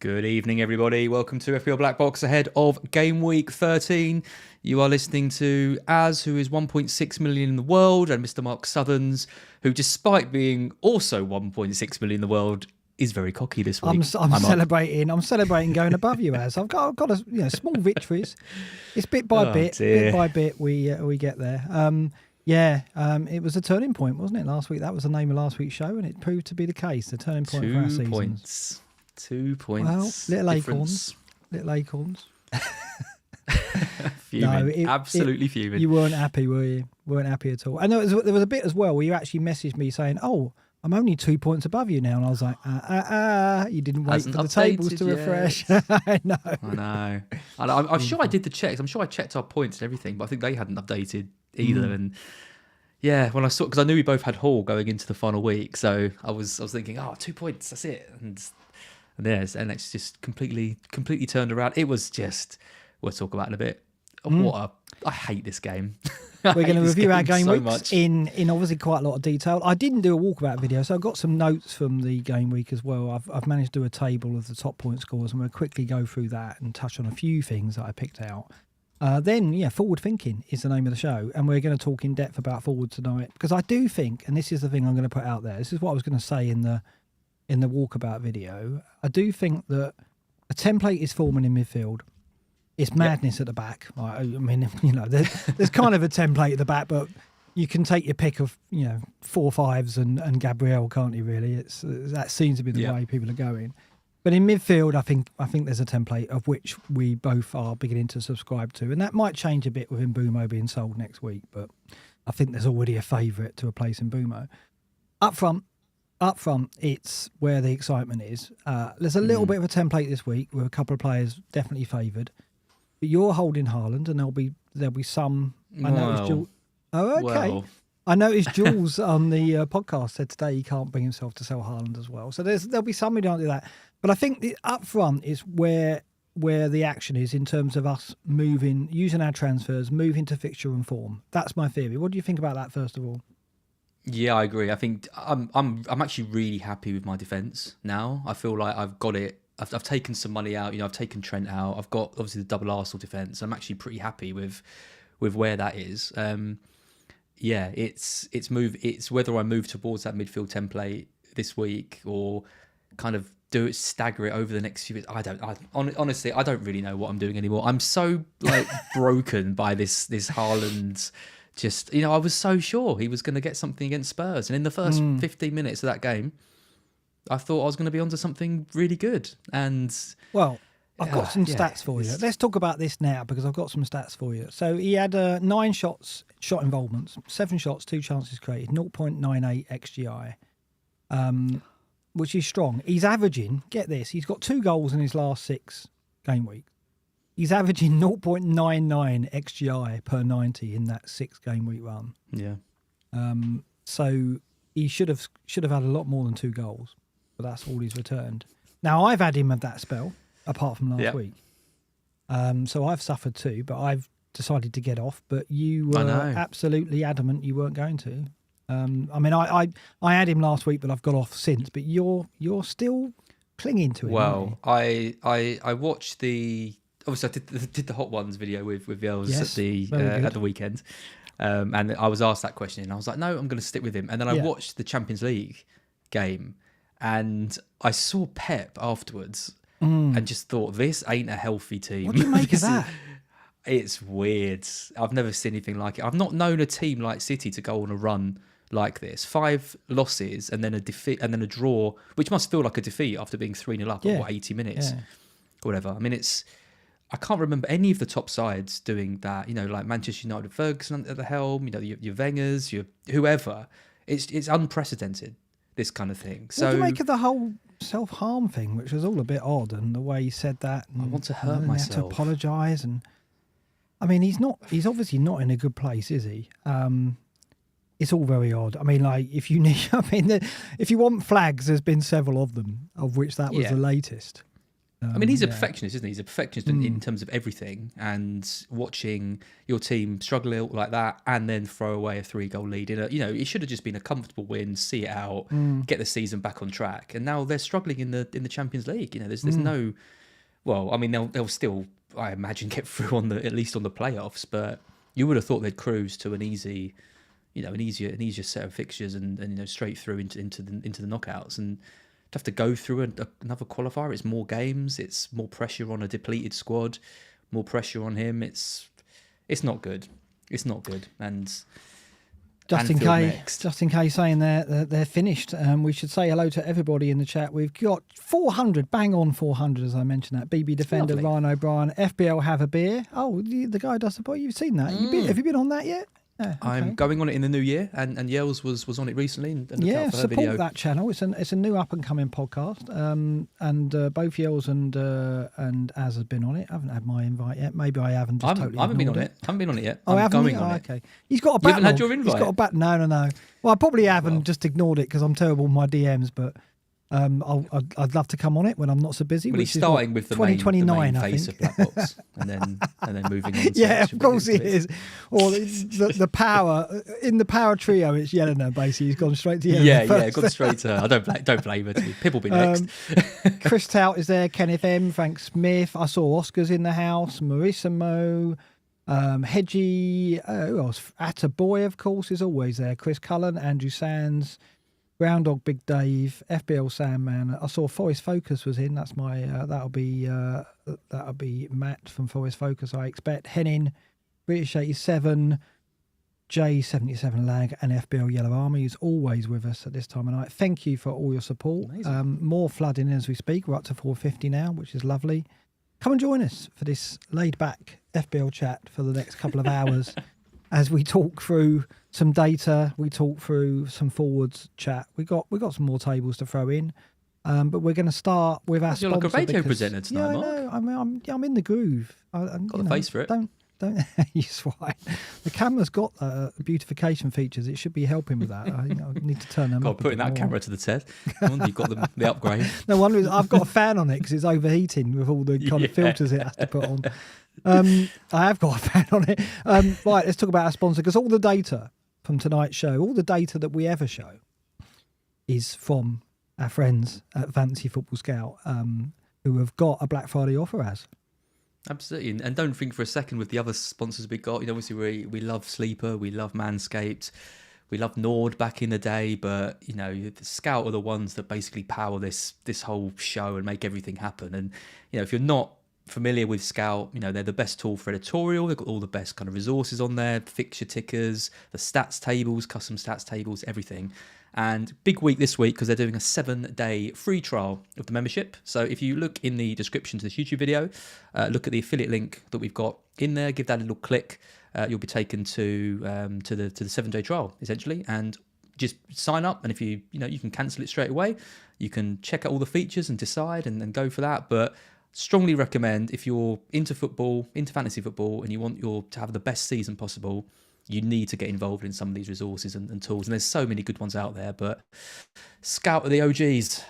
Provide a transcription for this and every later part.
Good evening, everybody. Welcome to FPL BlackBox ahead of Gameweek 13. You are listening to Az, who is 1.6 million in the world, and Mr. Mark Southerns, who, despite being also 1.6 million in the world, is very cocky this week. I'm celebrating. I'm celebrating going above you, Az. I've got small victories. It's bit by bit, bit by bit. We get there. It was a turning point, wasn't it? Last week, that was the name of last week's show, and it proved to be the case. The turning point for our season. 2 points. Well, little acorns. Fuming. Absolutely fuming. You weren't happy, were you? Weren't happy at all. And there was a bit as well where you actually messaged me saying, "Oh, I'm only 2 points above you now," and I was like, You didn't wait for the tables to refresh. I know. I'm sure I did the checks. I'm sure I checked our points and everything, but I think they hadn't updated either. And yeah, when I saw, because I knew we both had Hall going into the final week, so I was thinking, 2 points, that's it. And it's just completely turned around. It was just, we'll talk about it in a bit. I hate this game. We're going to review our game so weeks in obviously quite a lot of detail. I didn't do a walkabout video, so I've got some notes from the game week as well. I've managed to do a table of the top point scores, and we'll quickly go through that and touch on a few things that I picked out. Forward thinking is the name of the show, and we're going to talk in depth about forward tonight, because I do think, and this is the thing I'm going to put out there, this is what I was going to say in the walkabout video, I do think that a template is forming in midfield. It's madness at the back. I mean, there's kind of a template at the back, but you can take your pick of 4 5s and Gabriel, can't you? Really, that seems to be the way people are going. But in midfield, I think there's a template of which we both are beginning to subscribe to, and that might change a bit with Mbumo being sold next week. But I think there's already a favourite to a place in Mbumo. Up front, it's where the excitement is. There's a little bit of a template this week with a couple of players definitely favoured. But you're holding Haaland, and there'll be some. I noticed Jules. Oh, okay. Well. I noticed Jules on the podcast said today he can't bring himself to sell Haaland as well. So there'll be some who don't do that. But I think the up front is where the action is in terms of us moving, using our transfers, moving to fixture and form. That's my theory. What do you think about that? First of all. Yeah, I agree. I think I'm actually really happy with my defence now. I feel like I've got it. I've taken some money out. I've taken Trent out. I've got obviously the double Arsenal defence. I'm actually pretty happy with where that is. It's whether I move towards that midfield template this week or kind of stagger it over the next few weeks. Honestly, I don't really know what I'm doing anymore. I'm so broken by this Haaland. Just, I was so sure he was going to get something against Spurs. And in the first 15 minutes of that game, I thought I was going to be onto something really good. And well, I've got some stats for you. Let's talk about this now, because I've got some stats for you. So he had 9 shot involvements, 7 shots, 2 chances created, 0.98 XGI, which is strong. He's averaging, get this, he's got 2 goals in his last 6 game weeks. He's averaging 0.99 XGI per 90 in that 6 game week run. Yeah. So he should have had a lot more than 2 goals, but that's all he's returned. Now I've had him of that spell, apart from last week. So I've suffered too, but I've decided to get off. But you were absolutely adamant you weren't going to. I had him last week, but I've got off since. But you're still clinging to him. Well, I watched the. Obviously, I did the Hot Ones video with Vels at the weekend, and I was asked that question, and I was like, no, I'm going to stick with him. And then I watched the Champions League game, and I saw Pep afterwards, and just thought, this ain't a healthy team. What do you make of that? It's weird. I've never seen anything like it. I've not known a team like City to go on a run like this. 5 losses and then a defeat, and then a draw, which must feel like a defeat after being 3-0 up at 80 minutes, or whatever. I mean, I can't remember any of the top sides doing that. Like Manchester United, Ferguson at the helm. Your Wengers, your whoever. It's unprecedented, this kind of thing. So what do you make of the whole self-harm thing, which was all a bit odd, and the way he said that? I want to hurt myself. He had to apologise, and I mean, he's obviously not in a good place, is he? It's all very odd. I mean, like if you want flags, there's been several of them, of which that was the latest. I mean, he's a perfectionist, isn't he? He's a perfectionist in terms of everything. And watching your team struggle like that and then throw away a 3-goal lead in it should have just been a comfortable win, see it out, get the season back on track. And now they're struggling in the Champions League. There's no. Well, I mean, they'll still, I imagine, get through at least on the playoffs. But you would have thought they'd cruise to an easier set of fixtures and straight through into the knockouts. And to have to go through another qualifier, it's more games, it's more pressure on a depleted squad, more pressure on him. It's not good. It's not good. And just in case saying they're finished, we should say hello to everybody in the chat. We've got 400, bang on 400, as I mentioned that. BB Defender, Ryan O'Brien, FBL Have a Beer. Oh, the guy does the boy. You've seen that? Have you been on that yet? Yeah, okay. I'm going on it in the new year, and Yels was on it recently. And support that channel. It's a new up and coming podcast, and both Yels and Az has been on it. I haven't had my invite yet. Maybe I haven't. I haven't been on it. I haven't been on it yet. Oh, I'm going on it. Okay. He's got a backlog. You haven't had your invite? He's got a back. No. Well, I probably haven't just ignored it because I'm terrible with my DMs, but. I'd love to come on it when I'm not so busy. Well, he's starting with the main face of BlackBox, and then moving on. Yeah, of course he is. Or the power in the power trio, it's Yelena. Basically, he's gone straight to Yelena. Yeah, gone straight to her. I don't blame her. Pip will be next. Chris Tout is there. Kenneth M. Frank Smith. I saw Oscar's in the house. Marissa Mo. Hedgie. Who else? Atta Boy, of course, is always there. Chris Cullen. Andrew Sands. Groundhog Big Dave, FBL Sandman. I saw Forest Focus was in. That's my that'll be Matt from Forest Focus, I expect. Henning, British 87, J77 Lag, and FBL Yellow Army is always with us at this time of night. Thank you for all your support. More flooding in as we speak. We're up to 450 now, which is lovely. Come and join us for this laid back FBL chat for the next couple of hours. As we talk through some data, we talk through some forwards chat. We got some more tables to throw in, but we're going to start with our sponsor. You're like a radio presenter tonight, Mark. I know. I'm in the groove. Got the face for it. Don't you swine. The camera's got beautification features. It should be helping with that. I need to turn them up. Putting that camera to the test. You've got the upgrade. No wonder I've got a fan on it because it's overheating with all the kind of filters it has to put on. I have got a fan on it. Right, let's talk about our sponsor, because all the data from tonight's show, all the data that we ever show, is from our friends at Fantasy Football Scout, who have got a Black Friday offer as. Absolutely, and don't think for a second with the other sponsors we got. Obviously we love Sleeper, we love Manscaped, we love Nord back in the day, but the Scout are the ones that basically power this whole show and make everything happen. And if you're not familiar with Scout, they're the best tool for editorial. They've got all the best kind of resources on there, fixture tickers, the stats tables, custom stats tables, everything. And big week this week because they're doing a 7-day free trial of the membership. So if you look in the description to this YouTube video, look at the affiliate link that we've got in there, give that a little click, you'll be taken to the 7-day trial essentially, and just sign up. And if you can cancel it straight away, you can check out all the features and decide and go for that. But strongly recommend, if you're into football, into fantasy football, and you want to have the best season possible, you need to get involved in some of these resources and tools. And there's so many good ones out there, but Scout are the OGs.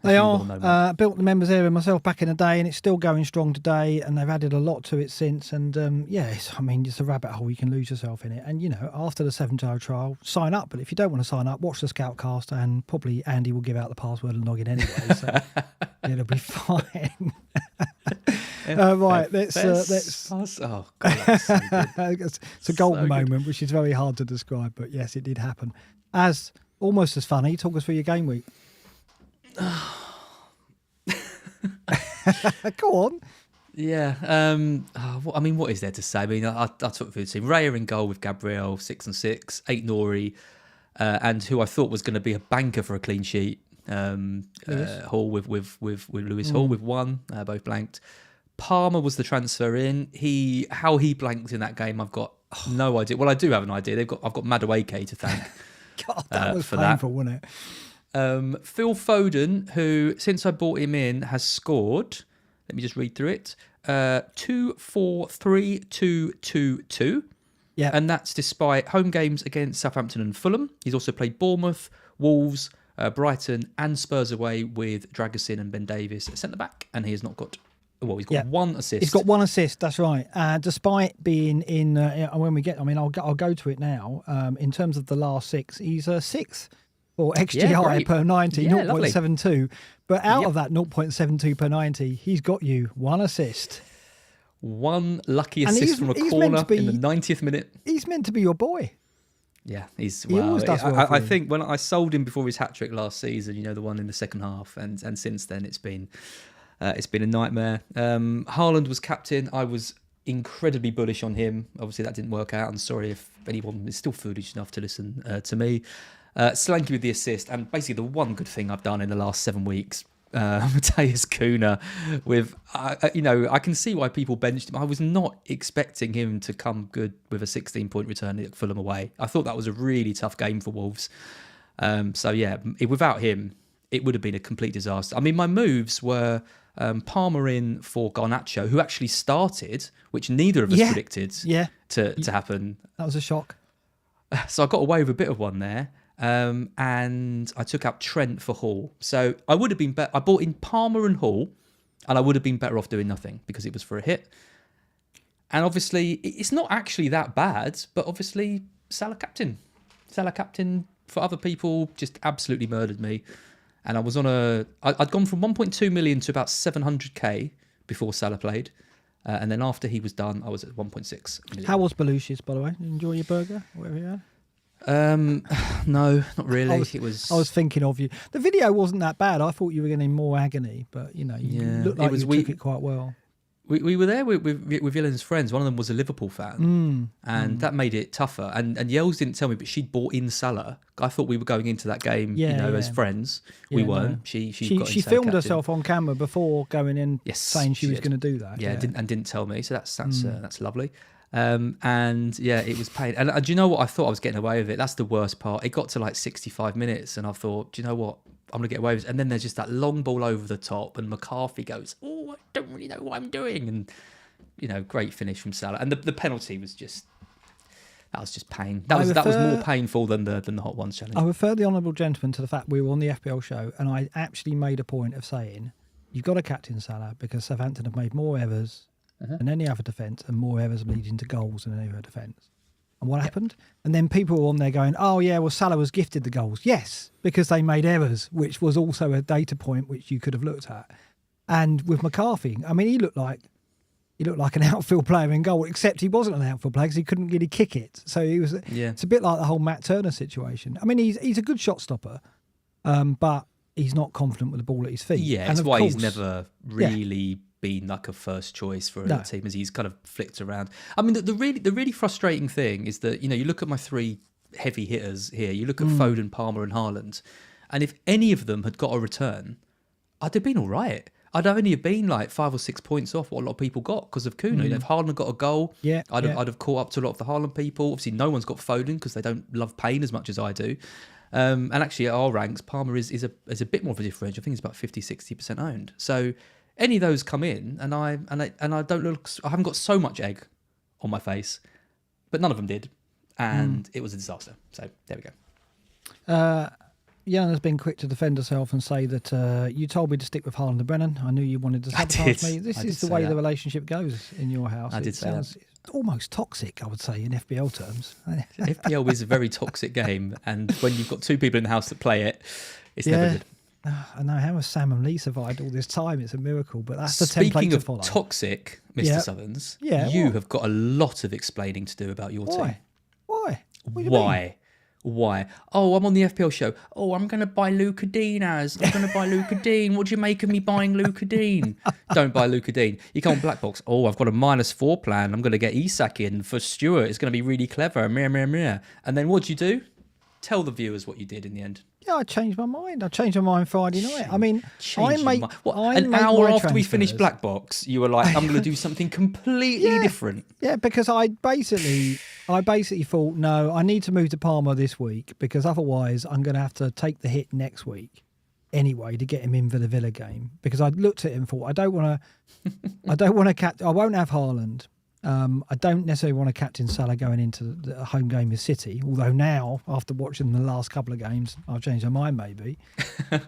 They are. Built the members area myself back in the day, and it's still going strong today, and they've added a lot to it since. And it's a rabbit hole. You can lose yourself in it. And, after the 7-day trial, sign up. But if you don't want to sign up, watch the Scoutcast, and probably Andy will give out the password and log in anyway. So it'll be fine. Right, let's. Oh, God, that's so good. It's a golden moment, which is very hard to describe, but yes, it did happen. Almost as funny, talk us through your game week. Go on. Yeah. What is there to say? I took through the team. Raya in goal with Gabriel, 6 and 6, 8 Nori, and who I thought was going to be a banker for a clean sheet. Hall with Lewis Hall with 1, both blanked. Palmer was the transfer in. How he blanked in that game, I've got no idea. Well, I do have an idea. I've got Madueke to thank. God, that was painful, wasn't it? Phil Foden, who since I bought him in has scored. Let me just read through it. 2, 4, 3, 2, 2, 2. Yeah, and that's despite home games against Southampton and Fulham. He's also played Bournemouth, Wolves, Brighton, and Spurs away with Dragusin and Ben Davis at centre back, and he has not got Well, he's got one assist. He's got one assist. That's right. Despite being in, when we get, I mean, I'll go to it now. In terms of the last 6, he's sixth for XGI per 90, 0.72. But out of that 0.72 per 90, he's got you one assist. One lucky assist from a corner in the 90th minute. He's meant to be your boy. Yeah, he always does well I think when I sold him before his hat-trick last season, the one in the second half, and since then it's been a nightmare. Haaland was captain. I was incredibly bullish on him. Obviously, that didn't work out. I'm sorry if anyone is still foolish enough to listen to me. Slanky with the assist, and basically the one good thing I've done in the last 7 weeks. Matheus Cunha with, I can see why people benched him. I was not expecting him to come good with a 16-point return at Fulham away. I thought that was a really tough game for Wolves. Without him, it would have been a complete disaster. I mean, my moves were Palmer in for Garnacho, who actually started, which neither of us predicted to happen. That was a shock. So I got away with a bit of one there. And I took out Trent for Hall. So I would have been better. I bought in Palmer and Hall, and I would have been better off doing nothing because it was for a hit. And obviously, it's not actually that bad, but obviously, Salah captain for other people just absolutely murdered me. And I was on I'd gone from 1.2 million to about 700k before Salah played. And then after he was done, I was at 1.6 million. How was Belushi's, by the way? Did you enjoy your burger? Whatever you had? No, not really. I was thinking of you. The video wasn't that bad. I thought you were getting more agony, but you looked like you took it quite well. We were there with Yellen's friends. One of them was a Liverpool fan, and that made it tougher. And Yells didn't tell me, but she'd bought in Salah. I thought we were going into that game, as friends. We weren't. No. She filmed herself on camera before going in, saying she was going to do that. Yeah, didn't tell me. So that's lovely. It was pain. And do you know what? I thought I was getting away with it. That's the worst part. It got to like 65 minutes, and I thought, do you know what? I'm going to get away with it. And then there's just that long ball over the top, and McCarthy goes, I don't really know what I'm doing. And, great finish from Salah. And the penalty was just pain. That was more painful than the Hot Ones challenge. I refer the Honourable Gentleman to the fact we were on the FPL show, and I actually made a point of saying, you've got to captain Salah because Southampton have made more errors than any other defence, and more errors leading to goals than any other defence. And what happened? And then people were on there going, Salah was gifted the goals. Yes, because they made errors, which was also a data point which you could have looked at. And with McCarthy, I mean, he looked like an outfield player in goal, except he wasn't an outfield player because he couldn't really kick it. So it's a bit like the whole Matt Turner situation. I mean, he's a good shot stopper, but he's not confident with the ball at his feet. Yeah, that's why he's never really been like a first choice for a team, as he's kind of flicked around. I mean, the really frustrating thing is that, you look at my 3 heavy hitters here, you look at Foden, Palmer and Haaland, and if any of them had got a return, I'd have been all right. I'd only have been like 5 or 6 points off what a lot of people got because of Cunha. If Haaland got a goal, I'd have caught up to a lot of the Haaland people. Obviously, no one's got Foden because they don't love pain as much as I do. And actually, at our ranks, Palmer is a bit more of a differential. I think it's about 50-60% owned. So any of those come in, and I don't look. I haven't got so much egg on my face, but none of them did, and it was a disaster. So there we go. Jan has been quick to defend herself and say that you told me to stick with Haaland and Brennan. I knew you wanted to sabotage me. This is the way the relationship goes in your house. I did say that. It's almost toxic, I would say, in FPL terms. FPL is a very toxic game, and when you've got 2 people in the house that play it, it's never good. I know, how has Sam and Lee survived all this time? It's a miracle, but that's the template to follow. Speaking of toxic, Mr. Southerns, you have got a lot of explaining to do about your team. Why? What do you mean? Why? Oh, I'm on the FPL show. Oh, I'm going to buy Luca Dean I'm going to buy Luca Dean. What do you make of me buying Luca Dean? Don't buy Luca Dean. You come on BlackBox. Oh, I've got a -4 plan. I'm going to get Isak in for Stuart. It's going to be really clever. And then what do you do? Tell the viewers what you did in the end. Yeah, I changed my mind. I changed my mind Friday night. I mean, an hour after we finished BlackBox, you were like, I'm going to do something completely different. Yeah, because I basically thought, no, I need to move to Palmer this week because otherwise I'm going to have to take the hit next week anyway to get him in for the Villa game. Because I looked at him and thought, I won't have Haaland. I don't necessarily want to captain Salah going into the home game with City, although now, after watching the last couple of games, I've changed my mind maybe.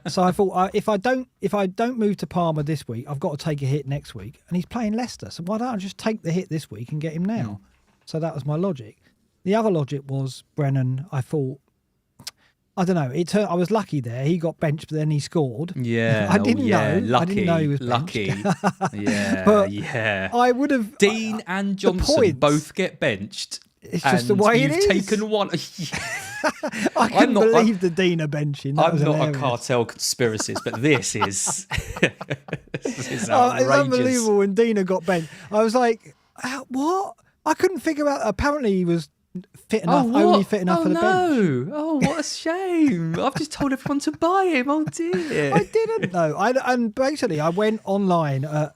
So I thought if I don't move to Palmer this week, I've got to take a hit next week, and he's playing Leicester. So why don't I just take the hit this week and get him now? So that was my logic. The other logic was Brennan. I thought, I don't know. I was lucky there. He got benched, but then he scored. Yeah, I didn't know. Lucky, I didn't know he was lucky. Yeah, but yeah. I would have. Dean and Johnson both get benched. It's just the way it is. You've taken one. I couldn't believe the Dean are benching. I'm not a cartel conspiracist, but this is outrageous. It's unbelievable when Dina got benched. I was like, what? I couldn't figure out. Apparently, he was fit enough, only fit enough for the bench. Oh, what a shame. I've just told everyone to buy him. Oh, dear. I didn't know. And basically, I went online at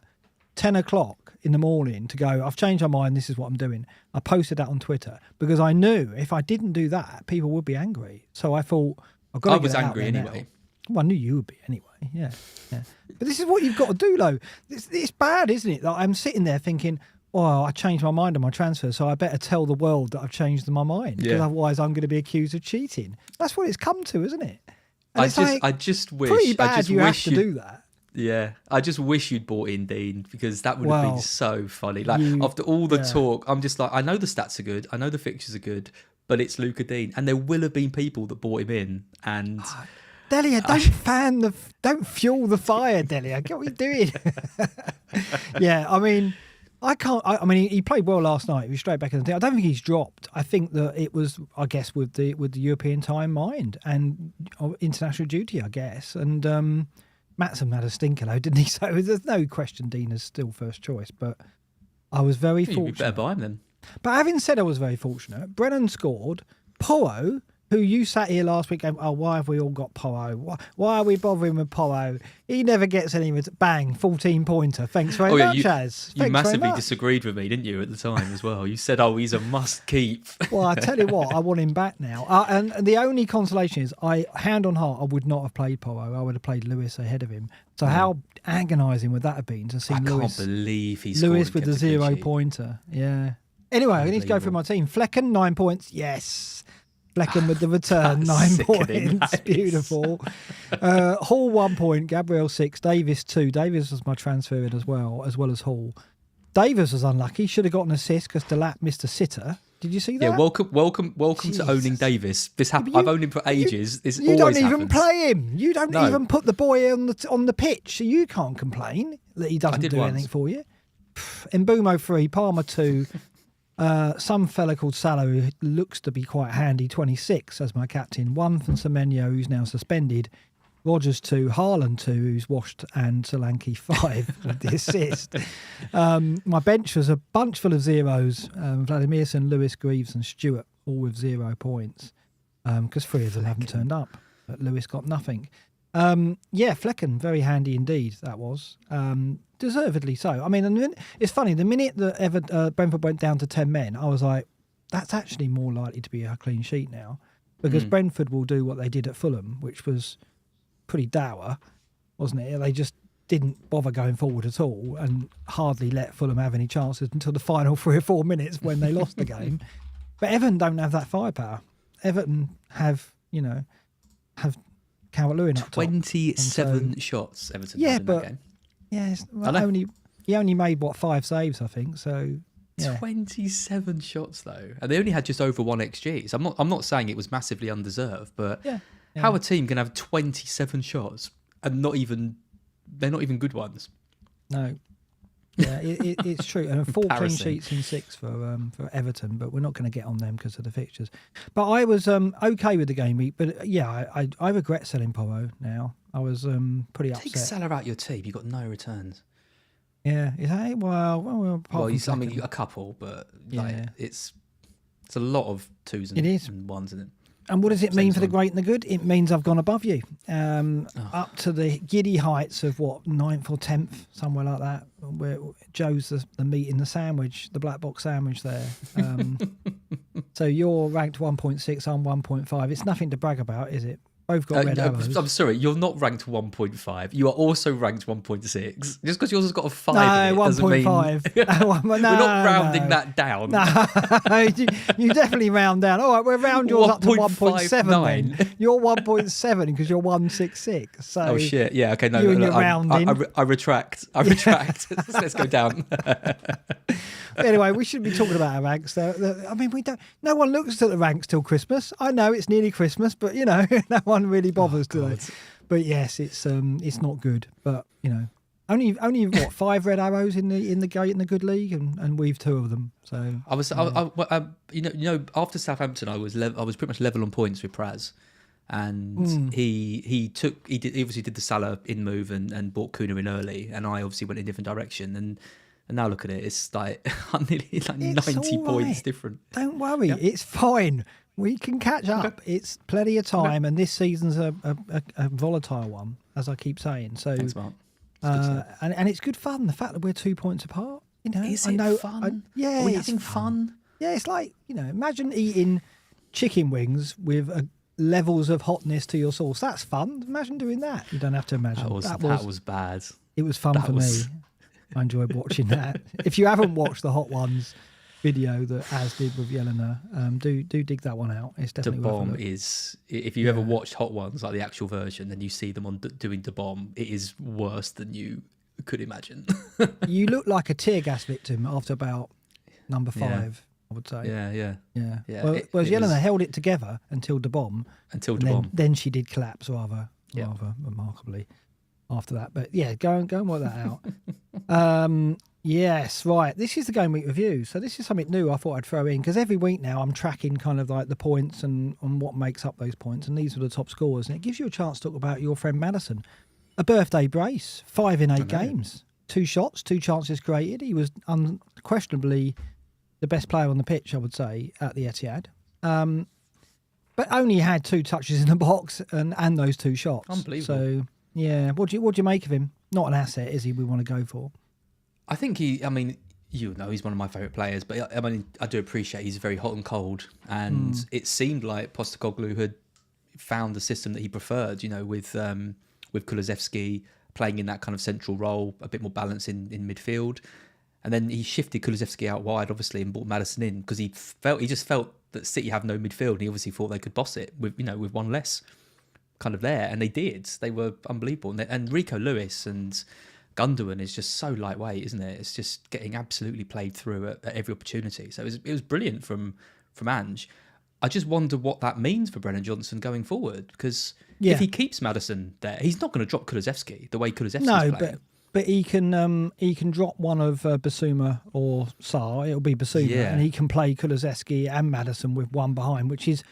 10 o'clock in the morning to go, I've changed my mind. This is what I'm doing. I posted that on Twitter because I knew if I didn't do that, people would be angry. So I thought, I've got to get it out there angry anyway. now. Well, I knew you would be anyway. Yeah. But this is what you've got to do, though. It's bad, isn't it? Like, I'm sitting there thinking, oh, I changed my mind on my transfer, so I better tell the world that I've changed my mind, because otherwise I'm going to be accused of cheating. That's what it's come to, isn't it? And I just wish. Pretty bad you have to do that. Yeah, I just wish you'd bought in Dean, because that would have been so funny. Like after all the talk, I'm just like, I know the stats are good, I know the fixtures are good, but it's Luca Dean, and there will have been people that bought him in, and. Delia, don't fuel the fire, Delia. Get what you're doing. Yeah, I mean. I mean, he played well last night. He was straight back in the team. I don't think he's dropped. I think that it was, I guess, with the European time mind and international duty, I guess. And Matson had a stinker, though, didn't he? So there's no question Dean is still first choice. But I was very fortunate. You'd be better buy him then. But having said I was very fortunate, Brennan scored. Porro, who you sat here last week going, oh, why have we all got Porro? Why are we bothering with Porro? He never gets any. Bang, 14-pointer. Thanks very much, Az. You massively disagreed with me, didn't you, at the time as well? You said, oh, he's a must-keep. Well, I tell you what, I want him back now. And the only consolation is, hand on heart, I would not have played Porro. I would have played Lewis ahead of him. So how agonising would that have been to see Lewis? I can't believe he's Lewis with the 0-pointer. Yeah. Anyway, I need to go through my team. Flecken, 9 points. Yes. Flecken with the return, 9 points. Beautiful. Hall, 1 point. Gabriel, 6. Davis, 2. Davis was my transfer in as well as Hall. Davis was unlucky. Should have got an assist because Delap missed a sitter. Did you see that? Yeah, welcome to owning Davis. This happened. I've owned him for ages. This you always don't even happens. play him. You don't even put the boy on the pitch. So you can't complain that he doesn't do anything for you. Mbumo, 3. Palmer, 2. Some fella called Salah, who looks to be quite handy, 26 as my captain. 1 from Semenyo, who's now suspended. Rogers, 2. Haaland, 2, who's washed, and Solanke, 5 with the assist. My bench was a bunch full of zeros. Vladimirson, Lewis, Greaves and Stewart, all with 0 points, because 3 of them haven't turned up. But Lewis got nothing. Flecken, very handy indeed, that was. Deservedly so. I mean, it's funny, the minute that Brentford went down to 10 men, I was like, that's actually more likely to be a clean sheet now, because Brentford will do what they did at Fulham, which was pretty dour, wasn't it? They just didn't bother going forward at all and hardly let Fulham have any chances until the final 3 or 4 minutes when they lost the game. But Everton don't have that firepower. Everton have Calvert-Lewin up top. 27 shots Everton had in that game. Yeah, he only made 5 saves, I think. So 27 shots though, and they only had just over 1 XG. So I'm not saying it was massively undeserved, but how a team can have 27 shots and they're not even good ones. No. Yeah, it's true. And 4 clean sheets in 6 for Everton, but we're not going to get on them because of the fixtures. But I was okay with the game week, but I regret selling Porro now. I was pretty upset. Take Salah out your team. You've got no returns. Yeah, is that it? Well, a couple, but it's a lot of 2s and 1s in it. And what does it mean for the great and the good? It means I've gone above you, up to the giddy heights of 9th or 10th, somewhere like that, where Joe's the meat in the sandwich, the black box sandwich there. So you're ranked 1.6, I'm 1.5. It's nothing to brag about, is it? Both got red arrows. I'm sorry, you're not ranked 1.5. You are also ranked 1.6. Just because yours has got a 5 No, in it doesn't mean... 1.5. We're not rounding that down. No, you definitely round down. All right, we'll round yours up to 1.7 then. You're 1.7 because you're 166. So oh, shit. Yeah, okay. No, I retract. Let's go down. Anyway, we shouldn't be talking about our ranks. I mean, no one looks at the ranks till Christmas. I know it's nearly Christmas, but, no one really bothers today. But yes, it's not good. But, only what 5 red arrows in the gate in the good league, and we've 2 of them. So after Southampton, I was pretty much level on points with Praz, and he obviously did the Salah in move and bought Kuna in early, and I obviously went in a different direction, and now look at it, it's like nearly 90 points different. Don't worry, It's fine. We can catch up. Okay. It's plenty of time, and this season's a volatile one, as I keep saying. So. Thanks, Mark. And it's good fun, the fact that we're 2 points apart. Is it fun? Yeah, are we having fun? Yeah, it's like, imagine eating chicken wings with levels of hotness to your sauce. That's fun. Imagine doing that. You don't have to imagine. That was bad. It was fun for me. I enjoyed watching that. If you haven't watched the Hot Ones video that Az did with Yelena, do dig that one out. It's definitely The worth Bomb a look. is, if you ever watched Hot Ones, like the actual version, then you see them on doing The Bomb, it is worse than you could imagine. You look like a tear gas victim after about number 5, I would say. Yeah. Whereas Yelena held it together until The Bomb. Then she did collapse rather remarkably after that. But yeah, go and work that out. Yes, right. This is the game week review. So this is something new I thought I'd throw in, because every week now I'm tracking kind of like the points and what makes up those points. And these are the top scores. And it gives you a chance to talk about your friend Maddison. A birthday brace, 5 in 8 games, 2 shots, 2 chances created. He was unquestionably the best player on the pitch, I would say, at the Etihad. But only had 2 touches in the box and those 2 shots. Unbelievable. So, yeah, what do you make of him? Not an asset, is he, we want to go for? I think he's one of my favourite players, but I do appreciate he's very hot and cold. And it seemed like Postecoglou had found the system that he preferred, with Kulusevski playing in that kind of central role, a bit more balance in midfield. And then he shifted Kulusevski out wide, obviously, and brought Maddison in because he just felt that City have no midfield, and he obviously thought they could boss it with one less kind of there, and they did. They were unbelievable. And Rico Lewis and Gundogan is just so lightweight, isn't it? It's just getting absolutely played through at every opportunity. So it was brilliant from Ange. I just wonder what that means for Brennan Johnson going forward, because if he keeps Maddison there, he's not going to drop Kulusevski the way Kulusevski's playing. But he can drop one of Basuma or Sarr. It'll be Basuma, and he can play Kulusevski and Maddison with one behind, which is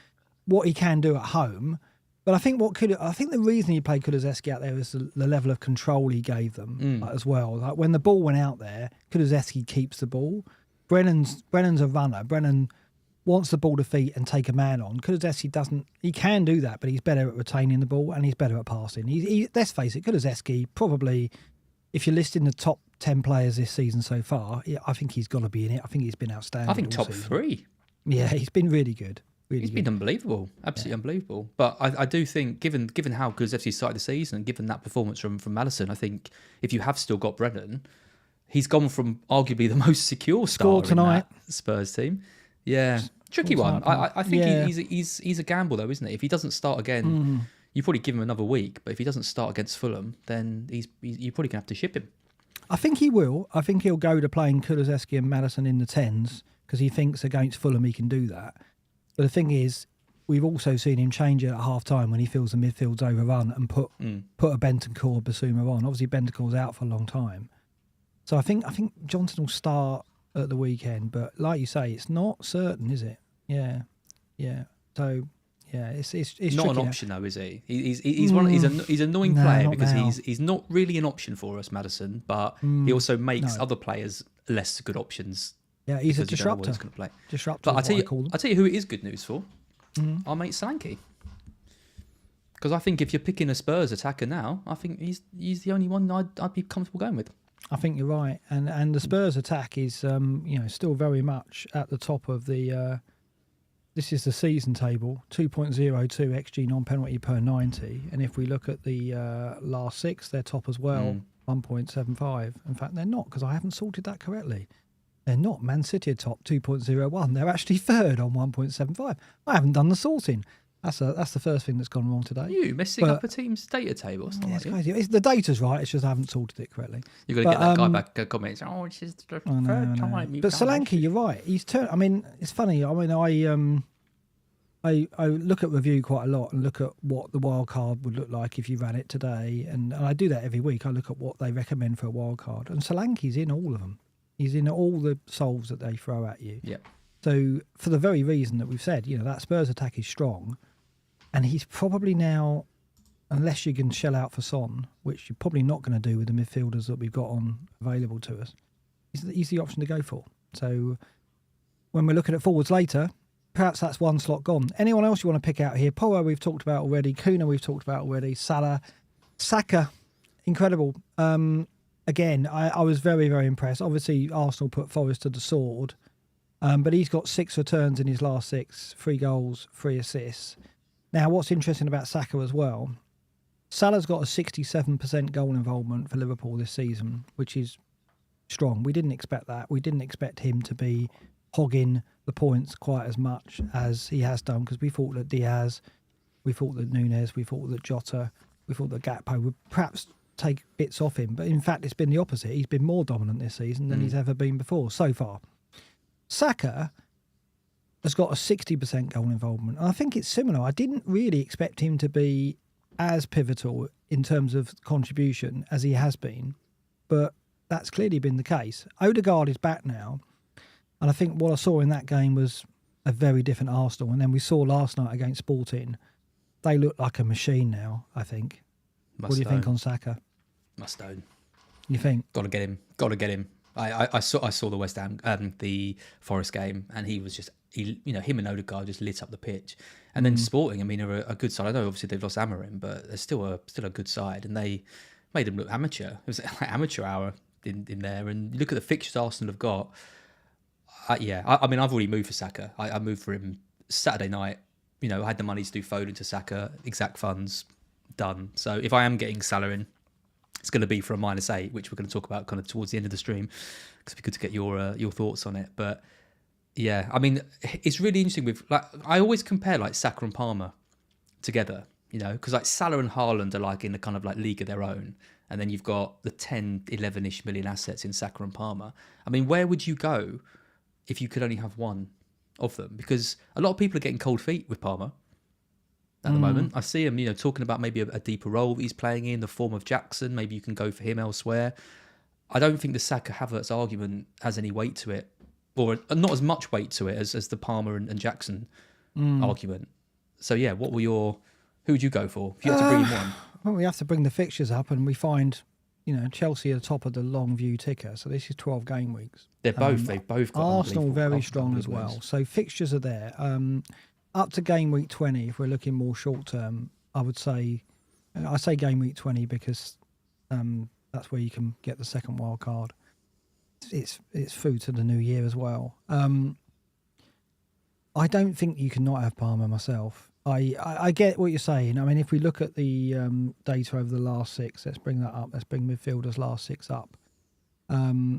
what he can do at home. But I think the reason he played Kulusevski out there is the level of control he gave them as well. Like when the ball went out there, Kulusevski keeps the ball. Brennan's a runner. Brennan wants the ball to feet and take a man on. Kulusevski doesn't. He can do that, but he's better at retaining the ball and he's better at passing. Let's face it, Kulusevski probably, if you're listing the top 10 players this season so far, I think he's got to be in it. I think he's been outstanding. I think top season. 3. Yeah, he's been really good. He's been unbelievable, absolutely unbelievable. But I do think, given how Kulusevski started the season and given that performance from Maddison, I think if you have still got Brennan, he's gone from arguably the most secure star tonight in that Spurs team. Yeah, tricky one. I think he's a gamble though, isn't it? If he doesn't start again, you probably give him another week. But if he doesn't start against Fulham, then you're probably gonna have to ship him. I think he will. I think he'll go to playing Kulusevski and Maddison in the 10s because he thinks against Fulham he can do that. But the thing is, we've also seen him change it at half-time when he feels the midfield's overrun and put a Bentancur or Basuma on. Obviously, Bentancur's out for a long time. So I think Johnson will start at the weekend. But like you say, it's not certain, is it? Yeah. So, yeah, it's not an option, though, is he? He's an annoying player because he's not really an option for us, Maddison, but he also makes other players less good options. Yeah, he's a disruptor. Disruptor. But I tell you who it is good news for. Our mate Solanke. Because I think if you're picking a Spurs attacker now, I think he's the only one I'd be comfortable going with. I think you're right, and the Spurs attack is still very much at the top of the this is the season table, 2.02 XG non-penalty per 90. And if we look at the last 6, they're top as well, 1.75. In fact, they're not, because I haven't sorted that correctly. They're not. Man City are top, 2.01. They're actually third on 1.75. I haven't done the sorting. That's the first thing that's gone wrong today. You messing up a team's data table. It's not Yeah, it's like crazy. The data's right. It's just I haven't sorted it correctly. You've got to get that guy back comments. Oh, it's just the third time. But Solanke, you're right. He's turned. I mean, it's funny. I mean, I look at review quite a lot and look at what the wild card would look like if you ran it today, and I do that every week. I look at what they recommend for a wild card, and Solanke's in all of them. He's in all the solves that they throw at you. Yeah. So for the very reason that we've said, that Spurs attack is strong, and he's probably now, unless you can shell out for Son, which you're probably not going to do with the midfielders that we've got on available to us, he's the option to go for. So when we're looking at forwards later, perhaps that's one slot gone. Anyone else you want to pick out here? Porro we've talked about already. Kuna we've talked about already. Salah. Saka, incredible. Again, I was very, very impressed. Obviously, Arsenal put Forest to the sword, but he's got 6 returns in his last 6, 3 goals, 3 assists. Now, what's interesting about Saka as well, Salah's got a 67% goal involvement for Liverpool this season, which is strong. We didn't expect that. We didn't expect him to be hogging the points quite as much as he has done, because we thought that Diaz, we thought that Nunez, we thought that Jota, we thought that Gakpo would perhaps take bits off him. But in fact, it's been the opposite. He's been more dominant this season than he's ever been before so far. Saka has got a 60% goal involvement. And I think it's similar. I didn't really expect him to be as pivotal in terms of contribution as he has been, but that's clearly been the case. Odegaard is back now, and I think what I saw in that game was a very different Arsenal. And then we saw last night against Sporting, they look like a machine now, I think. What do you think on Saka? Must own. You think? Got to get him. Got to get him. I saw the West Ham, the Forest game, and he was just, him and Odegaard just lit up the pitch. And then Sporting, I mean, are a good side. I know obviously they've lost Amorim, but they're still a good side, and they made them look amateur. It was like amateur hour in there. And you look at the fixtures Arsenal have got. I mean, I've already moved for Saka. I moved for him Saturday night. I had the money to do Foden to Saka, exact funds, done. So if I am getting Salah in, it's going to be for a -8, which we're going to talk about kind of towards the end of the stream, because it'd be good to get your thoughts on it. But yeah, I mean, it's really interesting with, like, I always compare like Saka and Palmer together, because like Salah and Haaland are like in a kind of like league of their own, and then you've got the 10, 11-ish million assets in Saka and Palmer. I mean, where would you go if you could only have one of them? Because a lot of people are getting cold feet with Palmer at the moment. I see him, talking about maybe a deeper role that he's playing in, the form of Jackson. Maybe you can go for him elsewhere. I don't think the Saka-Havertz argument has any weight to it, or not as much weight to it as the Palmer and Jackson argument. So yeah, who would you go for if you had to bring in one? Well, we have to bring the fixtures up, and we find, Chelsea are top of the long view ticker. So this is 12 game weeks. They've both got Arsenal very strong as well. So fixtures are there. Up to game week 20, if we're looking more short term, I say game week 20 because that's where you can get the second wild card. It's through to the new year as well. I don't think you can not have Palmer myself. I get what you're saying. I mean, if we look at the data over the last 6, let's bring that up. Let's bring midfielders' last 6 up.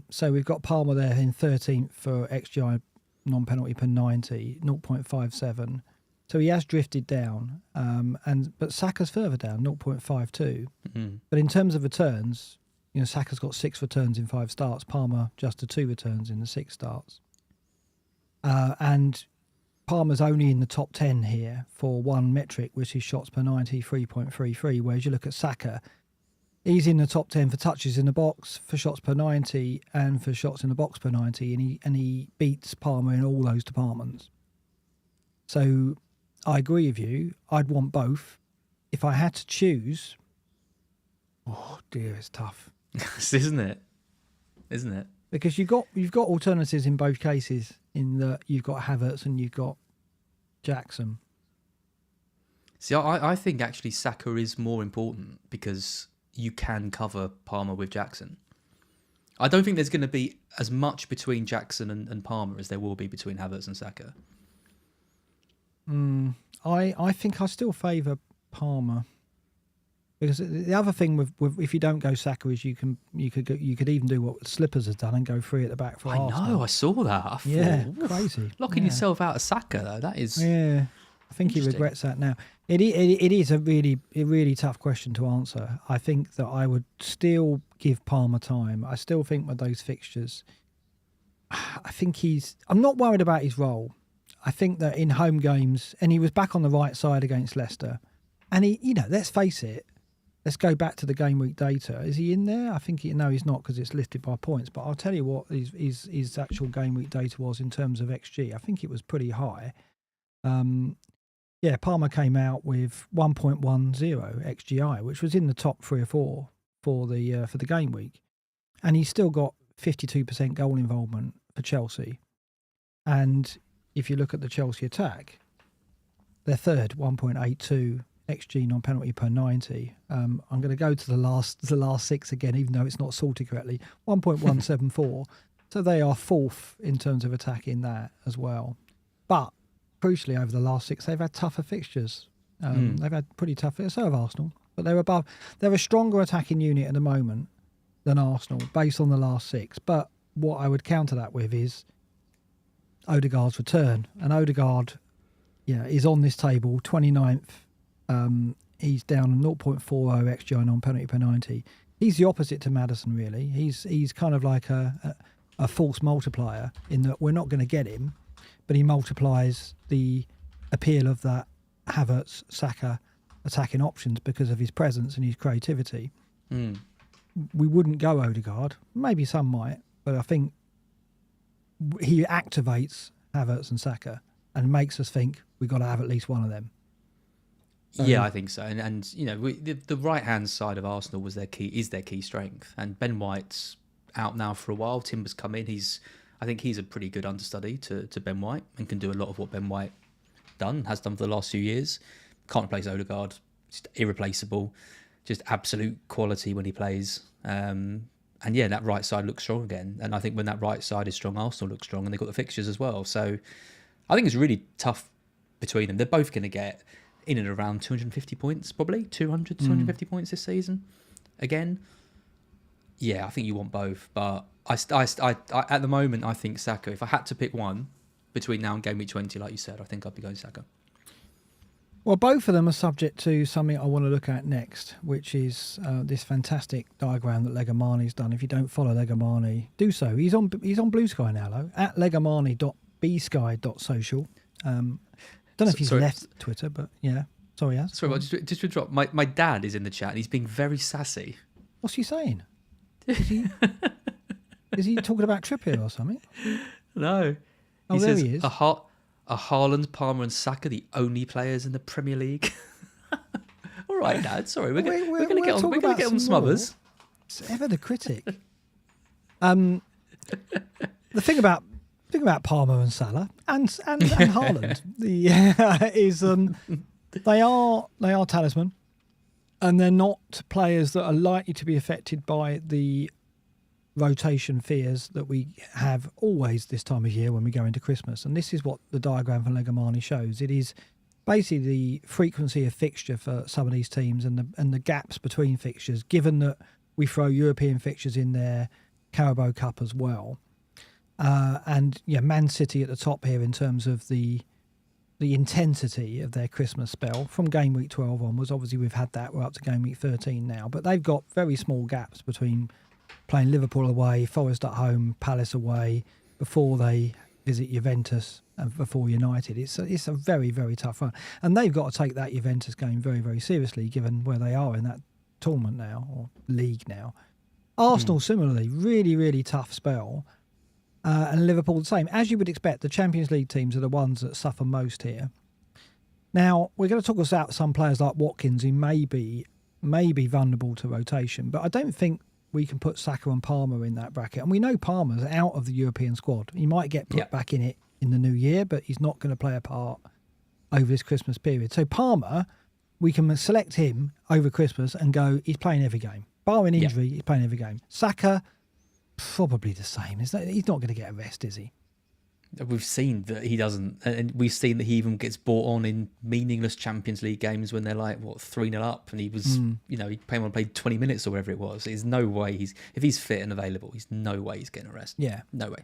So we've got Palmer there in 13th for XGI non-penalty per 90, 0.57. So he has drifted down, but Saka's further down, 0.52. But in terms of returns, Saka's got 6 returns in 5 starts. Palmer just to 2 returns in the 6 starts. And Palmer's only in the top 10 here for one metric, which is shots per 90, 3.33. Whereas you look at Saka, he's in the top 10 for touches in the box, for shots per 90, and for shots in the box per 90, and he beats Palmer in all those departments. So I agree with you. I'd want both. If I had to choose, oh dear, it's tough. Isn't it? Because you've got alternatives in both cases. In that you've got Havertz and you've got Jackson. See, I think actually Saka is more important because you can cover Palmer with Jackson. I don't think there's going to be as much between Jackson and Palmer as there will be between Havertz and Saka. I think I still favour Palmer. Because the other thing with if you don't go Saka is you could even do what Slippers has done and go free at the back for I Arsenal. know, I saw that. I thought, crazy. Locking yourself out of Saka, though, that is... Yeah, I think he regrets that now. It is a really tough question to answer. I think that I would still give Palmer time. I still think with those fixtures, I think I'm not worried about his role. I think that in home games, and he was back on the right side against Leicester, and let's face it, let's go back to the game week data. Is he in there? I think no, he's not because it's listed by points. But I'll tell you what his actual game week data was in terms of XG. I think it was pretty high. Palmer came out with 1.10 XGI, which was in the top 3 or 4 for the game week, and he's still got 52% goal involvement for Chelsea. And if you look at the Chelsea attack, they're third, 1.82 XG non-penalty per 90. I'm going to go to the last 6 again, even though it's not sorted correctly. 1.174. So they are fourth in terms of attack in that as well. But crucially, over the last 6, they've had tougher fixtures. They've had pretty tough. So have Arsenal, but they're above. They're a stronger attacking unit at the moment than Arsenal based on the last 6. But what I would counter that with is Odegaard's return, and Odegaard, is on this table 29th. He's down 0.40 XGI non-penalty per 90. He's the opposite to Maddison, really. He's kind of like a false multiplier in that we're not going to get him, but he multiplies the appeal of that Havertz, Saka attacking options because of his presence and his creativity. We wouldn't go Odegaard. Maybe some might, but I think he activates Havertz and Saka and makes us think we've got to have at least one of them. Yeah, I think so. And the right-hand side of Arsenal is their key strength. And Ben White's out now for a while. Timber's come in. I think he's a pretty good understudy to Ben White and can do a lot of what Ben White has done for the last few years. Can't replace Odegaard. Just irreplaceable. Just absolute quality when he plays. And that right side looks strong again. And I think when that right side is strong, Arsenal looks strong, and they've got the fixtures as well. So I think it's really tough between them. They're both going to get in and around 250 points, probably 250 points this season. Again, I think you want both, but I at the moment I think Saka. If I had to pick one between now and game week 20, like you said, I think I'd be going Saka. Well, both of them are subject to something I want to look at next, which is this fantastic diagram that Legamani's done. If you don't follow Legamani, do so. He's on Blue Sky now, though, at legamani.bsky.social. Don't know if he's left Twitter, but yeah. Sorry, Yaz. Sorry, just to drop. My dad is in the chat and he's being very sassy. What's he saying? Is he talking about Trippier or something? No. He says, he is. Are Haaland, Palmer and Saka the only players in the Premier League? All right, Dad. Sorry, we're going to get on some others. It's ever the critic. The thing about Palmer and Salah and Haaland is they are talisman, and they're not players that are likely to be affected by the rotation fears that we have always this time of year when we go into Christmas. And this is what the diagram from Legamani shows. It is basically the frequency of fixture for some of these teams and the gaps between fixtures, given that we throw European fixtures in there, Carabao Cup as well. Man City at the top here in terms of the intensity of their Christmas spell from game week 12 onwards. Obviously, we've had that. We're up to game week 13 now. But they've got very small gaps between playing Liverpool away, Forest at home, Palace away, before they visit Juventus and before United. It's a very, very tough run. And they've got to take that Juventus game very, very seriously, given where they are in that tournament now, or league now. Arsenal, similarly, really, really tough spell. And Liverpool the same. As you would expect, the Champions League teams are the ones that suffer most here. Now, we're going to talk about some players like Watkins who may be vulnerable to rotation, but I don't think we can put Saka and Palmer in that bracket. And we know Palmer's out of the European squad. He might get put back in it in the new year, but he's not going to play a part over this Christmas period. So Palmer, we can select him over Christmas and go, he's playing every game. Barring injury, he's playing every game. Saka, probably the same. He's not going to get a rest, is he? We've seen that he doesn't, and we've seen that he even gets brought on in meaningless Champions League games when they're like 3-0 up, and he was, he came on and played 20 minutes or whatever it was. There's no way if he's fit and available, he's no way he's getting a rest. Yeah, no way.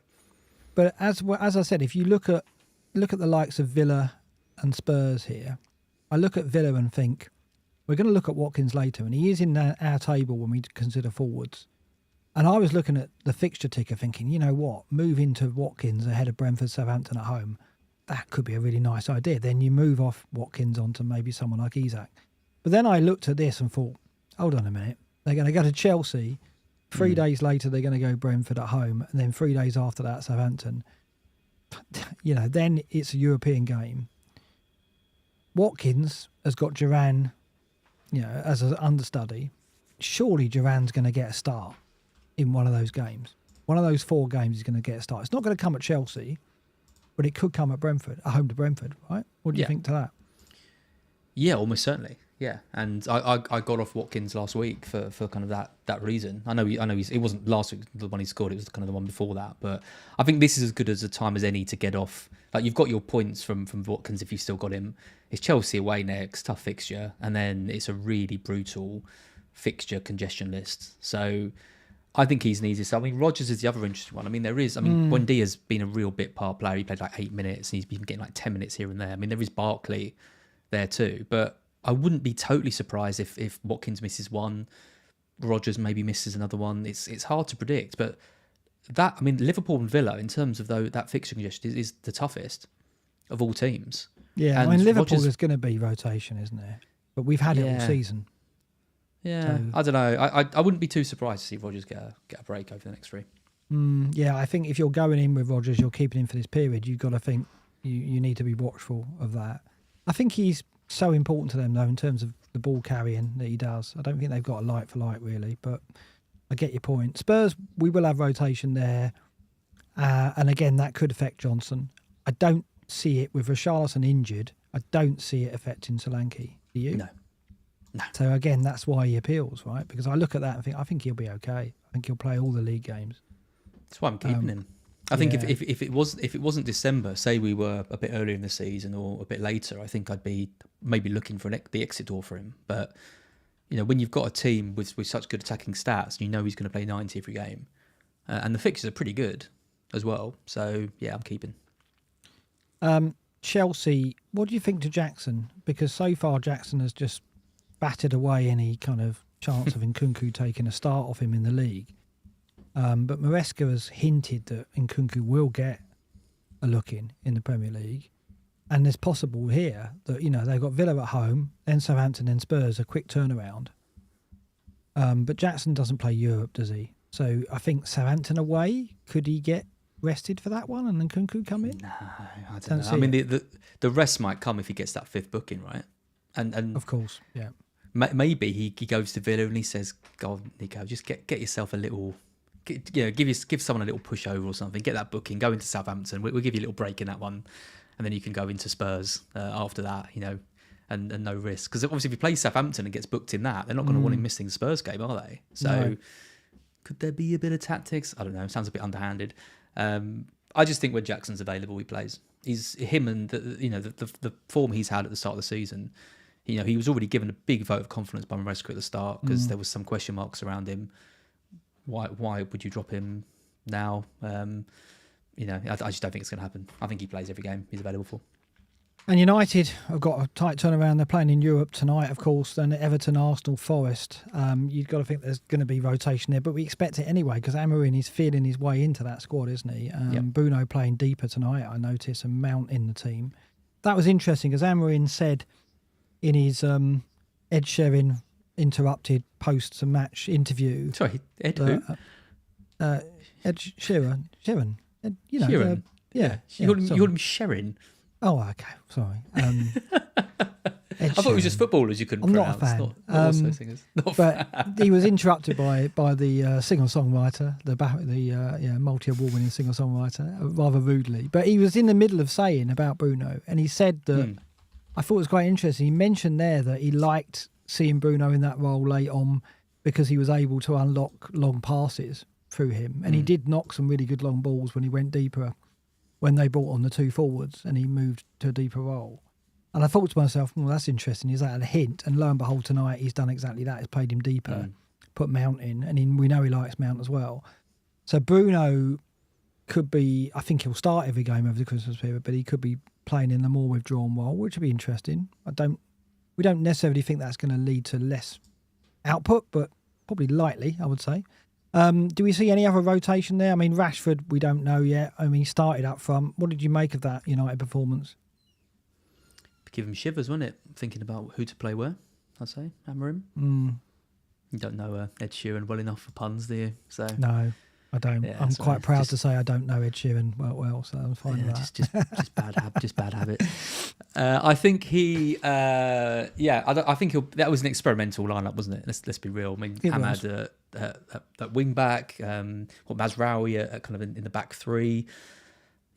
But as I said, if you look at the likes of Villa and Spurs here, I look at Villa and think we're going to look at Watkins later, and he is in our table when we consider forwards. And I was looking at the fixture ticker thinking, you know what, move into Watkins ahead of Brentford, Southampton at home. That could be a really nice idea. Then you move off Watkins onto maybe someone like Isak. But then I looked at this and thought, hold on a minute. They're going to go to Chelsea. 3 days later, they're going to go Brentford at home. And then 3 days after that, Southampton. You know, then it's a European game. Watkins has got Duran, you know, as an understudy. Surely Duran's going to get a start in one of those games. One of those 4 games is going to get a start. It's not going to come at Chelsea, but it could come at Brentford, at home to Brentford, right? What do you think to that? Yeah, almost certainly. Yeah, and I got off Watkins last week for kind of that reason. I know it wasn't last week the one he scored. It was kind of the one before that. But I think this is as good as a time as any to get off. Like, you've got your points from Watkins if you've still got him. It's Chelsea away next, tough fixture, and then it's a really brutal fixture congestion list. So I think he's an easy sell. I mean, Rodgers is the other interesting one. I mean, Buendia's been a real bit part player. He played like 8 minutes, and he's been getting like 10 minutes here and there. I mean, there is Barkley there too, but I wouldn't be totally surprised if Watkins misses one, Rodgers maybe misses another one. It's hard to predict, but Liverpool and Villa in terms of that fixture congestion is the toughest of all teams. Yeah, and Liverpool is going to be rotation, isn't there? But we've had it all season. Yeah, so, I don't know. I wouldn't be too surprised to see Rodgers get a break over the next 3. Yeah, I think if you're going in with Rodgers, you're keeping him for this period. You've got to think you need to be watchful of that. I think he's so important to them, though, in terms of the ball carrying that he does. I don't think they've got a light for light, really, but I get your point. Spurs, we will have rotation there. And again, that could affect Johnson. I don't see it with Richarlison injured. I don't see it affecting Solanke. Do you? No. So again, that's why he appeals, right? Because I look at that and think, I think he'll be okay. I think he'll play all the league games. That's why I'm keeping him. I think if it wasn't December, say we were a bit earlier in the season or a bit later, I think I'd be maybe looking for the exit door for him. But you know, when you've got a team with such good attacking stats, you know he's going to play 90 every game, and the fixtures are pretty good as well. So yeah, I'm keeping. Chelsea, what do you think to Jackson? Because so far Jackson has just battered away any kind of chance of Nkunku taking a start off him in the league. But Maresca has hinted that Nkunku will get a look in the Premier League. And it's possible here that, you know, they've got Villa at home, then Southampton, then Spurs, a quick turnaround. But Jackson doesn't play Europe, does he? So I think Southampton away, could he get rested for that one and then Nkunku come in? No, I don't know. I mean, the rest might come if he gets that 5th booking, right? And of course, yeah. Maybe he goes to Villa and he says, "God, Nico, just get yourself a little, give someone a little pushover or something. Get that booking. Go into Southampton. We'll give you a little break in that one, and then you can go into Spurs after that. You know, and no risk. Because obviously, if he plays Southampton and gets booked in that, they're not going to want him missing the Spurs game, are they? So, could there be a bit of tactics? I don't know. It sounds a bit underhanded. I just think when Jackson's available, he plays. He's him and the form he's had at the start of the season. You know, he was already given a big vote of confidence by Maresca at the start because there was some question marks around him. Why would you drop him now? You know, I just don't think it's going to happen. I think he plays every game he's available for. And United have got a tight turnaround. They're playing in Europe tonight, of course. Then Everton, Arsenal, Forest. You've got to think there's going to be rotation there, but we expect it anyway because Amorim is feeling his way into that squad, isn't he? Bruno playing deeper tonight, I notice, and Mount in the team. That was interesting because Amorim said in his Ed Sheeran interrupted post-match interview. Sorry, Ed who? Ed Sheeran. Sheeran. You know, Sheeran. You called him Sheeran. Oh, okay. Sorry. I thought it was just footballers you couldn't pronounce. Not a fan. Not also singers. But he was interrupted by the singer-songwriter, the multi-award-winning singer-songwriter, rather rudely. But he was in the middle of saying about Bruno, and he said that I thought it was quite interesting. He mentioned there that he liked seeing Bruno in that role late on because he was able to unlock long passes through him, and he did knock some really good long balls when he went deeper when they brought on the two forwards and he moved to a deeper role. And I thought to myself, well, that's interesting. Is that a hint? And lo and behold, tonight he's done exactly that. He's played him deeper, put Mount in, and we know he likes Mount as well. So Bruno could be, I think he'll start every game over the Christmas period, but he could be playing in a more withdrawn role, which would be interesting. We don't necessarily think that's going to lead to less output, but probably likely, I would say. Do we see any other rotation there? I mean, Rashford, we don't know yet. I mean, he started up front. What did you make of that United performance? Give him shivers, wasn't it? Thinking about who to play where, I'd say. Amorim. You don't know Ed Sheeran well enough for puns, do you? So no, I don't. Yeah, I'm quite proud to say I don't know Ed Sheeran well, so I'm fine with that. Just bad habit. I think he, I think that was an experimental lineup, wasn't it? Let's be real. I mean, Ahmad at wing back, Mazraoui at kind of in the back three.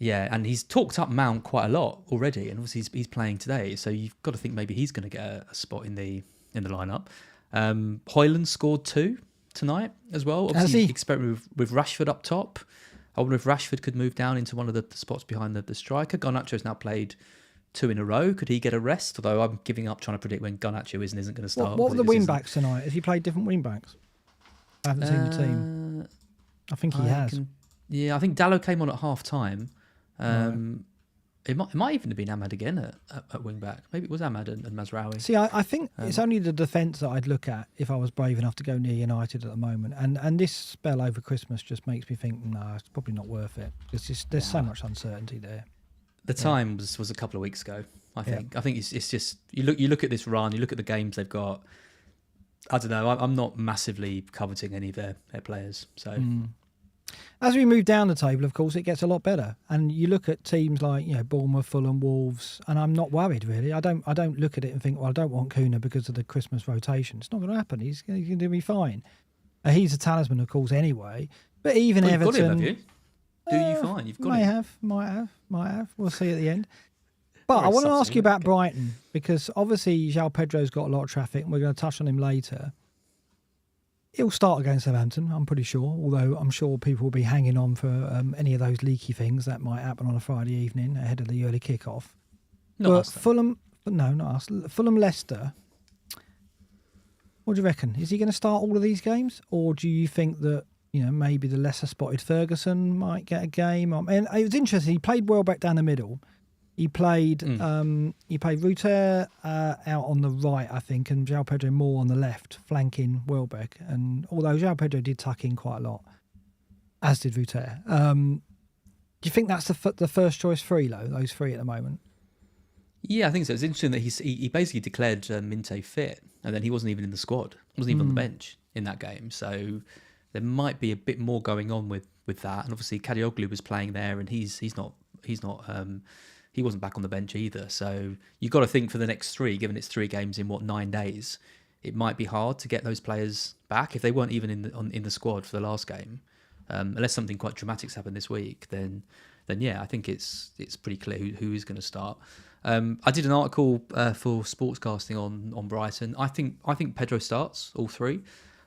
Yeah, and he's talked up Mount quite a lot already, and obviously he's playing today, so you've got to think maybe he's going to get a spot in the lineup. Haaland scored 2 tonight as well. Obviously, experimented with Rashford up top. I wonder if Rashford could move down into one of the spots behind the striker. Garnacho's now played 2 in a row. Could he get a rest? Although I'm giving up trying to predict when Garnacho is and isn't going to start. What were the wing backs tonight? Has he played different wing backs? I haven't seen the team. I think he has. I think Dallo came on at half time. Right. It might even have been Ahmad again at wing back. Maybe it was Ahmad and Mazraoui. See, I think it's only the defence that I'd look at if I was brave enough to go near United at the moment. And this spell over Christmas just makes me think, no, it's probably not worth it. There's so much uncertainty there. The time was a couple of weeks ago, I think. Yeah. I think it's just you look at this run, you look at the games they've got. I don't know. I'm not massively coveting any of their players. So. As we move down the table, of course, it gets a lot better. And you look at teams like Bournemouth, Fulham, Wolves, and I'm not worried really. I don't look at it and think, well, I don't want Kuna because of the Christmas rotation. It's not going to happen. He's going to be fine. He's a talisman, of course, anyway. But even Everton, you've got him, have you? Do you find you've got him? Might have. We'll see at the end. But I want to ask you about Brighton because obviously João Pedro's got a lot of traffic, and we're going to touch on him later. He'll start against Southampton, I'm pretty sure, although I'm sure people will be hanging on for any of those leaky things that might happen on a Friday evening ahead of the early kickoff. Not Fulham, not us. Fulham, Leicester. What do you reckon? Is he going to start all of these games, or do you think that maybe the lesser spotted Ferguson might get a game? I mean, it was interesting. He played well back down the middle. He played Ruter out on the right, I think, and João Pedro more on the left, flanking Welbeck. And although João Pedro did tuck in quite a lot, as did Ruter. Do you think that's the first choice three, though? Those three at the moment. Yeah, I think so. It's interesting that he basically declared Minte fit, and then he wasn't even in the squad, wasn't even on the bench in that game. So there might be a bit more going on with that. And obviously, Kadioglu was playing there, and he's not. He wasn't back on the bench either. So you've got to think for the next 3, given it's 3 games in 9 days, it might be hard to get those players back if they weren't even in the squad for the last game. Unless something quite dramatic's happened this week, then yeah, I think it's pretty clear who is going to start. I did an article for Sportscasting on Brighton. I think Pedro starts all 3.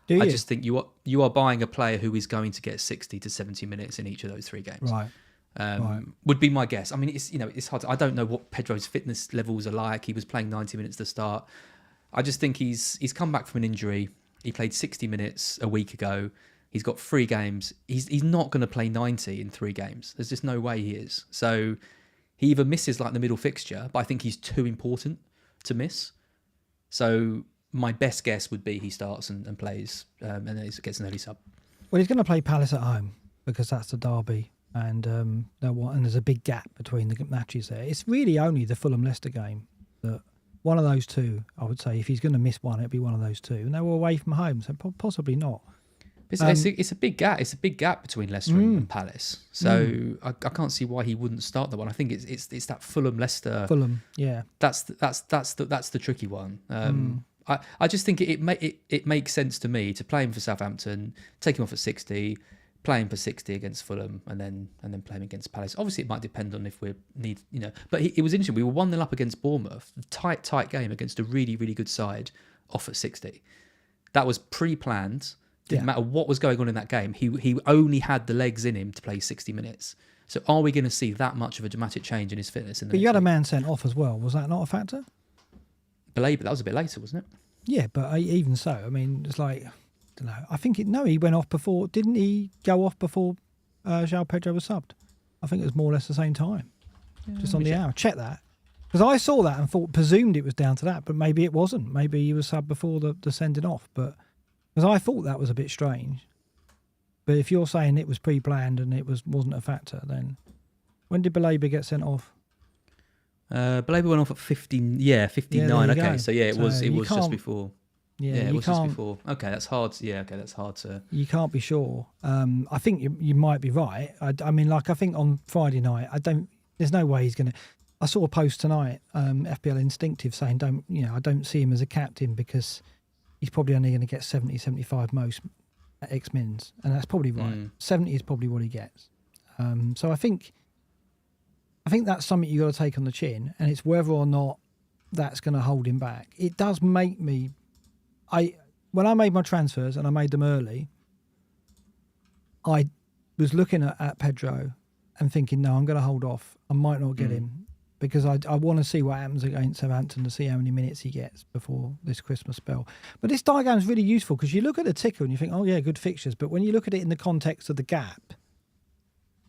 Do you? I just think you are buying a player who is going to get 60 to 70 minutes in each of those 3 games. Right. Would be my guess. I mean, it's hard. I don't know what Pedro's fitness levels are like. He was playing 90 minutes to start. I just think he's come back from an injury. He played 60 minutes a week ago. He's got 3 games. He's not going to play 90 in 3 games. There's just no way he is. So he either misses like the middle fixture, but I think he's too important to miss. So my best guess would be he starts and plays and then he gets an early sub. Well, he's going to play Palace at home because that's the derby. And there's a big gap between the matches there. It's really only the Fulham-Leicester game that one of those 2, I would say, if he's going to miss one, it'd be one of those 2. And they were away from home, so possibly not. It's a big gap. It's a big gap between Leicester and Palace. So I can't see why he wouldn't start that one. I think it's that Fulham-Leicester. Fulham, yeah. That's the tricky one. I just think it makes sense to me to play him for Southampton, take him off at 60. Play him for 60 against Fulham and then play him against Palace. Obviously, it might depend on if we need, But it was interesting. We were 1-0 up against Bournemouth. Tight game against a really, really good side off at 60. That was pre-planned. Didn't matter what was going on in that game. He only had the legs in him to play 60 minutes. So are we going to see that much of a dramatic change in his fitness? But you had a man sent off as well. Was that not a factor? Belabor, that was a bit later, wasn't it? Yeah, but even so, I mean, it's like, I don't know. I think he went off before. Didn't he go off before João Pedro was subbed? I think it was more or less the same time, just on the hour. Check that. Because I saw that and presumed it was down to that, but maybe it wasn't. Maybe he was subbed before the sending off. But because I thought that was a bit strange. But if you're saying it was pre-planned and it wasn't a factor, then when did Belabor get sent off? Belabor went off at 59. Yeah, okay, so yeah, it was just before. Yeah, it was just before. Okay, that's hard. Yeah, okay, that's hard to. You can't be sure. I think you might be right. I mean, like I think on Friday night, there's no way he's going to. I saw a post tonight, FPL Instinctive, saying I don't see him as a captain because he's probably only going to get 70, 75 most at X-Mins, and that's probably right. 70 is probably what he gets. So I think that's something you got to take on the chin, and it's whether or not that's going to hold him back. It does make me. When I made my transfers and I made them early, I was looking at Pedro and thinking, no, I'm going to hold off. I might not get him because I want to see what happens against Southampton to see how many minutes he gets before this Christmas spell. But this diagram is really useful because you look at the ticker and you think, oh yeah, good fixtures. But when you look at it in the context of the gap,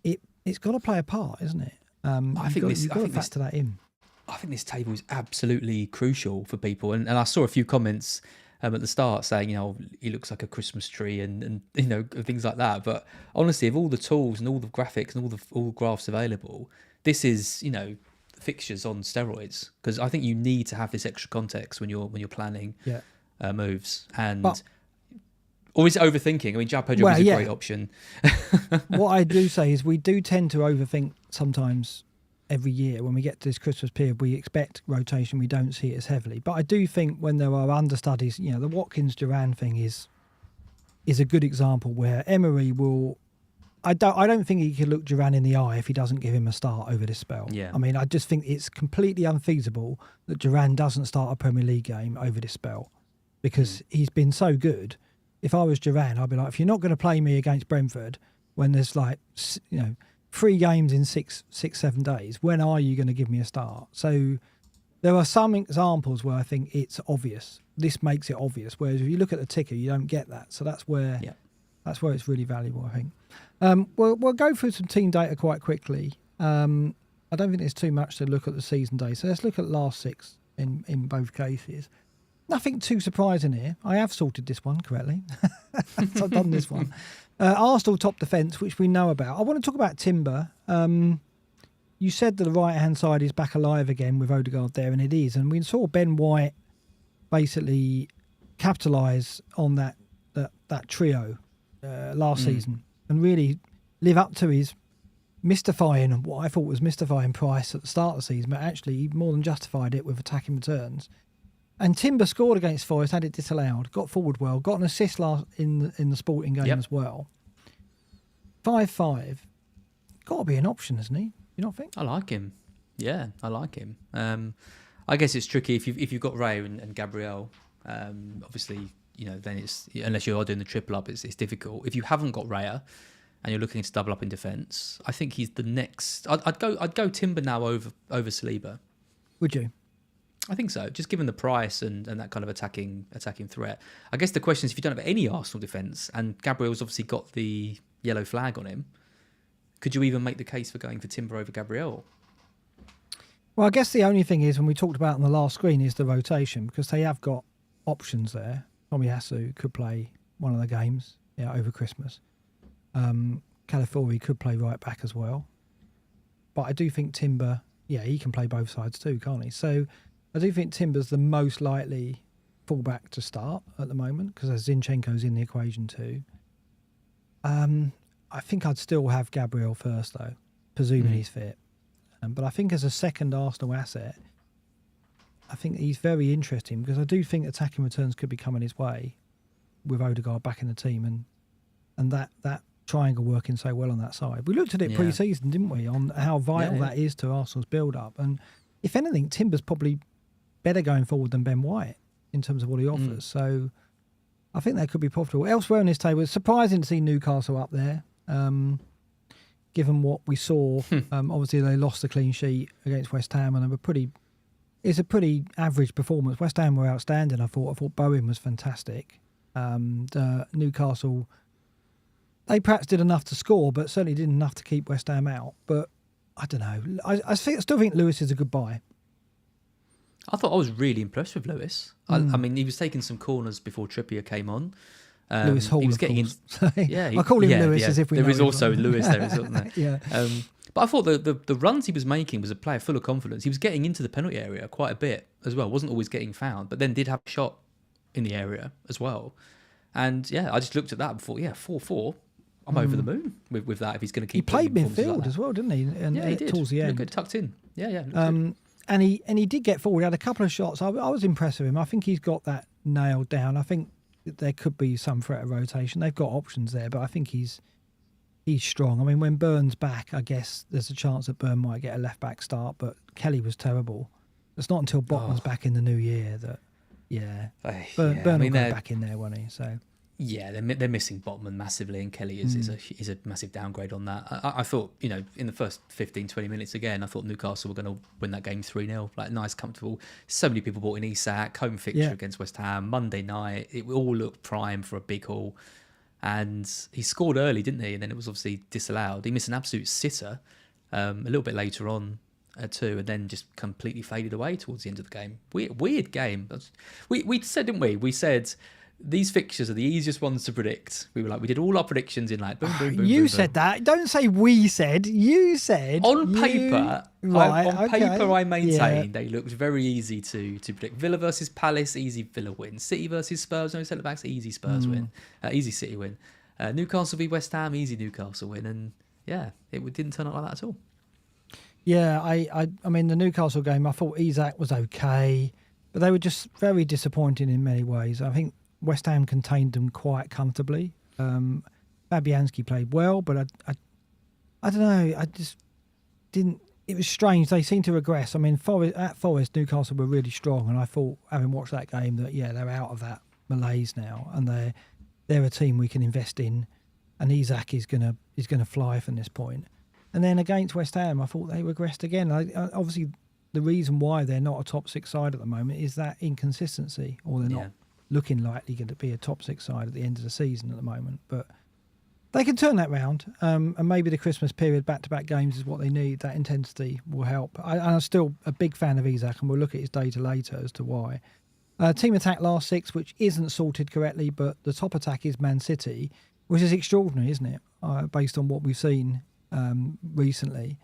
it's got to play a part, isn't it? You've got to factor that in. I think this table is absolutely crucial for people. And I saw a few comments at the start saying, he looks like a Christmas tree and things like that. But honestly, of all the tools and all the graphics and all the graphs available, this is, fixtures on steroids, because I think you need to have this extra context when you're planning moves. Or is it overthinking? I mean, João Pedro is a great option. What I do say is we do tend to overthink sometimes. Every year when we get to this Christmas period, we expect rotation. We don't see it as heavily. But I do think when there are understudies, the Watkins-Duran thing is a good example where Emery will... I don't think he could look Duran in the eye if he doesn't give him a start over this spell. Yeah. I mean, I just think it's completely unfeasible that Duran doesn't start a Premier League game over this spell because he's been so good. If I was Duran, I'd be like, if you're not going to play me against Brentford when there's 3 games in 7 days, when are you going to give me a start? So there are some examples where I think it's obvious. This makes it obvious. Whereas if you look at the ticker, you don't get that. So that's where it's really valuable, I think. We'll go through some team data quite quickly. I don't think there's too much to look at the season day. So let's look at last 6 in both cases. Nothing too surprising here. I have sorted this one correctly. I've done this one. Arsenal top defence, which we know about. I want to talk about Timber. You said that the right-hand side is back alive again with Odegaard there, and it is. And we saw Ben White basically capitalise on that trio last season and really live up to his mystifying, what I thought was mystifying price at the start of the season, but actually he more than justified it with attacking returns. And Timber scored against Forest, had it disallowed, got forward well, got an assist last in the Sporting game as well. 5-5. Got to be an option, isn't he? You not think? I like him. Yeah, I like him. I guess it's tricky if you've got Ray and Gabriel. Obviously, then it's, unless you are doing the triple up, it's difficult. If you haven't got Raya and you're looking to double up in defence, I think he's the next. I'd go Timber now over Saliba. Would you? I think so, just given the price and that kind of attacking threat. I guess the question is, if you don't have any Arsenal defence, and Gabriel's obviously got the yellow flag on him, could you even make the case for going for Timber over Gabriel? Well, I guess the only thing is, when we talked about on the last screen, is the rotation, because they have got options there. Tomiyasu could play one of the games over Christmas. Calafiori could play right back as well. But I do think Timber, he can play both sides too, can't he? So I do think Timber's the most likely fullback to start at the moment, because Zinchenko's in the equation too. I think I'd still have Gabriel first, though, presuming he's fit. But I think as a second Arsenal asset, I think he's very interesting, because I do think attacking returns could be coming his way with Odegaard back in the team and that triangle working so well on that side. We looked at it pre-season, didn't we, on how vital that is to Arsenal's build-up. And if anything, Timber's probably better going forward than Ben White in terms of what he offers. So I think that could be profitable. Elsewhere on this table, it's surprising to see Newcastle up there. given what we saw. Obviously, they lost the clean sheet against West Ham, and they were it's a pretty average performance. West Ham were outstanding, I thought. Bowen was fantastic. Newcastle, they perhaps did enough to score, but certainly did enough to keep West Ham out. But I don't know. I still think Lewis is a good buy. I thought I was really impressed with Lewis. I mean, he was taking some corners before Trippier came on. Lewis Hall, he was of getting course. I call him Lewis as if we know there is him. also Lewis there, isn't there? Yeah. But I thought the runs he was making was a player full of confidence. He was getting into the penalty area quite a bit as well. Wasn't always getting fouled, but then did have a shot in the area as well. And yeah, I just looked at that and thought, 4-4. I'm over the moon with that if he's going to keep. He played midfield like as well, didn't he? And he did. Towards the end, Good, tucked in. Yeah. And he did get forward. He had a couple of shots. I was impressed with him. I think he's got that nailed down. I think there could be some threat of rotation. They've got options there, but I think he's strong. I mean, when Byrne's back, I guess there's a chance that Byrne might get a left back start, but Kelly was terrible. It's not until Botman's back in the new year that, Byrne will go back in there, won't he? So. Yeah, they're missing Botman massively, and Kelly is a massive downgrade on that. I thought, in the first 15, 20 minutes again, I thought Newcastle were going to win that game 3-0. Like, nice, comfortable. So many people bought in Isak, home fixture against West Ham, Monday night. It all looked prime for a big haul. And he scored early, didn't he? And then it was obviously disallowed. He missed an absolute sitter a little bit later on, too, and then just completely faded away towards the end of the game. Weird game. We said, didn't we? We said these fixtures are the easiest ones to predict. We were like, we did all our predictions in like boom, boom, boom. You boom, said boom. that. Don't say we said. You said. On paper, I maintain Yeah. they looked very easy to predict. Villa versus Palace, easy Villa win. City versus Spurs, no centre backs, easy Spurs win. Easy City win. Newcastle v West Ham, easy Newcastle win. And yeah, it didn't turn out like that at all. Yeah, I mean, the Newcastle game, I thought Isak was okay, but they were just very disappointing in many ways. I think West Ham contained them quite comfortably. Fabianski played well, but I don't know. I just didn't. It was strange. They seemed to regress. I mean, at Forest, Newcastle were really strong, and I thought, having watched that game, that they're out of that malaise now, and they're a team we can invest in, and Isak is gonna fly from this point. And then against West Ham, I thought they regressed again. Obviously, the reason why they're not a top six side at the moment is that inconsistency, or they're not looking likely going to be a top six side at the end of the season at the moment. But they can turn that round, and maybe the Christmas period back-to-back games is what they need. That intensity will help. I'm still a big fan of Isak, and we'll look at his data later as to why. Team attack last six, which isn't sorted correctly, but the top attack is Man City, which is extraordinary, isn't it, based on what we've seen recently.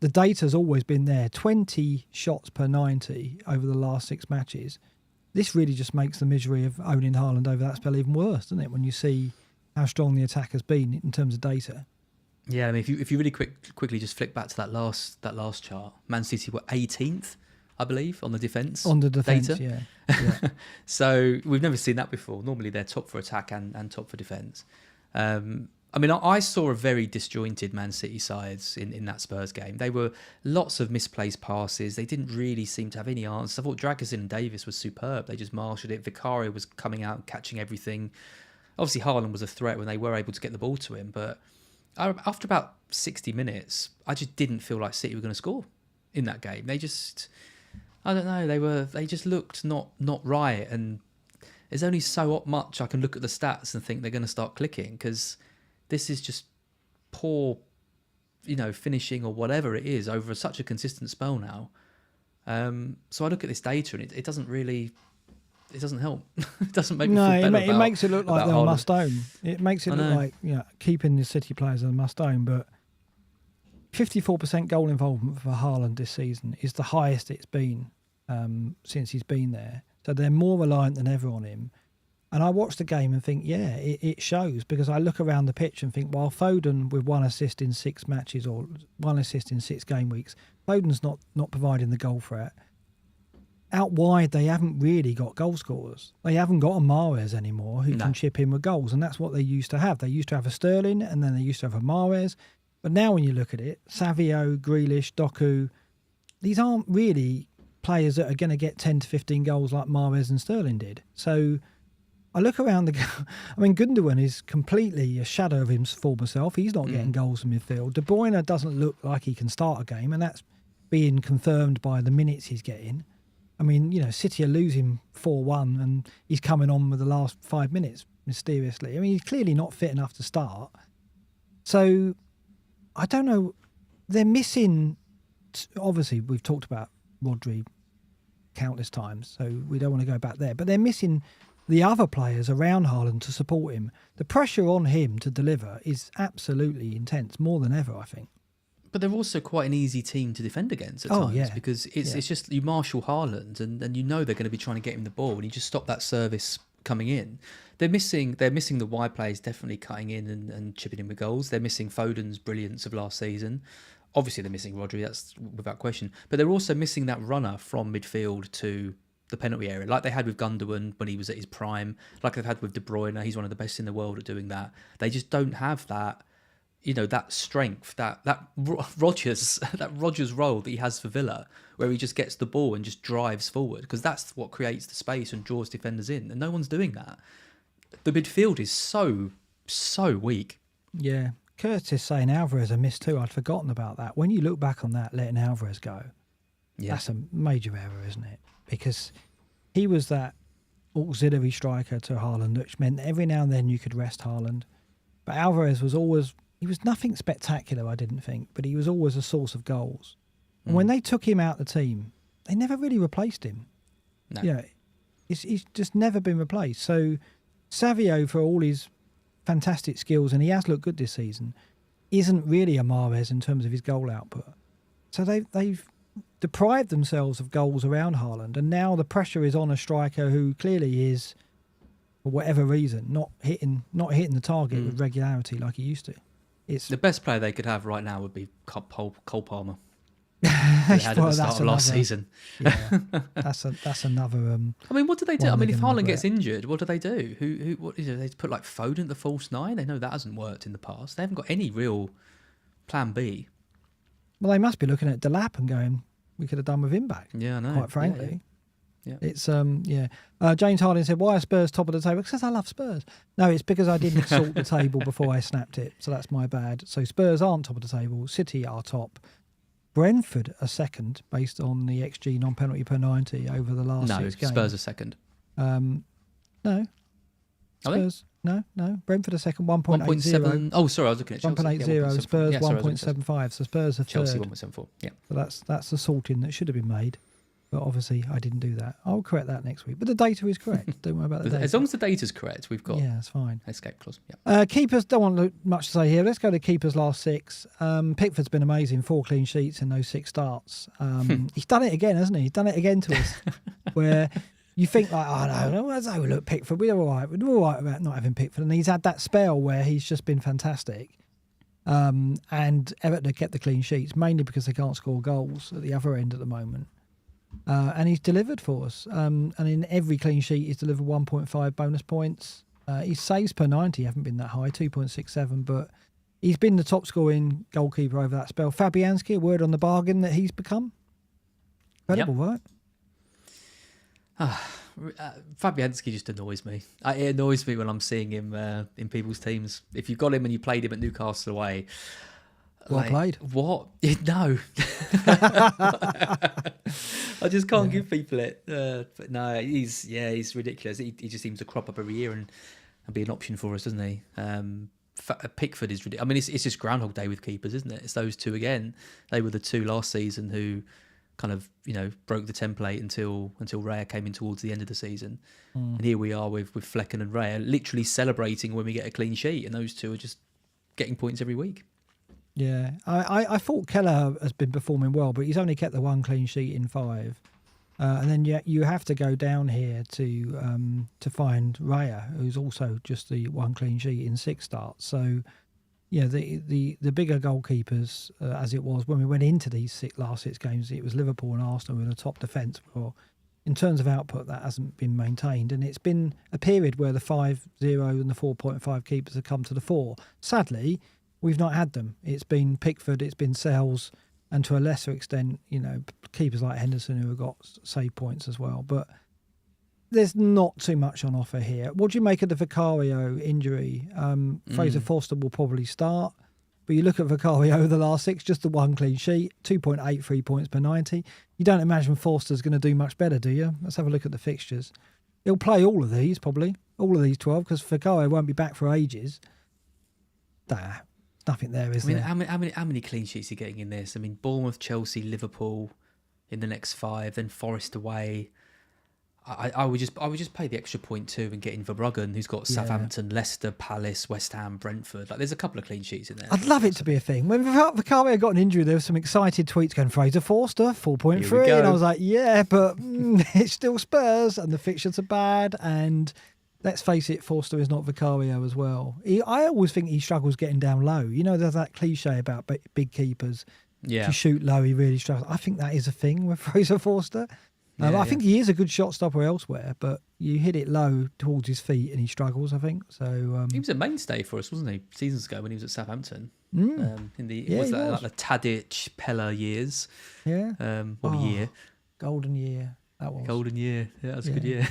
The data's always been there, 20 shots per 90 over the last 6 matches. This really just makes the misery of owning Haaland over that spell even worse, doesn't it, when you see how strong the attack has been in terms of data. Yeah, I mean, if you really quickly just flick back to that last chart, Man City were 18th, I believe, on the defence. On the defence, data. yeah. So we've never seen that before. Normally they're top for attack and top for defence. I mean, I saw a very disjointed Man City sides in that Spurs game. They were lots of misplaced passes. They didn't really seem to have any answers. I thought Dragusin and Davis was superb. They just marshalled it. Vicario was coming out and catching everything. Obviously, Haaland was a threat when they were able to get the ball to him. But after about 60 minutes, I just didn't feel like City were going to score in that game. They just, I don't know, they just looked not right. And there's only so much I can look at the stats and think they're going to start clicking, because this is just poor, finishing or whatever it is over such a consistent spell now. So I look at this data and it doesn't help. It doesn't make me feel better. It makes it look like they're a must own. It makes it look like keeping the City players are a must own. But 54% goal involvement for Haaland this season is the highest it's been since he's been there. So they're more reliant than ever on him. And I watch the game and think, it shows, because I look around the pitch and think, while Foden with 1 assist in 6 matches or 1 assist in 6 game weeks, Foden's not providing the goal threat. Out wide, they haven't really got goal scorers. They haven't got a Mahrez anymore who can chip in with goals, and that's what they used to have. They used to have a Sterling, and then they used to have a Mahrez. But now when you look at it, Savio, Grealish, Doku, these aren't really players that are going to get 10 to 15 goals like Mahrez and Sterling did. So I look around I mean, Gundogan is completely a shadow of his former self. He's not getting goals in midfield. De Bruyne doesn't look like he can start a game, and that's being confirmed by the minutes he's getting. I mean, City are losing 4-1, and he's coming on with the last 5 minutes mysteriously. I mean, he's clearly not fit enough to start. So, I don't know. They're missing. Obviously, we've talked about Rodri countless times, so we don't want to go back there. But they're missing the other players around Haaland to support him. The pressure on him to deliver is absolutely intense, more than ever, I think. But they're also quite an easy team to defend against at times because it's just you marshal Haaland and they're going to be trying to get him the ball and you just stop that service coming in. They're missing the wide players definitely cutting in and chipping in with goals. They're missing Foden's brilliance of last season. Obviously they're missing Rodri, that's without question. But they're also missing that runner from midfield to the penalty area, like they had with Gundogan when he was at his prime, like they've had with De Bruyne. He's one of the best in the world at doing that. They just don't have that, that strength, that Rodgers role that he has for Villa, where he just gets the ball and just drives forward, because that's what creates the space and draws defenders in, and no one's doing that. The midfield is so weak. Yeah, Curtis saying Alvarez a miss too. I'd forgotten about that. When you look back on that, letting Alvarez go, that's a major error, isn't it? Because he was that auxiliary striker to Haaland, which meant that every now and then you could rest Haaland. But Alvarez was nothing spectacular, I didn't think, but he was always a source of goals. And when they took him out of the team, they never really replaced him. No. He's just never been replaced. So Savio, for all his fantastic skills, and he has looked good this season, isn't really a Mahrez in terms of his goal output. So they've deprived themselves of goals around Haaland, and now the pressure is on a striker who clearly is, for whatever reason, not hitting the target with regularity like he used to. It's the best player they could have right now would be Cole Palmer. They had at the start of last season. Yeah, that's another. I mean, what do they do? I mean, if Haaland gets injured, what do they do? What is it? They put like Foden at the false nine. They know that hasn't worked in the past. They haven't got any real plan B. Well, they must be looking at Delap and going, we could have done with him back. Yeah, I know. Quite frankly. Yeah. It's James Harding said, why are Spurs top of the table? Because I love Spurs. No, it's because I didn't sort the table before I snapped it, so that's my bad. So Spurs aren't top of the table. City are top. Brentford are second based on the XG non-penalty per 90 over the last 6 games. Spurs are second. No. Spurs. No. Brentford are second, 1.80. Oh, sorry, I was looking at Chelsea. 1.80, Spurs 1.75. So Spurs are Chelsea third. 1.74. Yeah. So that's the sorting that should have been made. But obviously, I didn't do that. I'll correct that next week. But the data is correct. Don't worry about the data. As long as the data's correct, we've got it's fine. Escape clause. Yeah. Keepers, don't want much to say here. Let's go to keepers last 6. Pickford's been amazing. 4 clean sheets in those 6 starts. He's done it again, hasn't he? He's done it again to us. Where you think like, oh no, let's overlook Pickford. We're all right. We're all right about not having Pickford. And he's had that spell where he's just been fantastic. And Everton have kept the clean sheets, mainly because they can't score goals at the other end at the moment. And he's delivered for us. And in every clean sheet, he's delivered 1.5 bonus points. His saves per 90 haven't been that high, 2.67, but he's been the top scoring goalkeeper over that spell. Fabianski, a word on the bargain that he's become. Incredible, right? Fabianski just annoys me. It annoys me when I'm seeing him in people's teams. If you've got him and you played him at Newcastle away, well played. What? No. I just can't give people it. But no, he's ridiculous. He just seems to crop up every year and be an option for us, doesn't he? Pickford is ridiculous. I mean, it's just Groundhog Day with keepers, isn't it? It's those two again. They were the two last season who kind of, broke the template until Raya came in towards the end of the season. And here we are with Flecken and Raya literally celebrating when we get a clean sheet, and those two are just getting points every week. Yeah, I thought Keller has been performing well, but he's only kept the 1 clean sheet in 5. And then you have to go down here to find Raya, who's also just the 1 clean sheet in 6 starts. So, yeah, the bigger goalkeepers, as it was when we went into these last 6 games, it was Liverpool and Arsenal with a top defence. Well, in terms of output, that hasn't been maintained. And it's been a period where the 5-0 and the 4.5 keepers have come to the fore. Sadly, we've not had them. It's been Pickford, it's been Sells, and to a lesser extent, keepers like Henderson who have got save points as well. But there's not too much on offer here. What do you make of the Vicario injury? Fraser Forster will probably start, but you look at Vicario the last 6, just the one clean sheet, 2.83 points per 90. You don't imagine Forster's going to do much better, do you? Let's have a look at the fixtures. He'll play all of these, probably, all of these 12, because Vicario won't be back for ages. Nothing there, is there? How many clean sheets are you getting in this? I mean, Bournemouth, Chelsea, Liverpool in the next 5, then Forest away. I would just pay the extra 0.2 and get in Verbruggen, who's got Southampton, Leicester, Palace, West Ham, Brentford. Like, there's a couple of clean sheets in there. I'd love it to be a thing. When Vicario got an injury, there were some excited tweets going, Fraser Forster, 4.3. And I was like, yeah, but it's still Spurs and the fixtures are bad. And let's face it, Forster is not Vicario as well. I always think he struggles getting down low. You know, there's that cliche about big keepers. Yeah. If you shoot low, he really struggles. I think that is a thing with Fraser Forster. I think he is a good shot stopper elsewhere, but you hit it low towards his feet and he struggles, I think. So he was a mainstay for us, wasn't he? Seasons ago when he was at Southampton. Mm. Like the Tadic, Pella years. Yeah. Year? Golden year. That was. Golden year. Yeah, that was a good year.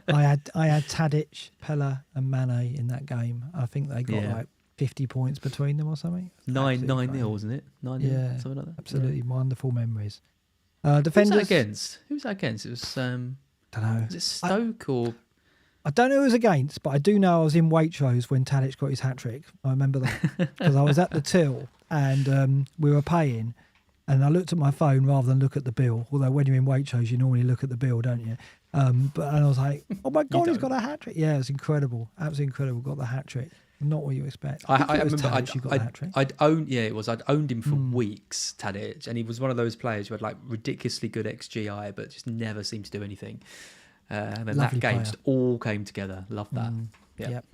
I had Tadic, Pella and Mane in that game. I think they got like 50 points between them or something. 9-0, wasn't it? 9-0, something like that. Absolutely wonderful memories. Defenders. Who's that against? It was don't know. Was it Stoke or? I don't know who it was against, but I do know I was in Waitrose when Tadic got his hat trick. I remember that because I was at the till and we were paying, and I looked at my phone rather than look at the bill. Although when you're in Waitrose, you normally look at the bill, don't you? And I was like, oh my god, he's got a hat trick! Yeah, it's incredible, absolutely incredible. Got the hat trick. Not what you expect. I remember I'd owned him for weeks, Tadic, and he was one of those players who had like ridiculously good XGI, but just never seemed to do anything. And then that game just all came together. Love that. Yep.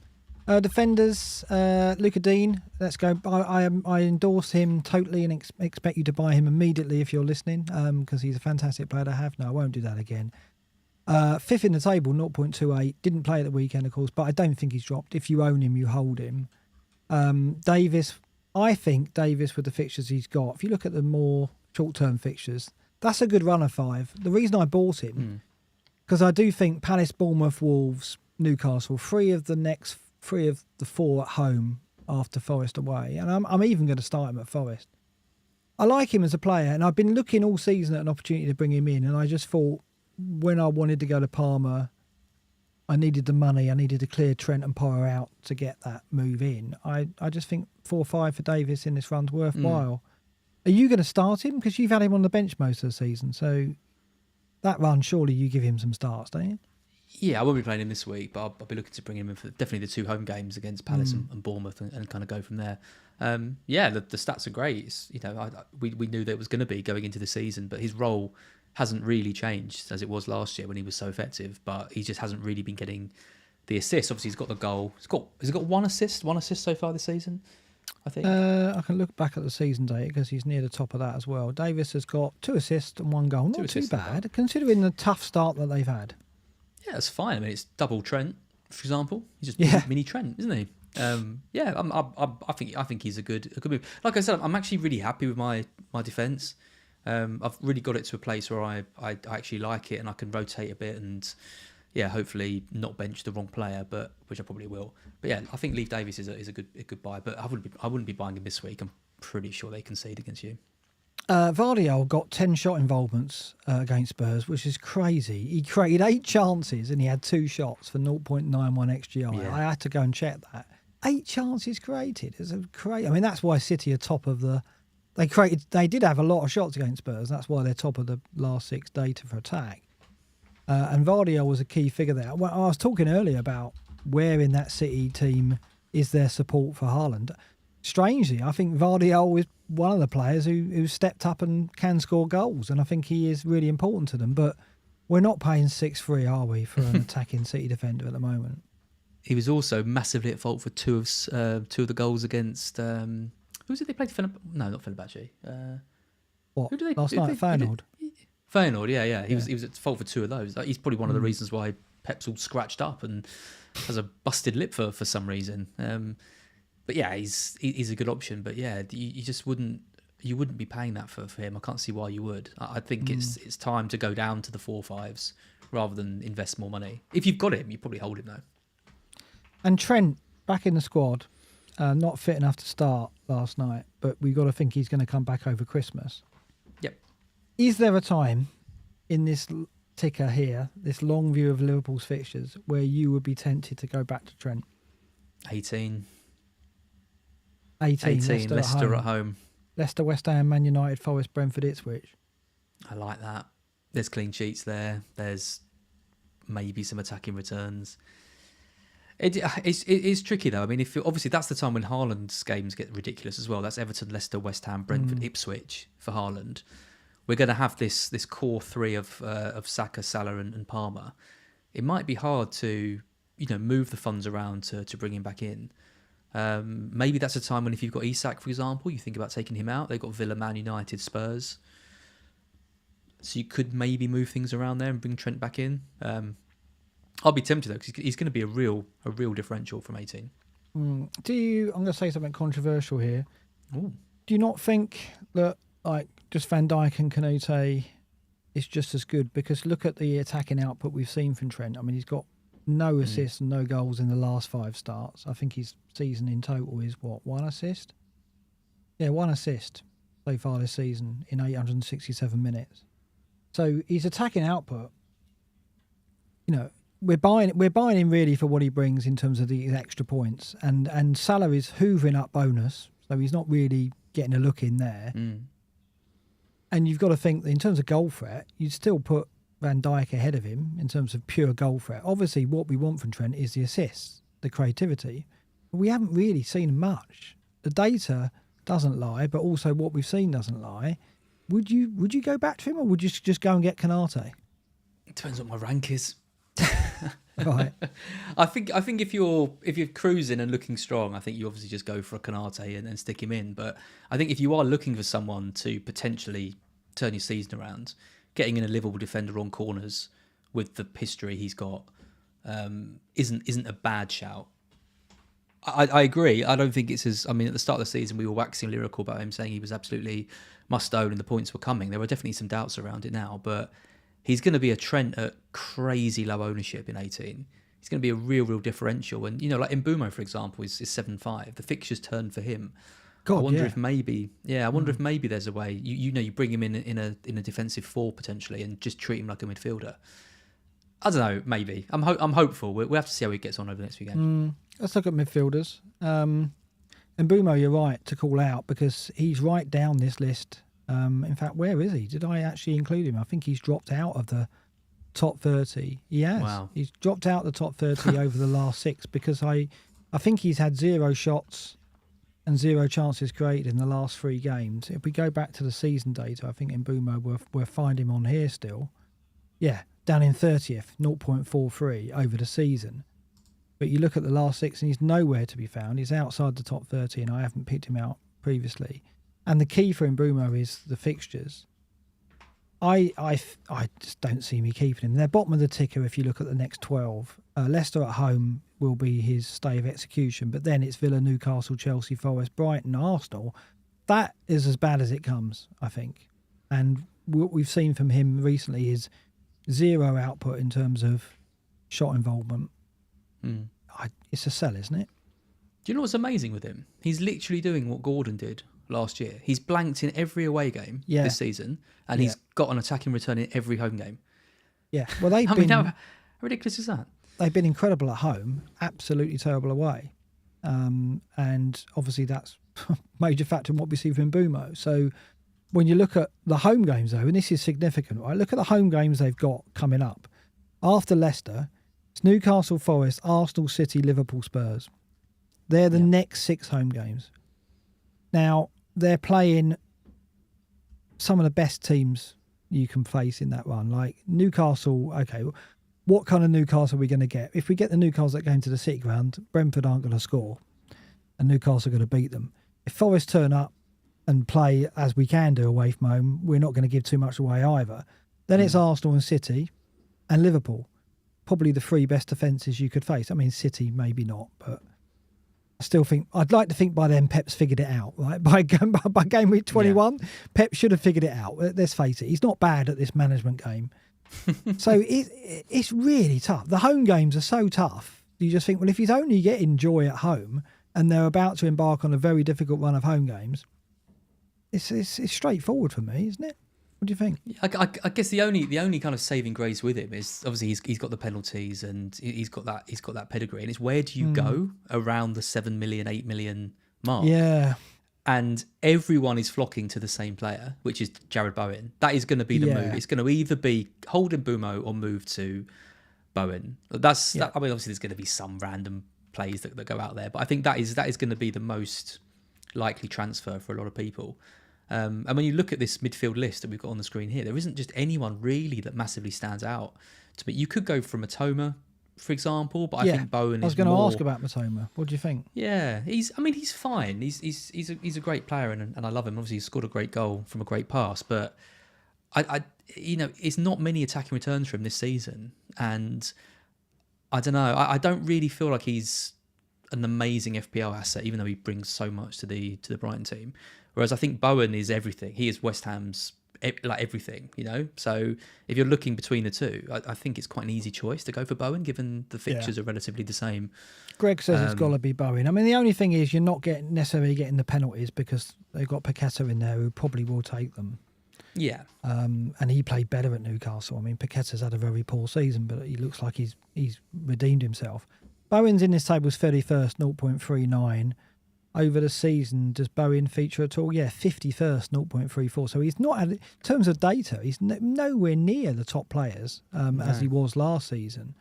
Defenders, Luca Dean. Let's go. I endorse him totally and expect you to buy him immediately if you're listening, because he's a fantastic player to have. No, I won't do that again. 5th in the table, 0.28. Didn't play at the weekend, of course, but I don't think he's dropped. If you own him, you hold him. Davis, I think Davis, with the fixtures he's got, if you look at the more short-term fixtures, that's a good run of 5. The reason I bought him, because I do think Palace, Bournemouth, Wolves, Newcastle, 3 of the 4 at home after Forest away. And I'm even going to start him at Forest. I like him as a player, and I've been looking all season at an opportunity to bring him in, and I just thought, when I wanted to go to Parma, I needed the money. I needed to clear Trent and Porro out to get that move in. I just think 4-5 for Davis in this run's worthwhile. Are you going to start him? Because you've had him on the bench most of the season. So that run, surely you give him some starts, don't you? Yeah, I won't be playing him this week, but I'll be looking to bring him in for definitely the 2 home games against Palace and Bournemouth and kind of go from there. The stats are great. It's, we knew that it was going to be going into the season, but his role hasn't really changed as it was last year when he was so effective, but he just hasn't really been getting the assists. Obviously, he's got the goal. Has he got one assist so far this season, I think? I can look back at the season date because he's near the top of that as well. Davis has got 2 assists and 1 goal. Not too bad, considering the tough start that they've had. Yeah, it's fine. I mean, it's double Trent, for example. He's just mini Trent, isn't he? I think he's a good move. Like I said, I'm actually really happy with my defence. I've really got it to a place where I actually like it and I can rotate a bit and hopefully not bench the wrong player, but which I probably will. But yeah, I think Leif Davis is a good buy, but I wouldn't be buying him this week. I'm pretty sure they concede against you. Vardiol got 10 shot involvements against Spurs, which is crazy. He created 8 chances and he had 2 shots for 0.91 XGI. Yeah. I had to go and check that. 8 chances created. It's I mean, that's why City are top of the. They did have a lot of shots against Spurs. That's why they're top of the last 6 data for attack. And Vardiol was a key figure there. Well, I was talking earlier about where in that City team is their support for Haaland. Strangely, I think Vardiol is one of the players who stepped up and can score goals, and I think he is really important to them. But we're not paying 6-3, are we, for an attacking City defender at the moment? He was also massively at fault for two of the goals against. Who did they play? No, not Fenerbahce. What? Who did they, last night? Feyenoord. Feyenoord, yeah. He was at fault for 2 of those. He's probably one of the reasons why Pep's all scratched up and has a busted lip for some reason. But yeah, he's a good option. But yeah, you just wouldn't be paying that for him. I can't see why you would. I think it's time to go down to the 4-5s rather than invest more money. If you've got him, you probably hold him though. And Trent back in the squad, not fit enough to start last night, but we've got to think he's going to come back over Christmas. Yep. Is there a time in this ticker here, this long view of Liverpool's fixtures, where you would be tempted to go back to Trent? 18. 18 Leicester at home. Leicester, West Ham, Man United, Forest, Brentford, Ipswich. I like that. There's clean sheets there. There's maybe some attacking returns. It's tricky though. I mean, if obviously that's the time when Haaland's games get ridiculous as well. That's Everton, Leicester, West Ham, Brentford, Ipswich for Haaland. We're going to have this core three of Saka, Salah, and Palmer. It might be hard to move the funds around to bring him back in. Maybe that's a time when if you've got Isak, for example, you think about taking him out. They've got Villa, Man United, Spurs. So you could maybe move things around there and bring Trent back in. I'll be tempted though because he's going to be a real differential from 18. I'm going to say something controversial here. Ooh. Do you not think that just Van Dijk and Kanute is just as good? Because look at the attacking output we've seen from Trent. I mean, he's got no assists and no goals in the last 5 starts. I think his season in total is what, 1 assist? Yeah, 1 assist so far this season in 867 minutes. So his attacking output, we're buying him really for what he brings in terms of the extra points, and Salah is hoovering up bonus, so he's not really getting a look in there. And you've got to think that in terms of goal threat, you'd still put Van Dijk ahead of him in terms of pure goal threat. Obviously, what we want from Trent is the assists, the creativity, but we haven't really seen much. The data doesn't lie, but also what we've seen doesn't lie. Would you go back to him, or would you just go and get Kanate? It depends what my rank is. Right. I think if you're cruising and looking strong, I think you obviously just go for a Kanate and stick him in. But I think if you are looking for someone to potentially turn your season around, getting in a Liverpool defender on corners with the history he's got isn't a bad shout. I agree. I don't think it's as... I mean, at the start of the season, we were waxing lyrical about him saying he was absolutely must-own and the points were coming. There were definitely some doubts around it now, but he's going to be a Trent at crazy low ownership in 18. He's going to be a real differential. And, like Mbumo, for example, is 7.5. The fixtures turn for him. God, I wonder if maybe... Yeah, I wonder if maybe there's a way... You bring him in a defensive 4 potentially and just treat him like a midfielder. I don't know, maybe. I'm hopeful. We'll have to see how he gets on over the next few games. Let's look at midfielders. Mbumo, you're right to call out because he's right down this list. In fact, where is he? Did I actually include him? I think he's dropped out of the top 30. He has. Wow. He's dropped out the top 30 over the last 6 because I think he's had 0 shots and 0 chances created in the last 3 games. If we go back to the season data, I think Mbumo, we'll find him on here still. Yeah, down in 30th, 0.43 over the season. But you look at the last 6 and he's nowhere to be found. He's outside the top 30 and I haven't picked him out previously. And the key for Mbumo is the fixtures. I just don't see me keeping him. They're bottom of the ticker if you look at the next 12. Leicester at home will be his stay of execution, but then it's Villa, Newcastle, Chelsea, Forest, Brighton, Arsenal. That is as bad as it comes, I think. And what we've seen from him recently is 0 output in terms of shot involvement. It's a sell, isn't it? Do you know what's amazing with him? He's literally doing what Gordon did last year. He's blanked in every away game this season, and he's got an attacking return in every home game. Yeah, well, how ridiculous is that? They've been incredible at home, absolutely terrible away. And obviously that's a major factor in what we see from Mbumo. So when you look at the home games, though, and this is significant, right? Look at the home games they've got coming up. After Leicester, it's Newcastle, Forest, Arsenal, City, Liverpool, Spurs. They're the next 6 home games. Now, they're playing some of the best teams you can face in that run. Like Newcastle, okay, what kind of Newcastle are we going to get? If we get the Newcastle that go into the City ground, Brentford aren't going to score and Newcastle are going to beat them. If Forest turn up and play as we can do away from home, we're not going to give too much away either. Then it's Arsenal and City and Liverpool. Probably the 3 best defences you could face. I mean, City maybe not, but I still think, I'd like to think by then Pep's figured it out, right? By game week 21, Pep should have figured it out. Let's face it, he's not bad at this management game. So it's really tough. The home games are so tough. You just think, well, if he's only getting joy at home and they're about to embark on a very difficult run of home games, it's straightforward for me, isn't it? What do you think? I guess the only kind of saving grace with him is obviously he's got the penalties and he's got that pedigree, and it's where do you go around the 7 million, 8 million mark? Yeah. And everyone is flocking to the same player, which is Jared Bowen. That is going to be the move. It's going to either be hold in Bumo or move to Bowen. I mean, obviously there's going to be some random plays that go out there, but I think that is going to be the most likely transfer for a lot of people. And when you look at this midfield list that we've got on the screen here, there isn't just anyone really that massively stands out to me. You could go for Matoma, for example, but I think Bowen is I was going to ask about Matoma. What do you think? Yeah, he's fine. He's a great player, and I love him. Obviously, he's scored a great goal from a great pass, but I it's not many attacking returns for him this season, and I don't know. I don't really feel like he's an amazing FPL asset, even though he brings so much to the Brighton team. Whereas I think Bowen is everything. He is West Ham's everything, So if you're looking between the two, I think it's quite an easy choice to go for Bowen, given the fixtures are relatively the same. Greg says it's got to be Bowen. I mean, the only thing is you're not necessarily getting the penalties because they've got Paqueta in there who probably will take them. Yeah. And he played better at Newcastle. I mean, Paqueta's had a very poor season, but he looks like he's redeemed himself. Bowen's in this table is 31st, 0.39. Over the season, does Bowen feature at all? Yeah, 51st, 0.34. So he's not, in terms of data, he's nowhere near the top players as he was last season.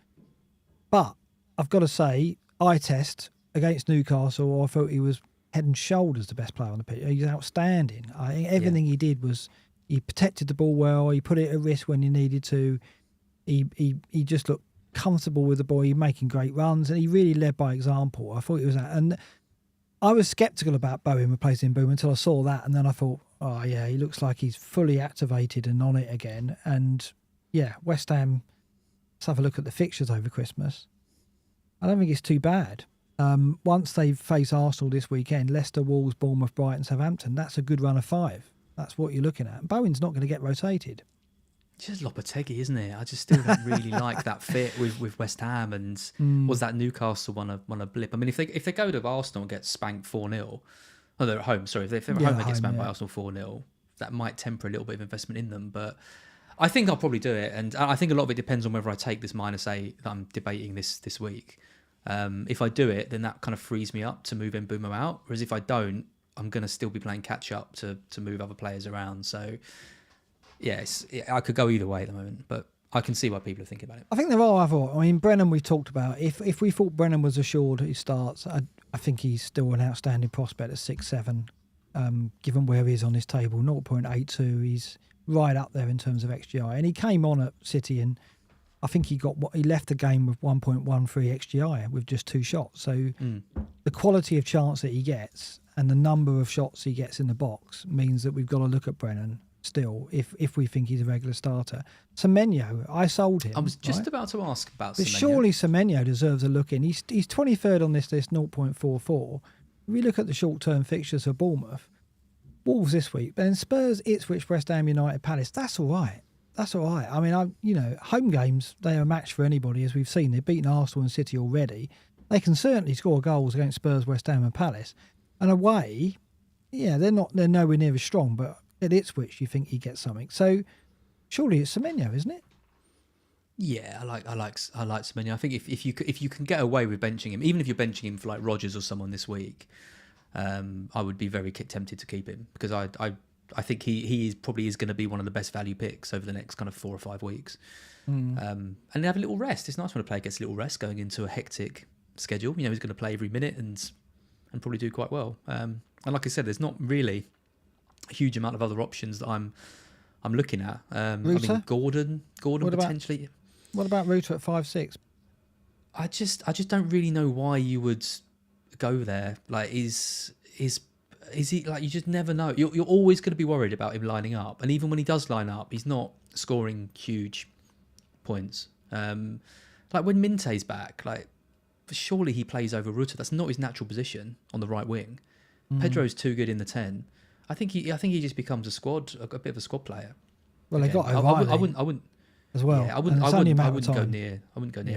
But I've got to say, eye test against Newcastle, I thought he was head and shoulders the best player on the pitch. He's outstanding. I think everything he did was he protected the ball well. He put it at risk when he needed to. He just looked comfortable with the ball. He making great runs, and he really led by example. I thought he was and I was sceptical about Bowen replacing Boom until I saw that, and then I thought, oh yeah, he looks like he's fully activated and on it again. And yeah, West Ham, let's have a look at the fixtures over Christmas. I don't think it's too bad. Once they face Arsenal this weekend, Leicester, Wolves, Bournemouth, Brighton, Southampton, that's a good run of 5. That's what you're looking at. Bowen's not going to get rotated. It's just Lopetegui, isn't it? I just still don't really like that fit with West Ham, and was that Newcastle one a blip? I mean, if they go to Arsenal and get spanked 4-0, oh, they're at home. Sorry, if they're at home, they get spanked by Arsenal 4-0. That might temper a little bit of investment in them, but I think I'll probably do it, and I think a lot of it depends on whether I take this -8 that I'm debating this week. If I do it, then that kind of frees me up to move Mbumo out, whereas if I don't, I'm going to still be playing catch up to move other players around. So. Yes, I could go either way at the moment, but I can see why people are thinking about it. I think there are other. I mean, Brennan we've talked about. If we thought Brennan was assured he starts, I think he's still an outstanding prospect at 6-7, given where he is on this table. 0.82, he's right up there in terms of XGI. And he came on at City, and I think he left the game with 1.13 XGI with just 2 shots. So the quality of chance that he gets and the number of shots he gets in the box means that we've got to look at Brennan still, if we think he's a regular starter. Semenyo, I sold him. I was just about to ask about but Semenyo. Surely Semenyo deserves a look in. He's 23rd on this list, 0.44. If we look at the short-term fixtures for Bournemouth, Wolves this week, then Spurs, Ipswich, West Ham United, Palace, that's all right. That's all right. I mean, home games, they are a match for anybody, as we've seen. They've beaten Arsenal and City already. They can certainly score goals against Spurs, West Ham and Palace. And away, yeah, they're nowhere near as strong, but at Ipswich, you think he gets something. So surely it's Semenyo, isn't it? Yeah, I like Semenyo. I think if you can get away with benching him, even if you're benching him for like Rodgers or someone this week, I would be very tempted to keep him, because I think he probably is going to be one of the best value picks over the next kind of 4 or 5 weeks. And they have a little rest. It's nice when a player gets a little rest going into a hectic schedule. He's going to play every minute and probably do quite well. And like I said, there's not really a huge amount of other options that I'm looking at. I mean, Gordon potentially. What about Ruta at 5-6? I just don't really know why you would go there. Like, is he, like, you just never know. You're always going to be worried about him lining up, and even when he does line up, he's not scoring huge points. Like when Minte's back, like surely he plays over Ruta. That's not his natural position on the right wing. Pedro's too good in the 10. I think he just becomes a bit of a squad player. Well, again. They got O'Reilly. I wouldn't. as well. Yeah, I wouldn't go near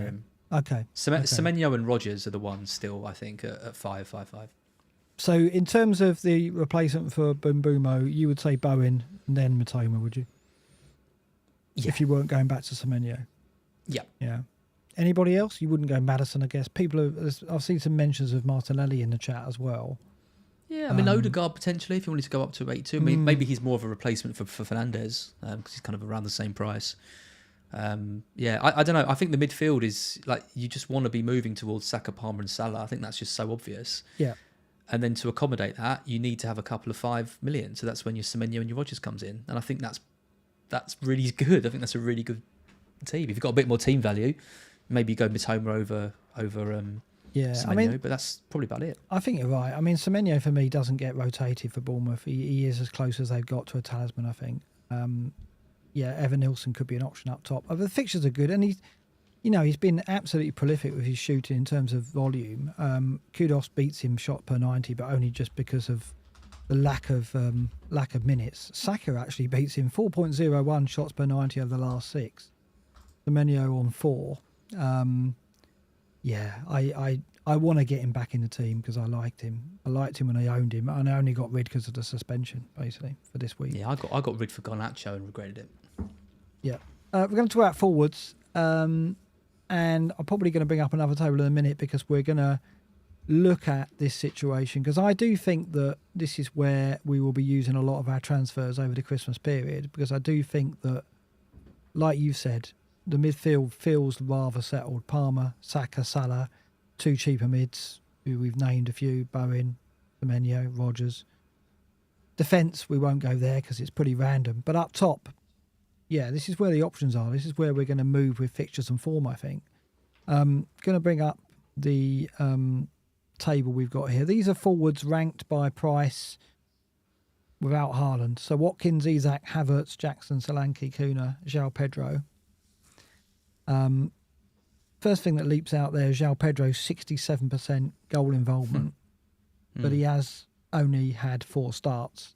him. Okay. Semenyo and Rodgers are the ones still, I think, at 5. So in terms of the replacement for Mbeumo, you would say Bowen and then Matoma, would you? Yeah. If you weren't going back to Semenyo. Yeah. Yeah. Anybody else? You wouldn't go Maddison, I guess. I've seen some mentions of Martinelli in the chat as well. Yeah, I mean, Odegaard potentially, if you wanted to go up to 82. I mean, maybe he's more of a replacement for Fernandes because he's kind of around the same price. I don't know. I think the midfield is like you just want to be moving towards Saka, Palmer and Salah. I think that's just so obvious. Yeah. And then to accommodate that, you need to have a couple of 5 million. So that's when your Semenyo and your Rodgers comes in. And I think that's really good. I think that's a really good team. If you've got a bit more team value, maybe you go Mitoma over Semenyo, I mean, but that's probably about it. I think you're right. I mean, Semenyo for me doesn't get rotated for Bournemouth. He is as close as they've got to a talisman, I think. Evan Nilsson could be an option up top. The fixtures are good, and he's been absolutely prolific with his shooting in terms of volume. Kudos beats him shot per 90, but only just because of the lack of minutes. Saka actually beats him 4.01 shots per 90 over the last 6. Semenyo on 4. I want to get him back in the team because I liked him. I liked him when I owned him, and I only got rid because of the suspension, basically, for this week. Yeah, I got rid for Garnacho and regretted it. Yeah. We're going to talk about forwards, and I'm probably going to bring up another table in a minute because we're going to look at this situation because I do think that this is where we will be using a lot of our transfers over the Christmas period because I do think that, like you said, the midfield feels rather settled. Palmer, Saka, Salah, 2 cheaper mids, who we've named a few, Bowen, Semenyo, Rodgers. Defence, we won't go there because it's pretty random. But up top, yeah, this is where the options are. This is where we're going to move with fixtures and form, I think. Going to bring up the table we've got here. These are forwards ranked by price without Haaland. So Watkins, Isak, Havertz, Jackson, Solanke, Kuna, João Pedro. First thing that leaps out there is João Pedro's 67% goal involvement, but he has only had 4 starts.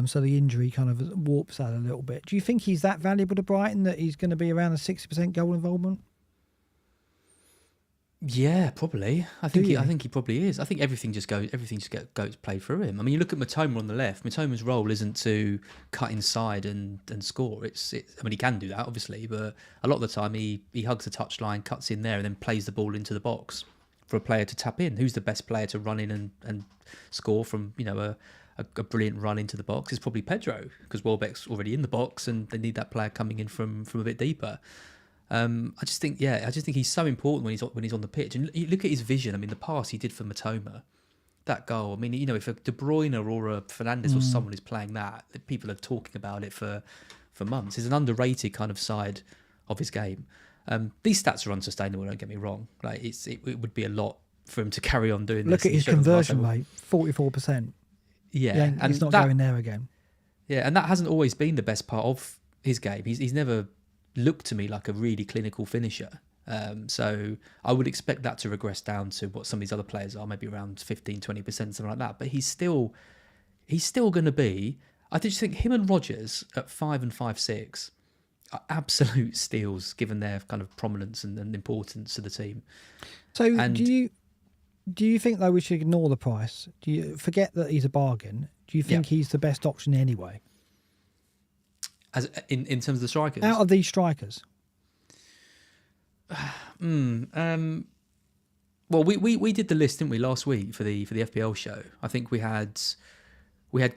So the injury kind of warps that a little bit. Do you think he's that valuable to Brighton that he's going to be around a 60% goal involvement? Yeah, probably. I think he probably is. I think everything just goes played through him. I mean, you look at Mitoma on the left. Mitoma's role isn't to cut inside and score. I mean, he can do that obviously, but a lot of the time he hugs the touchline, cuts in there, and then plays the ball into the box for a player to tap in. Who's the best player to run in and score from a brilliant run into the box? Is probably Pedro because Welbeck's already in the box, and they need that player coming in from a bit deeper. I just think he's so important when he's on the pitch. And you look at his vision. I mean, the pass he did for Mitoma, that goal. I mean, if a De Bruyne or a Fernandes or someone is playing that, people are talking about it for months. It's an underrated kind of side of his game. These stats are unsustainable. Don't get me wrong. Like it would be a lot for him to carry on doing this. Look at his conversion rate, 44%. Yeah, and he's not going there again. Yeah, and that hasn't always been the best part of his game. He's never looked to me like a really clinical finisher. So I would expect that to regress down to what some of these other players are, maybe around 15, 20%, something like that. But he's still going to be, I just think him and Rodgers at 5 and 5-6 are absolute steals given their kind of prominence and importance to the team. So do you think though we should ignore the price? Do you forget that he's a bargain? Do you think he's the best option anyway? As in terms of the strikers? Out of these strikers? Well, we did the list, didn't we, last week for the FPL show? I think we had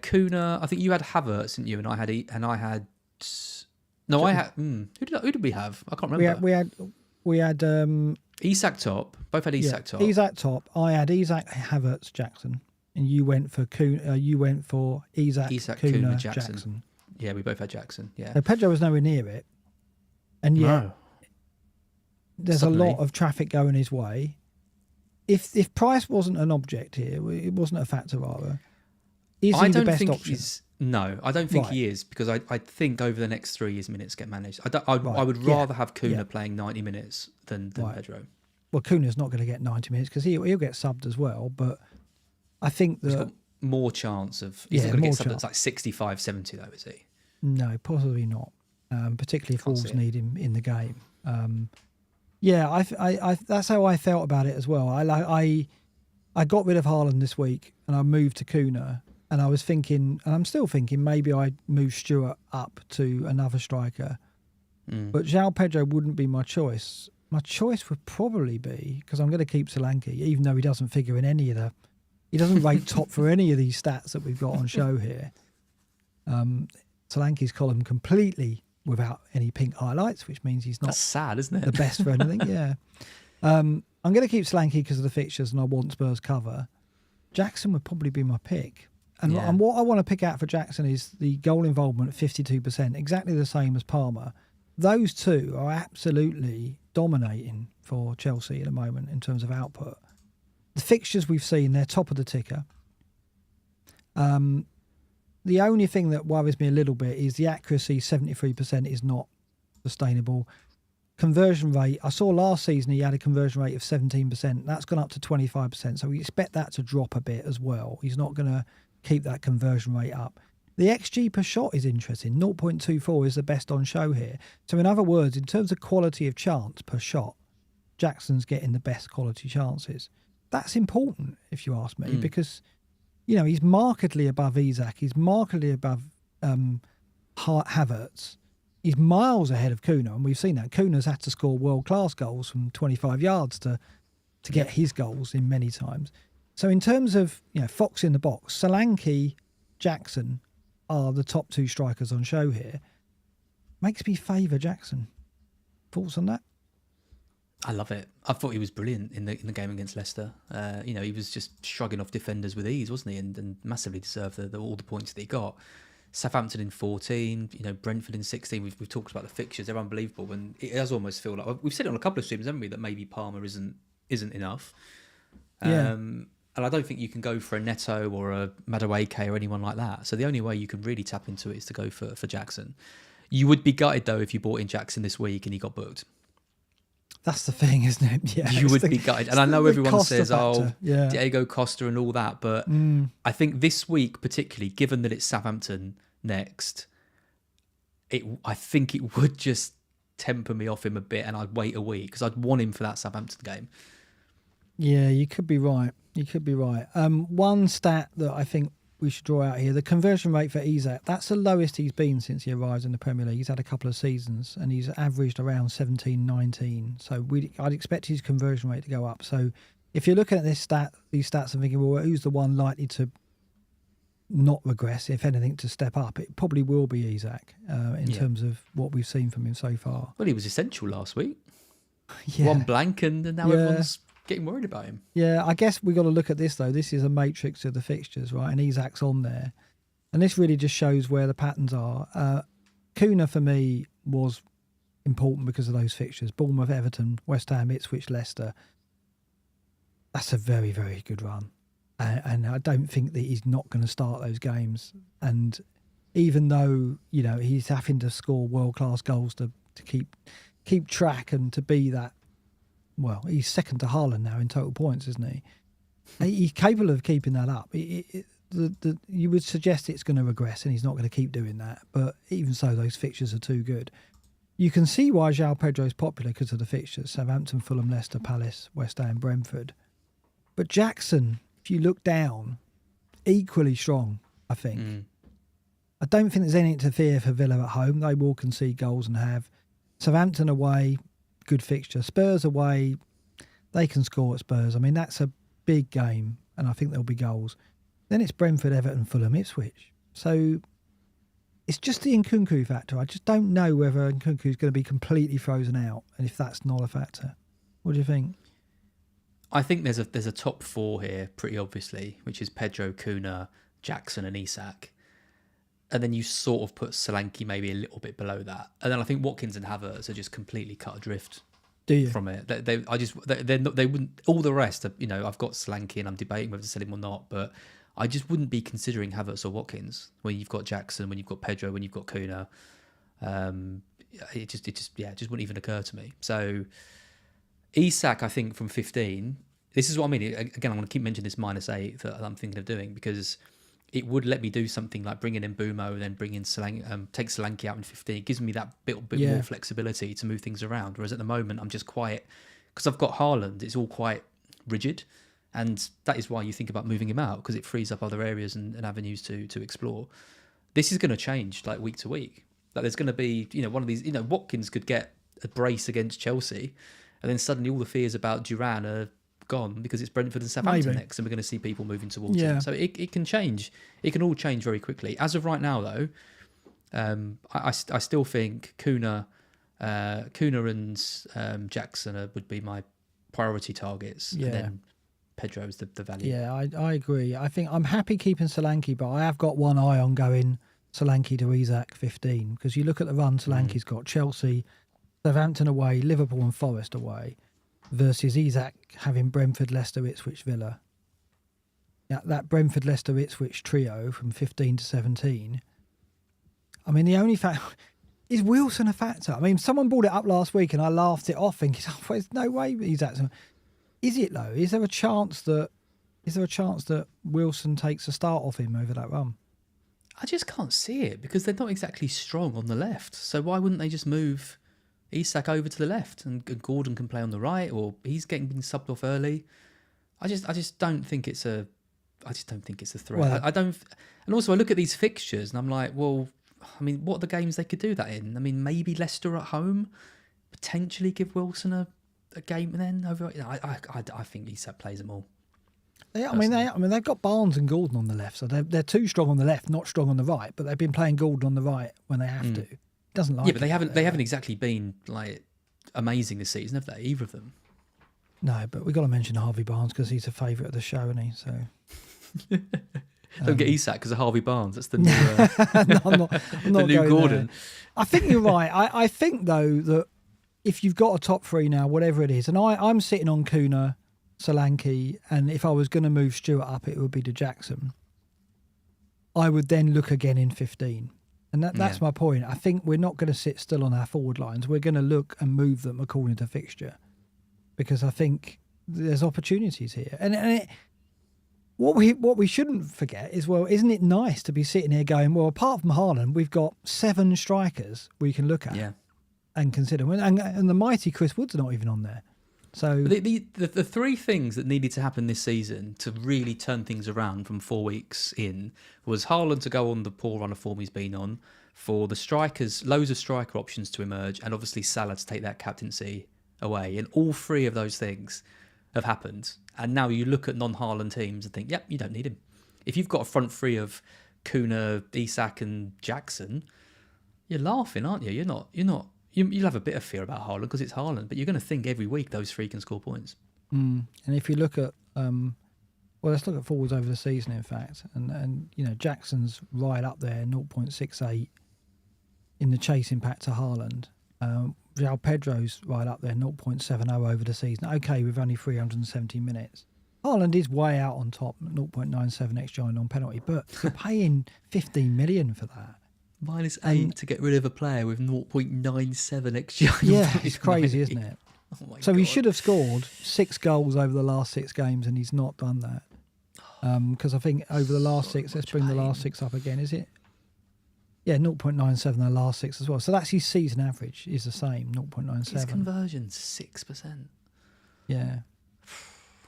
Kuna. I think you had Havertz, didn't you? And I had who did we have? I can't remember. We had Isak top. Both had Isak top. Isak top. I had Isak, Havertz, Jackson, and you went for Kuna. You went for Isak, Kuna, Jackson. Yeah, we both had Jackson. Yeah. So Pedro was nowhere near it, and yet there's a lot of traffic going his way. If price wasn't an object here, it wasn't a factor rather. Is he the best option? No, I don't think he is because I think over the next 3 years minutes get managed. I would rather have Kuna playing 90 minutes than Pedro. Well, Kuna's not going to get 90 minutes because he'll get subbed as well. But I think that he's got more chance of. He's not going to get subbed at like 65, 70 though, is he? No, possibly not. particularly if Can't see Wolves it. need him in the game. Yeah, I that's how I felt about it as well. I got rid of Haaland this week and I moved to Kuna, and I was thinking, and I'm still thinking, maybe I move Stewart up to another striker. But João Pedro wouldn't be my choice. My choice would probably be, because I'm going to keep Solanke, even though he doesn't figure in any of the, he doesn't rate top for any of these stats that we've got on show here. Solanke's column completely without any pink highlights, which means he's not That's sad, isn't it? the best for anything. Yeah. I'm going to keep Solanke because of the fixtures and I want Spurs cover. Jackson would probably be my pick. And what I want to pick out for Jackson is the goal involvement at 52%, exactly the same as Palmer. Those two are absolutely dominating for Chelsea at the moment in terms of output. The fixtures we've seen, they're top of the ticker. The only thing that worries me a little bit is the accuracy, 73%, is not sustainable. Conversion rate, I saw last season he had a conversion rate of 17%. That's gone up to 25%. So we expect that to drop a bit as well. He's not going to keep that conversion rate up. The XG per shot is interesting. 0.24 is the best on show here. So in other words, in terms of quality of chance per shot, Jackson's getting the best quality chances. That's important, if you ask me, because, you know, he's markedly above Isak. He's markedly above Havertz. He's miles ahead of Kuna, and we've seen that. Kuna's had to score world-class goals from 25 yards to get his goals in many times. So in terms of, you know, Fox in the box, Solanke, Jackson are the top two strikers on show here. Makes me favour Jackson. Thoughts on that? I love it. I thought he was brilliant in the game against Leicester. You know, he was just shrugging off defenders with ease, wasn't he? And massively deserved all the points that he got. Southampton in 14, you know, Brentford in 16. We've talked about the fixtures; they're unbelievable, and it does almost feel like we've said it on a couple of streams, haven't we? That maybe Palmer isn't enough. Yeah. And I don't think you can go for a Neto or a Madueke or anyone like that. So the only way you can really tap into it is to go for Jackson. You would be gutted though if you bought in Jackson this week and he got booked. That's the thing, isn't it? Yeah, you would be gutted. And I know everyone says, factor. Diego Costa and all that, but I think this week particularly, given that it's Southampton next, I think it would just temper me off him a bit, and I'd wait a week because I'd want him for that Southampton game. Yeah, you could be right. One stat that I think we should draw out here, the conversion rate for Isak, that's the lowest he's been since he arrived in the Premier League. He's had a couple of seasons and he's averaged around 17, 19. So I'd expect his conversion rate to go up. So if you're looking at these stats and thinking, well, who's the one likely to not regress, if anything, to step up, it probably will be Isak in terms of what we've seen from him so far. Well, he was essential last week. Yeah. One blank and now everyone's getting worried about him. Yeah, I guess we got to look at this though. This is a matrix of the fixtures, right? And Isak's on there, and this really just shows where the patterns are. Kuna for me was important because of those fixtures: Bournemouth, Everton, West Ham, Ipswich, Leicester. That's a very, very good run, and I don't think that he's not going to start those games. And even though, you know, he's having to score world-class goals to keep track and to be that. Well, he's second to Haaland now in total points, isn't he? He's capable of keeping that up. You would suggest it's going to regress and he's not going to keep doing that. But even so, those fixtures are too good. You can see why João Pedro is popular because of the fixtures. Southampton, Fulham, Leicester, Palace, West Ham, Brentford. But Jackson, if you look down, equally strong, I think. I don't think there's anything to fear for Villa at home. They will concede goals and have. Southampton away, good fixture. Spurs away, they can score at Spurs. I mean, that's a big game, and I think there'll be goals. Then it's Brentford, Everton, Fulham, Ipswich. So it's just the Nkunku factor. I just don't know whether Nkunku's going to be completely frozen out, and if that's not a factor. What do you think? I think there's a top four here, pretty obviously, which is Pedro, Kuna, Jackson, and Isak. And then you sort of put Solanke maybe a little bit below that. And then I think Watkins and Havertz are just completely cut adrift from it. They wouldn't, all the rest, you know, I've got Solanke and I'm debating whether to sell him or not, but I just wouldn't be considering Havertz or Watkins when you've got Jackson, when you've got Pedro, when you've got Kuna. It just wouldn't even occur to me. So Isak, I think from 15, this is what I mean. Again, I'm going to keep mentioning this -8 that I'm thinking of doing because it would let me do something like bringing in Bumo and then bring in take Solanke out in 15. It gives me that bit more flexibility to move things around. Whereas at the moment, I'm just quite, because I've got Haaland, it's all quite rigid. And that is why you think about moving him out, because it frees up other areas and avenues to explore. This is going to change like week to week. Like there's going to be, one of these, Watkins could get a brace against Chelsea, and then suddenly all the fears about Duran are gone because it's Brentford and Southampton next, and we're going to see people moving towards him. So it can change. It can all change very quickly. As of right now, though, I still think Kuna and Jackson would be my priority targets, and then Pedro's the value. Yeah, I agree. I think I'm happy keeping Solanke, but I have got one eye on going Solanke to Isak 15, because you look at the run Solanke's got: Chelsea, Southampton away, Liverpool and Forest away, versus Isak having Brentford, Leicester, Ipswich, Villa. Yeah, that Brentford, Leicester, Ipswich trio from 15 to 17. I mean, the only fact is Wilson a factor. I mean, someone brought it up last week and I laughed it off, thinking, "Oh, there's no way Isak." Is it though? Is there a chance that Wilson takes a start off him over that run? I just can't see it, because they're not exactly strong on the left. So why wouldn't they just move Isak over to the left and Gordon can play on the right, or he's been subbed off early? I just don't think it's a threat. Well, I don't. And also, I look at these fixtures and I'm like, well, I mean, what are the games they could do that in? I mean, maybe Leicester at home, potentially give Wilson a game, and then over. I think Isak plays them all. Yeah, I mean, they've got Barnes and Gordon on the left, so they're too strong on the left, not strong on the right. But they've been playing Gordon on the right when they have to. Doesn't like. Yeah, but they haven't exactly been like amazing this season, have they? Either of them. No, but we've got to mention Harvey Barnes because he's a favourite of the show, isn't he? So don't get Isak because of Harvey Barnes. That's the new, no, I'm not the new Gordon. There. I think you're right. I think though that if you've got a top three now, whatever it is, and I'm sitting on Kuna, Solanke, and if I was going to move Stewart up, it would be to Jackson. I would then look again in 15. And that's my point. I think we're not going to sit still on our forward lines. We're going to look and move them according to fixture, because I think there's opportunities here. And what we shouldn't forget is, well, isn't it nice to be sitting here going, well, apart from Haaland, we've got 7 strikers we can look at and consider. And the mighty Chris Wood's not even on there. So the 3 things that needed to happen this season to really turn things around from 4 weeks in was Haaland to go on the poor run of form he's been on, for the strikers, loads of striker options to emerge, and obviously Salah to take that captaincy away. And all 3 of those things have happened. And now you look at non-Haaland teams and think, yep, you don't need him. If you've got a front 3 of Kuna, Isak and Jackson, you're laughing, aren't you? You'll have a bit of fear about Haaland because it's Haaland, but you're going to think every week those 3 can score points. And if you look at, let's look at forwards over the season, in fact, and Jackson's right up there, 0.68 in the chase impact to Haaland. João Pedro's right up there, 0.70 over the season. Okay, with only 370 minutes. Haaland is way out on top, 0.97 extra on penalty, but you're paying 15 million for that. -8 to get rid of a player with 0.97 extra. Yeah, it's crazy, isn't it? Oh my so God. He should have scored 6 goals over the last 6 games, and he's not done that. Because I think over the last 6, let's bring the last 6 up again, is it? Yeah, 0.97 the last 6 as well. So that's his season average, is the same, 0.97. His conversion's 6%. Yeah.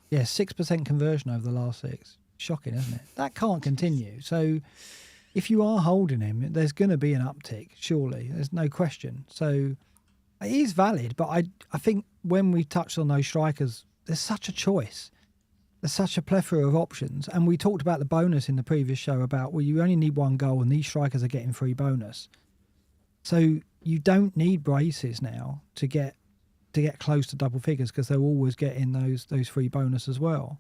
Yeah, 6% conversion over the last 6. Shocking, isn't it? That can't continue. So if you are holding him, there's going to be an uptick, surely. There's no question. So it is valid, but I think when we touched on those strikers, there's such a choice. There's such a plethora of options. And we talked about the bonus in the previous show about, well, you only need 1 goal and these strikers are getting free bonus. So you don't need braces now to get close to double figures, because they're always getting those free bonus as well.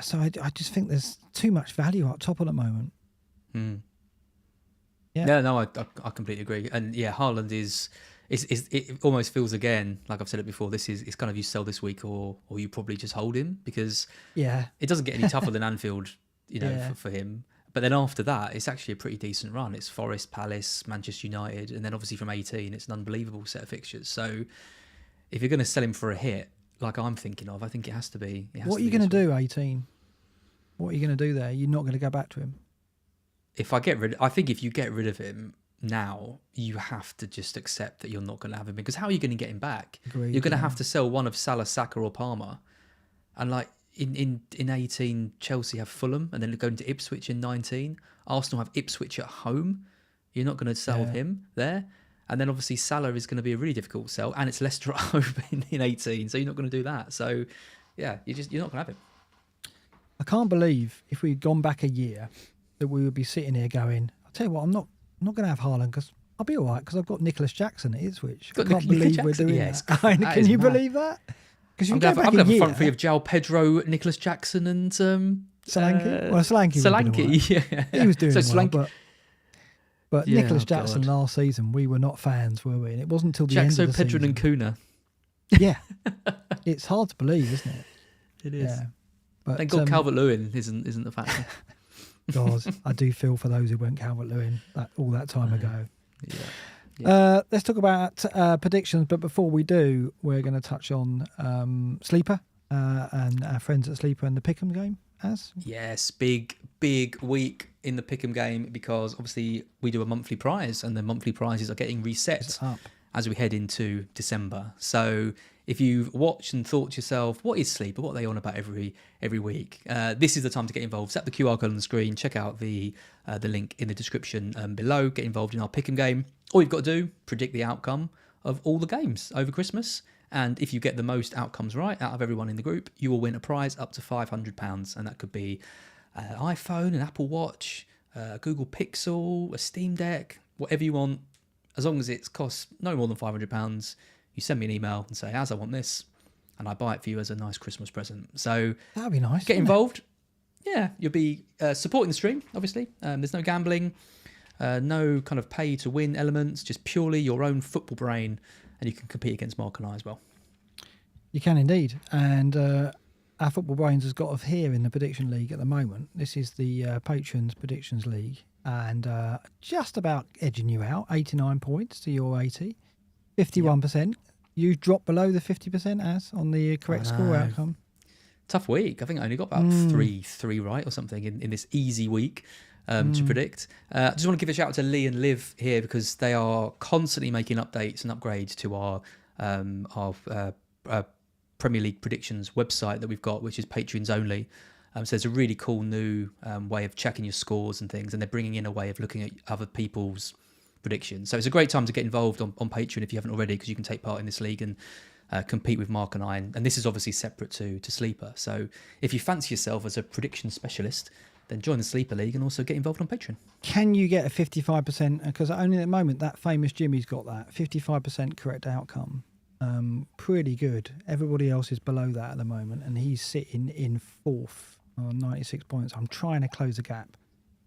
So I just think there's too much value up top at the moment. Yeah, no, I completely agree. And yeah, Haaland it almost feels, again, like I've said it before, it's kind of you sell this week or you probably just hold him, because it doesn't get any tougher than Anfield, for him. But then after that, it's actually a pretty decent run. It's Forest, Palace, Manchester United, and then obviously from 18, it's an unbelievable set of fixtures. So if you're going to sell him for a hit, like I'm thinking of, I think it has to be. What are you going to do, 18? What are you going to do there? You're not going to go back to him. I think if you get rid of him now, you have to just accept that you're not going to have him, because how are you going to get him back? Agreed, You're going to have to sell one of Salah, Saka, or Palmer, and like in 18, Chelsea have Fulham, and then go into Ipswich in 19. Arsenal have Ipswich at home. You're not going to sell him there. And then obviously Salah is going to be a really difficult sell, and it's Leicester at home in 18, so you're not going to do that. So yeah, you're not going to have him. I can't believe if we'd gone back a year that we would be sitting here going, I'll tell you what, I'm not going to have Haaland because I'll be all right because I've got Nicholas Jackson at Ipswich. I can't believe we're doing that. Can you believe that? Because I'm going to have a front three of João Pedro, Nicholas Jackson, and Solanke. Well, Solanke, yeah, he was doing well, but Nicholas Jackson last season, we were not fans, were we? And it wasn't until the end of the Pedro season. and Kuna. Yeah, it's hard to believe, isn't it? It is. Yeah. But thank God Calvert-Lewin isn't a factor. God, I do feel for those who went Calvert-Lewin all that time ago. Yeah. Let's talk about predictions, but before we do, we're going to touch on Sleeper and our friends at Sleeper and the Pick'em game. Yes, big week in the Pick'em game, because obviously we do a monthly prize, and the monthly prizes are getting reset as we head into December. So if you've watched and thought to yourself, what is Sleeper? What are they on about every week? This is the time to get involved. Tap the QR code on the screen. Check out the link in the description below. Get involved in our Pick'em game. All you've got to do, predict the outcome of all the games over Christmas. And if you get the most outcomes right out of everyone in the group, you will win a prize up to £500. And that could be an iPhone, an Apple Watch, a Google Pixel, a Steam Deck, whatever you want. As long as it costs no more than £500, you send me an email and say, I want this, and I buy it for you as a nice Christmas present. So that'd be nice. Get involved. Yeah, you'll be supporting the stream, obviously. There's no gambling, no kind of pay to win elements, just purely your own football brain, and you can compete against Mark and I as well. You can indeed. And our Football Brains has got us here in the Prediction League at the moment. This is the Patrons Predictions League, and just about edging you out, 89 points to your 80, 51%. Yep. You dropped below the 50% on the correct score outcome. Tough week. I think I only got about three right or something in this easy week to predict. I just want to give a shout out to Lee and Liv here, because they are constantly making updates and upgrades to our Premier League predictions website that we've got, which is Patreons only. So there's a really cool new way of checking your scores and things, and they're bringing in a way of looking at other people's predictions. So it's a great time to get involved on Patreon if you haven't already, because you can take part in this league and compete with Mark and I. And this is obviously separate to Sleeper. So if you fancy yourself as a prediction specialist, then join the Sleeper League and also get involved on Patreon. Can you get a 55%? Because only at the moment that famous Jimmy's got that 55% correct outcome. Pretty good. Everybody else is below that at the moment, and he's sitting in fourth on 96 points. I'm trying to close the gap.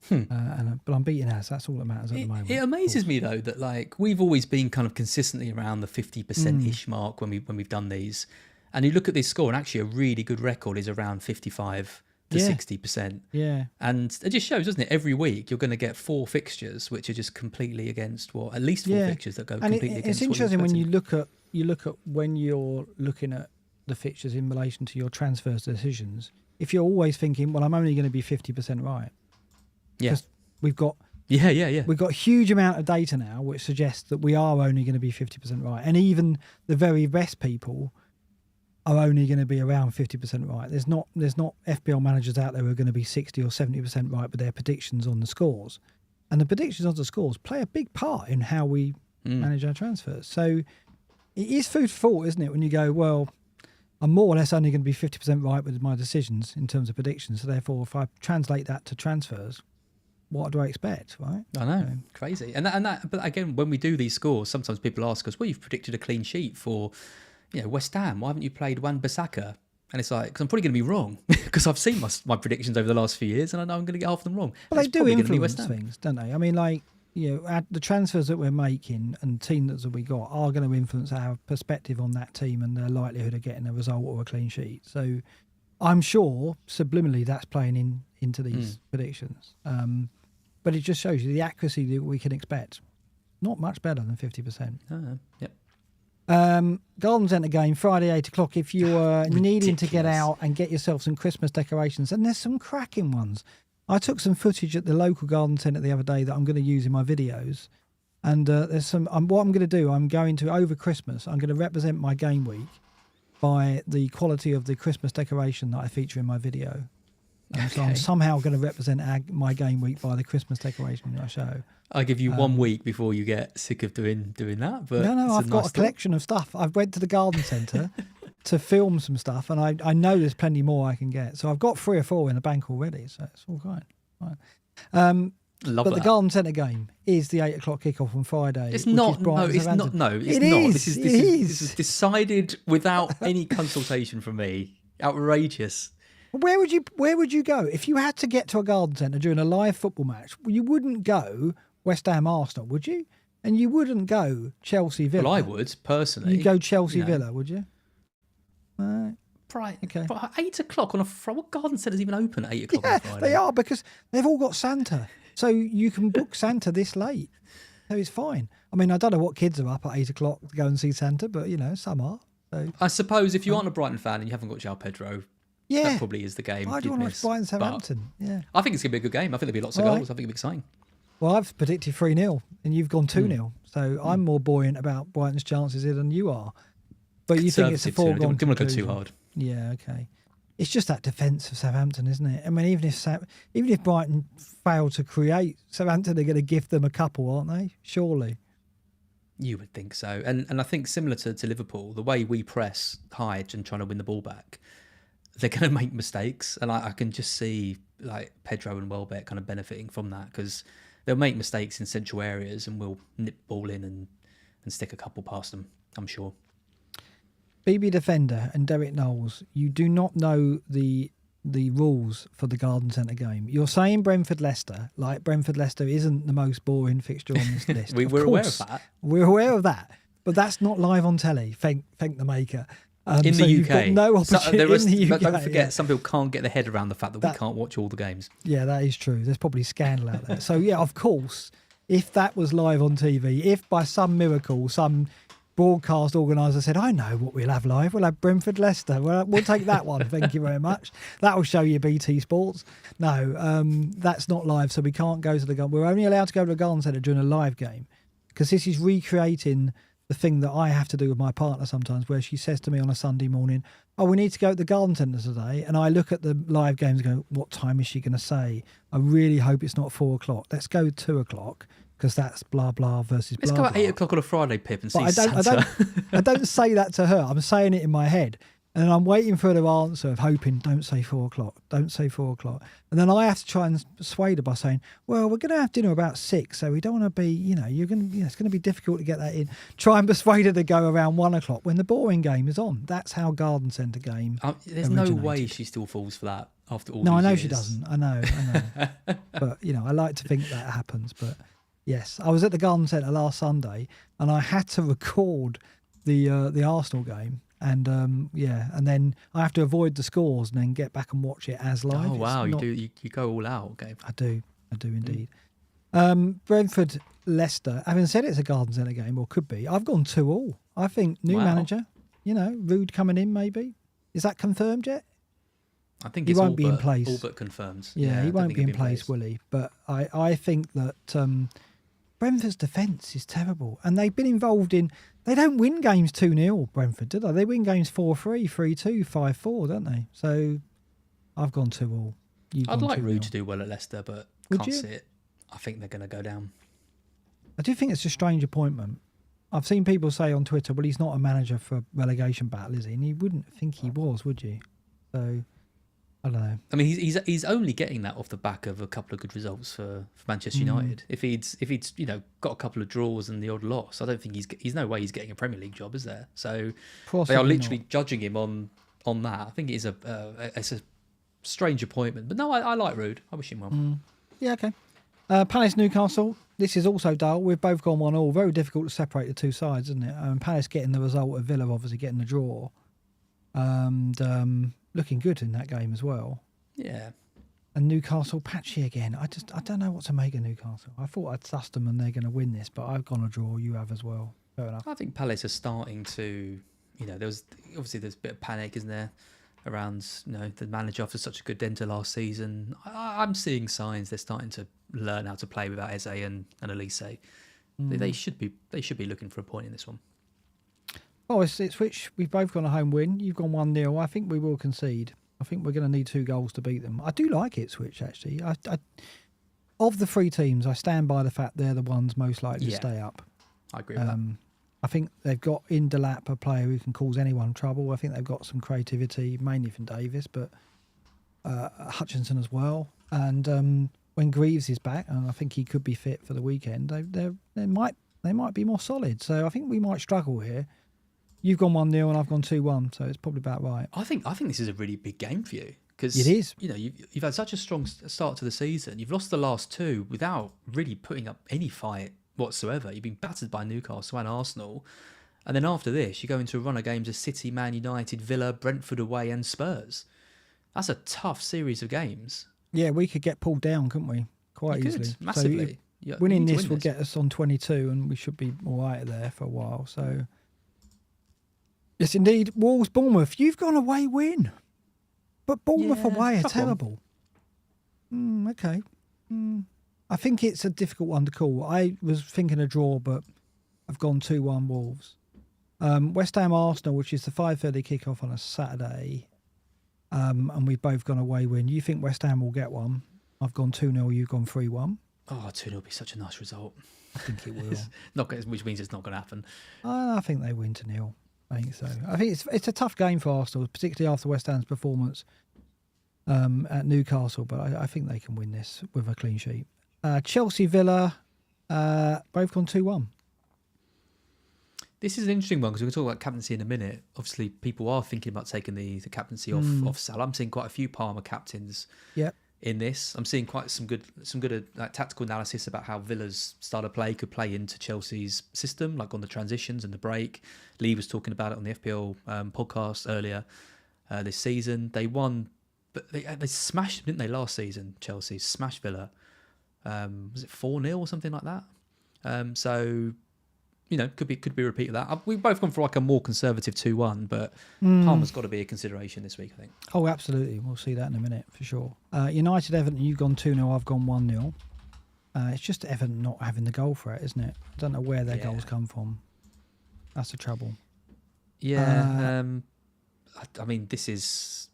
But I'm beating Az. That's all that matters at the moment. It amazes me though that like we've always been kind of consistently around the 50%-ish mark when we've done these, and you look at this score, and actually a really good record is around 55 to 60%. Yeah, and it just shows, doesn't it? Every week you're going to get 4 fixtures which are just completely against at least 4 fixtures that go completely against. It's interesting when you look at when you're looking at the fixtures in relation to your transfers decisions. If you're always thinking, well, I'm only going to be 50% right. Because we've got we've got a huge amount of data now which suggests that we are only going to be 50% right, and even the very best people are only going to be around 50% right. There's not FPL managers out there who are going to be 60 or 70% right with their predictions on the scores, and the predictions on the scores play a big part in how we manage our transfers. So it is food for thought, isn't it, when you go, well, I'm more or less only going to be 50% right with my decisions in terms of predictions, so therefore if I translate that to transfers, what do I expect, right? I know, crazy. And that, but again, when we do these scores, sometimes people ask us, well, you've predicted a clean sheet for, West Ham. Why haven't you played Wan-Bissaka? And it's like, because I'm probably going to be wrong, because I've seen my predictions over the last few years, and I know I'm going to get half of them wrong. But they do influence things, don't they? I mean, like, the transfers that we're making and teams that we got are going to influence our perspective on that team and their likelihood of getting a result or a clean sheet. So I'm sure subliminally that's playing into these predictions. But it just shows you the accuracy that we can expect. Not much better than 50%. Yep. Garden Centre game, Friday, 8 o'clock. If you're needing to get Ridiculous. out and get yourself some Christmas decorations, and there's some cracking ones. I took some footage at the local garden centre the other day that I'm going to use in my videos. And there's some. What I'm going to do, I'm going to, over Christmas, I'm going to represent my game week by the quality of the Christmas decoration that I feature in my video. So I'm somehow going to represent my game week by the Christmas decoration that I show. I give you 1 week before you get sick of doing that. But No, I've got a collection of stuff. I've went to the garden centre to film some stuff, and I know there's plenty more I can get. So I've got 3 or 4 in the bank already, so it's all right. Love but that. the garden centre game is the 8 o'clock kickoff on Friday. It's not. No, it's not. No, it's not. This is decided without any consultation from me. Outrageous. Where would you go if you had to get to a garden centre during a live football match? You wouldn't go West Ham Arsenal, would you? And you wouldn't go Chelsea Villa. Well, I would personally. You'd go Chelsea Villa, would you? Right. Okay. But 8 o'clock on a Friday. What garden centre's even open at 8 o'clock on a Friday? They are, because they've all got Santa. So you can book Santa this late. So it's fine. I mean, I don't know what kids are up at 8 o'clock to go and see Santa, but, some are. So I suppose if you aren't a Brighton fan and you haven't got João Pedro, that probably is the game. I do want to watch Brighton Southampton. Yeah. I think it's going to be a good game. I think there'll be lots of goals. I think it'll be exciting. Well, I've predicted 3-0 and you've gone 2-0. So I'm more buoyant about Brighton's chances here than you are. But you think it's a foregone conclusion. Don't want to go too hard. Yeah, okay. It's just that defence of Southampton, isn't it? I mean, even if Brighton fail to create, Southampton are going to gift them a couple, aren't they? Surely. You would think so. And I think similar to Liverpool, the way we press high and trying to win the ball back, they're going to make mistakes. And I can just see like Pedro and Welbeck kind of benefiting from that, because they'll make mistakes in central areas and we'll nip ball in and stick a couple past them, I'm sure. BB Defender and Derek Knowles, you do not know the rules for the Garden Centre game. You're saying Brentford-Leicester, like Brentford-Leicester isn't the most boring fixture on this list. We're aware of that. We're aware of that, but that's not live on telly. Thank the maker. In so the you've UK. got no opportunity in the UK. Don't forget, some people can't get their head around the fact that we can't watch all the games. Yeah, that is true. There's probably scandal out there. So, yeah, of course, if that was live on TV, if by some miracle, some broadcast organiser said, I know what we'll have live. We'll have Brentford-Leicester. We'll take that one. Thank you very much. That will show you BT Sports. No, that's not live, so we can't go to the garden. We're only allowed to go to the garden centre during a live game, because this is recreating the thing that I have to do with my partner sometimes, where she says to me on a Sunday morning, oh, we need to go to the garden centre today. And I look at the live games and go, what time is she going to say? I really hope it's not 4 o'clock. Let's go 2 o'clock. Because that's blah blah versus blah. Let's go at blah. 8 o'clock on a Friday, Pip, and see Santa. I don't say that to her. I'm saying it in my head, and I'm waiting for her answer of hoping, don't say 4 o'clock, don't say 4 o'clock. And then I have to try and persuade her by saying, well, we're going to have dinner about 6, so we don't want to be, it's going to be difficult to get that in. Try and persuade her to go around 1 o'clock when the boring game is on. That's how Garden Centre game. There's no way she still falls for that after all. No, I know years. she doesn't. I know. But I like to think that happens, but. Yes, I was at the Garden Centre last Sunday, and I had to record the Arsenal game, and and then I have to avoid the scores and then get back and watch it as live. Oh wow, you go all out, okay? I do indeed. Brentford Leicester. Having said it's a Garden Centre game, or could be, I've gone 2-2. I think new manager, Rude coming in maybe. Is that confirmed yet? I think he it's won't be in place. All but confirmed. Yeah, he won't be in place, will he? But I think that Brentford's defence is terrible. And they've been involved in... They don't win games 2-0, Brentford, do they? They win games 4-3, 3-2, 5-4, don't they? So I've gone 2-2. I'd like Rude to do well at Leicester, but can't see it. I think they're going to go down. I do think it's a strange appointment. I've seen people say on Twitter, well, he's not a manager for relegation battle, is he? And you wouldn't think he was, would you? So... I don't know. I mean, he's only getting that off the back of a couple of good results for Manchester United. If he'd got a couple of draws and the odd loss, I don't think he's no way he's getting a Premier League job, is there? So they are literally judging him on that. I think it's a strange appointment, but no, I like Rude. I wish him well. Yeah, okay. Palace Newcastle. This is also dull. We've both gone 1-1. Very difficult to separate the two sides, isn't it? Palace getting the result of Villa obviously getting the draw, and looking good in that game as well. Yeah. And Newcastle patchy again. I don't know what to make of Newcastle. I thought I'd sussed them and they're going to win this, but I've gone a draw. You have as well. Fair enough. I think Palace are starting to, there's a bit of panic, isn't there, around the manager after such a good end to last season. I'm seeing signs they're starting to learn how to play without Eze and Elise. They should be looking for a point in this one. Oh, it's which we've both gone a home win. You've gone 1-0. I think we will concede. I think we're going to need 2 goals to beat them. I do like Ipswich, actually. Of the 3 teams, I stand by the fact they're the ones most likely to stay up. I agree with that. I think they've got in Delap a player who can cause anyone trouble. I think they've got some creativity, mainly from Davis, but Hutchinson as well. And when Greaves is back, and I think he could be fit for the weekend, they might be more solid. So I think we might struggle here. You've gone 1-0 and I've gone 2-1, so it's probably about right. I think this is a really big game for you because it is. You've had such a strong start to the season. You've lost the last 2 without really putting up any fight whatsoever. You've been battered by Newcastle and Arsenal, and then after this, you go into a run of games of City, Man United, Villa, Brentford away, and Spurs. That's a tough series of games. Yeah, we could get pulled down, couldn't we? Quite easily. Massively. So winning this will get us on 22, and we should be all right there for a while. So. Yes, indeed. Wolves, Bournemouth. You've gone away win. But Bournemouth away are terrible. Okay. I think it's a difficult one to call. I was thinking a draw, but I've gone 2-1 Wolves. West Ham Arsenal, which is the 5:30 kickoff on a Saturday. And we've both gone away win. You think West Ham will get one? I've gone 2-0, you've gone 3-1. Oh, 2-0 would be such a nice result. I think it will. Which means it's not going to happen. I think they win 2-0. I think so. I think it's a tough game for Arsenal, particularly after West Ham's performance at Newcastle. But I think they can win this with a clean sheet. Chelsea Villa, both gone 2-1. This is an interesting one because we're going to talk about captaincy in a minute. Obviously, people are thinking about taking the captaincy off Salah. I'm seeing quite a few Palmer captains. In this, I'm seeing quite some good tactical analysis about how Villa's style of play could play into Chelsea's system, like on the transitions and the break. Lee was talking about it on the FPL podcast earlier this season. They won, but they smashed them, didn't they? Last season, Chelsea smashed Villa. Was it 4-0 or something like that? So could be a repeat of that. We've both gone for like a more conservative 2-1, but Palmer's got to be a consideration this week, I think. Oh, absolutely. We'll see that in a minute for sure. United Everton, you've gone 2-0, I've gone 1-0. It's just Everton not having the goal threat, isn't it? I don't know where their goals come from. That's the trouble. Yeah. I mean, this is.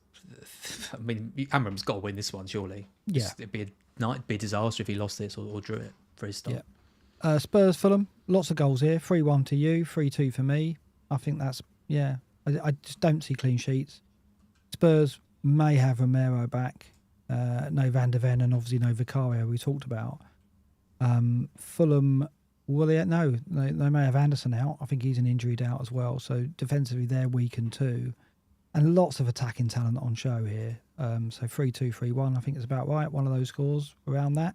I mean, Amram's got to win this one, surely. Yeah. It'd be a disaster if he lost this or drew it for his start. Yeah. Spurs Fulham, lots of goals here. 3-1 to you, 3-2 for me. I think that's I just don't see clean sheets. Spurs may have Romero back, no Van der Ven, and obviously no Vicario we talked about. Fulham, they may have Anderson out. I think he's an injured out as well. So defensively they're weakened too, and lots of attacking talent on show here. So 3-2, 3-1. I think it's about right. One of those scores around that.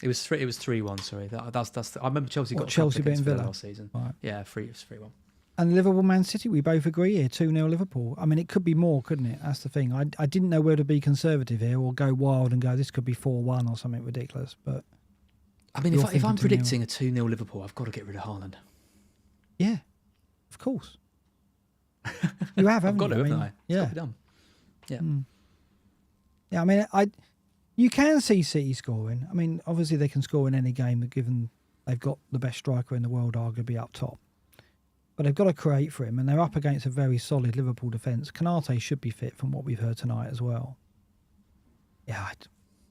It was 3-1. Sorry, that's. I remember Chelsea got Chelsea beating Villa last season. Right. Yeah, it was 3-1. And Liverpool Man City, we both agree here, 2-0 Liverpool. I mean, it could be more, couldn't it? That's the thing. I didn't know whether to be conservative here or go wild and go this could be 4-1 or something ridiculous. But I mean, if I'm predicting a 2-0 Liverpool, I've got to get rid of Haaland. Yeah, of course. You have, haven't I've got you? haven't I? Yeah. It's got to be done. Yeah. Yeah, I mean, you can see City scoring. I mean, obviously they can score in any game, given they've got the best striker in the world, arguably up top. But they've got to create for him, and they're up against a very solid Liverpool defence. Kanate should be fit from what we've heard tonight as well. Yeah,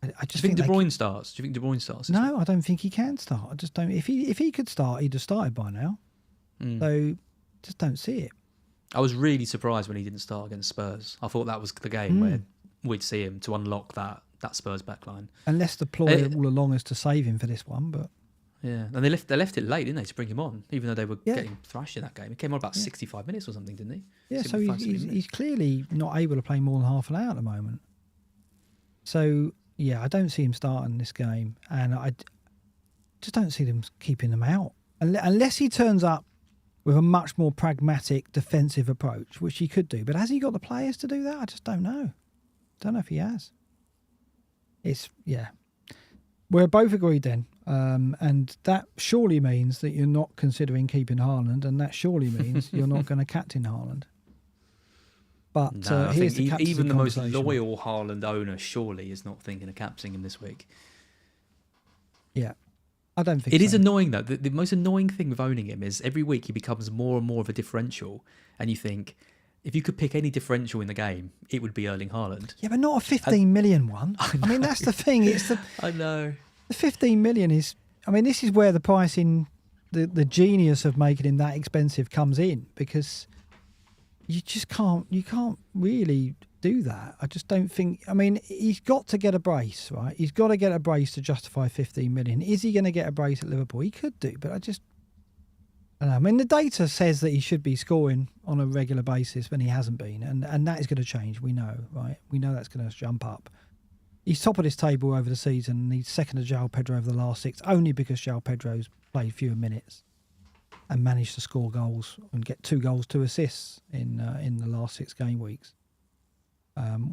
I just think De Bruyne starts. Do you think De Bruyne starts? No, I don't think he can start. I just don't. If he could start, he'd have started by now. So, just don't see it. I was really surprised when he didn't start against Spurs. I thought that was the game where we'd see him to unlock that Spurs backline. Unless the ploy all along is to save him for this one, but. Yeah, and they left it late, didn't they, to bring him on, even though they were getting thrashed in that game. He came on about 65 minutes or something, didn't he? Yeah, so he's clearly not able to play more than half an hour at the moment. So, yeah, I don't see him starting this game, and I just don't see them keeping him out. Unless he turns up with a much more pragmatic defensive approach, which he could do. But has he got the players to do that? I just don't know. Don't know if he has. We're both agreed then. And that surely means that you're not considering keeping Haaland, and that surely means you're not going to captain Haaland. But No, I here's think the even the most conversation. loyal Haaland owner surely is not thinking of captaining him this week. Yeah, I don't think It so. is annoying though. The most annoying thing with owning him is every week he becomes more and more of a differential, and you think if you could pick any differential in the game, it would be Erling Haaland. Yeah, but not a 15 million one. I mean, that's the thing. It's I know. the 15 million is. I mean, this is where the pricing, the genius of making him that expensive comes in, because you just can't really do that. I just don't think. I mean, he's got to get a brace, right? He's got to get a brace to justify 15 million. Is he going to get a brace at Liverpool? He could do, but I don't know. I mean, the data says that he should be scoring on a regular basis when he hasn't been, and that is going to change. We know, right? We know that's going to jump up. He's top of this table over the season, and he's second to João Pedro over the last 6, only because João Pedro's played fewer minutes and managed to score goals and get 2 goals, 2 assists in the last 6 game weeks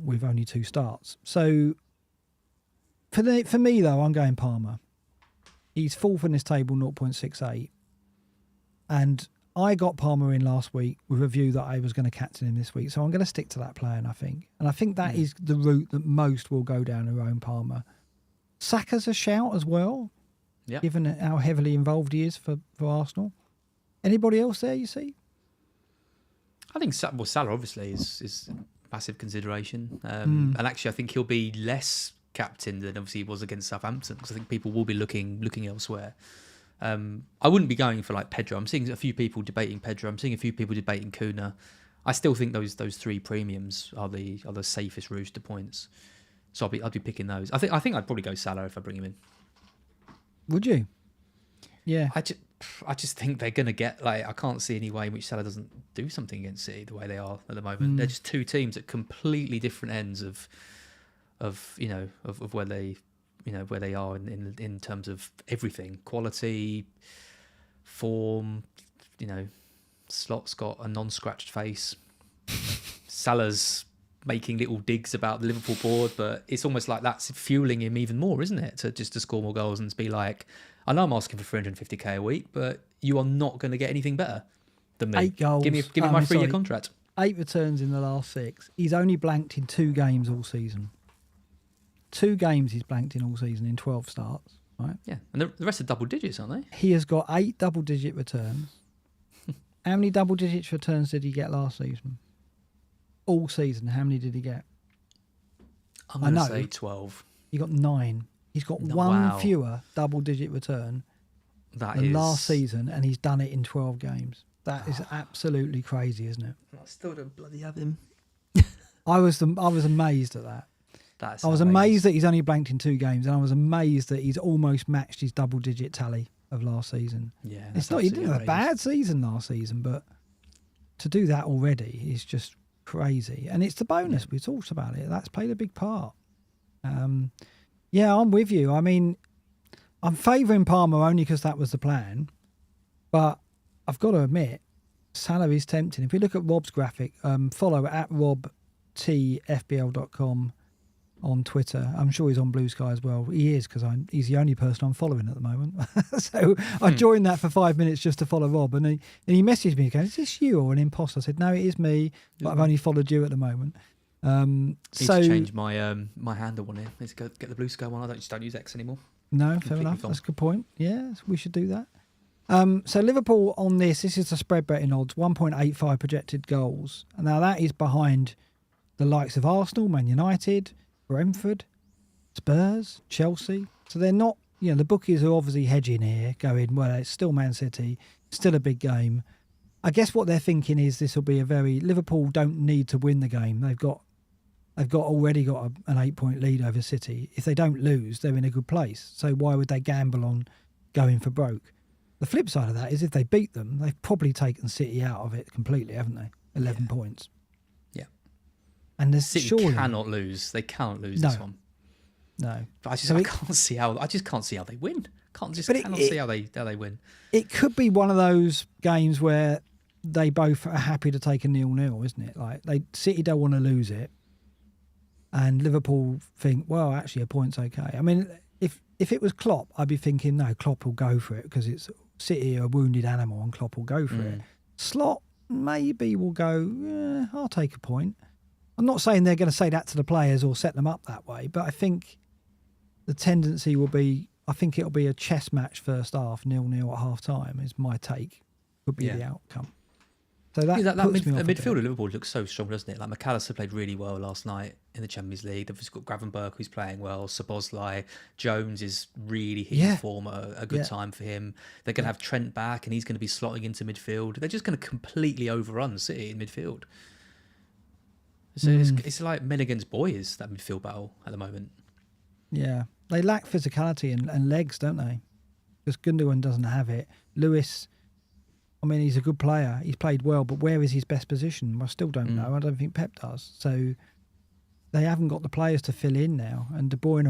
with only 2 starts. So for me, though, I'm going Palmer. He's fourth in this table, 0.68. And I got Palmer in last week with a view that I was going to captain him this week. So I'm going to stick to that plan, I think. And I think that is the route that most will go down, who own Palmer. Saka's a shout as well, given how heavily involved he is for Arsenal. Anybody else there you see? I think Salah obviously is a massive consideration. And actually, I think he'll be less captain than obviously he was against Southampton, because I think people will be looking elsewhere. I wouldn't be going for like Pedro. I'm seeing a few people debating Pedro. I'm seeing a few people debating Kuna. I still think those 3 premiums are the safest routes to points. So I'd be picking those. I think I'd probably go Salah if I bring him in. Would you? Yeah. I just think they're gonna get, like, I can't see any way in which Salah doesn't do something against City the way they are at the moment. They're just 2 teams at completely different ends of where they. Where they are in terms of everything, quality, form. Slot's got a non-scratched face. Salah's making little digs about the Liverpool board, but it's almost like that's fueling him even more, isn't it? To score more goals and to be like, I know I'm asking for 350k a week, but you are not going to get anything better than me. 8 goals. Give me my 3-year contract. 8 returns in the last 6. He's only blanked in 2 games all season. 2 games he's blanked in all season in 12 starts, right? Yeah, and the rest are double digits, aren't they? He has got 8 double-digit returns. How many double-digit returns did he get last season? All season, how many did he get? I'm going to say 12. He got 9. He's got one fewer double-digit return than last season, and he's done it in 12 games. That is absolutely crazy, isn't it? I still don't bloody have him. I was amazed at that. I was amazed that he's only blanked in 2 games, and I was amazed that he's almost matched his double-digit tally of last season. Yeah, it's not. He didn't have a bad season last season, but to do that already is just crazy. And it's the bonus. We talked about it. That's played a big part. Yeah, I'm with you. I mean, I'm favouring Palmer only because that was the plan, but I've got to admit, Salah is tempting. If we look at Rob's graphic, follow at robtfpl.com on Twitter. I'm sure he's on Blue Sky as well. He is, because he's the only person I'm following at the moment. So I joined that for 5 minutes just to follow Rob, and he messaged me going, "Is this you or an imposter?" I said, "No, it is me, but I've only followed you at the moment." Need to change my my handle on here. Need to go get the Blue Sky one. I don't use X anymore. No, fair enough. That's a good point. Yeah, we should do that. So Liverpool on this is the spread betting odds, 1.85 projected goals. Now that is behind the likes of Arsenal, Man United, Brentford, Spurs, Chelsea. So they're not, the bookies are obviously hedging here, going, well, it's still Man City, still a big game. I guess what they're thinking is this will be Liverpool don't need to win the game. They've already got an 8-point lead over City. If they don't lose, they're in a good place. So why would they gamble on going for broke? The flip side of that is if they beat them, they've probably taken City out of it completely, haven't they? 11 points. And City cannot lose. They cannot lose this one. No, but I can't see how they win. Cannot see how they win. It could be one of those games where they both are happy to take a 0-0, isn't it? Like City don't want to lose it, and Liverpool think, well, actually, a point's okay. I mean, if if it was Klopp, I'd be thinking, no, Klopp will go for it because it's City, a wounded animal, and Klopp will go for it. Slot maybe will go, yeah, I'll take a point. I'm not saying they're going to say that to the players or set them up that way, but I think the tendency will be, I think it'll be a chess match first half, 0-0 at half time is my take, would be the outcome. So that puts me off midfield of Liverpool looks so strong, doesn't it? Like McAllister played really well last night in the Champions League. They've just got Gravenberch who's playing well. Szoboszlai, Jones is really hitting form at a good time for him. They're going to have Trent back, and he's going to be slotting into midfield. They're just going to completely overrun City in midfield. So it's like men against boys, that midfield battle at the moment. Yeah, they lack physicality and legs, don't they? Because Gundogan doesn't have it. Lewis, I mean, he's a good player. He's played well, but where is his best position? I still don't know. I don't think Pep does. So they haven't got the players to fill in now. And De Bruyne,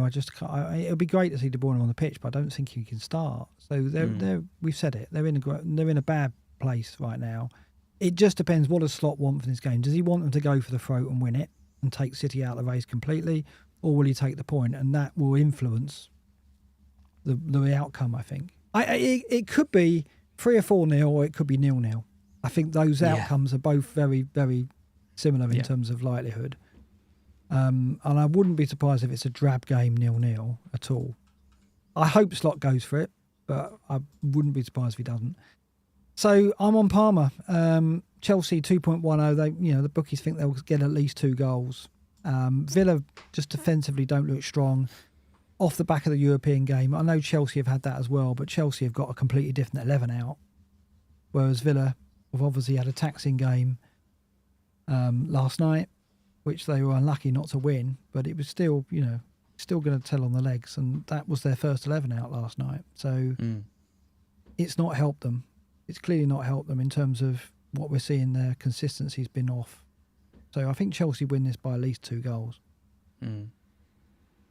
it'll be great to see De Bruyne on the pitch, but I don't think he can start. So they're we've said it. They're in a bad place right now. It just depends, what does Slot want for this game? Does he want them to go for the throat and win it and take City out of the race completely, or will he take the point? And that will influence the outcome, I think. It could be 3 or 4-0, or it could be 0-0. I think those outcomes are both very, very similar in terms of likelihood. And I wouldn't be surprised if it's a drab game 0-0 at all. I hope Slot goes for it, but I wouldn't be surprised if he doesn't. So I'm on Parma. Chelsea 2.10. The bookies think they'll get at least 2 goals. Villa just defensively don't look strong. Off the back of the European game, I know Chelsea have had that as well, but Chelsea have got a completely different 11 out, whereas Villa have obviously had a taxing game last night, which they were unlucky not to win, but it was still going to tell on the legs, and that was their first 11 out last night. So it's not helped them. It's clearly not helped them in terms of what we're seeing. Their consistency's been off. So I think Chelsea win this by at least 2 goals.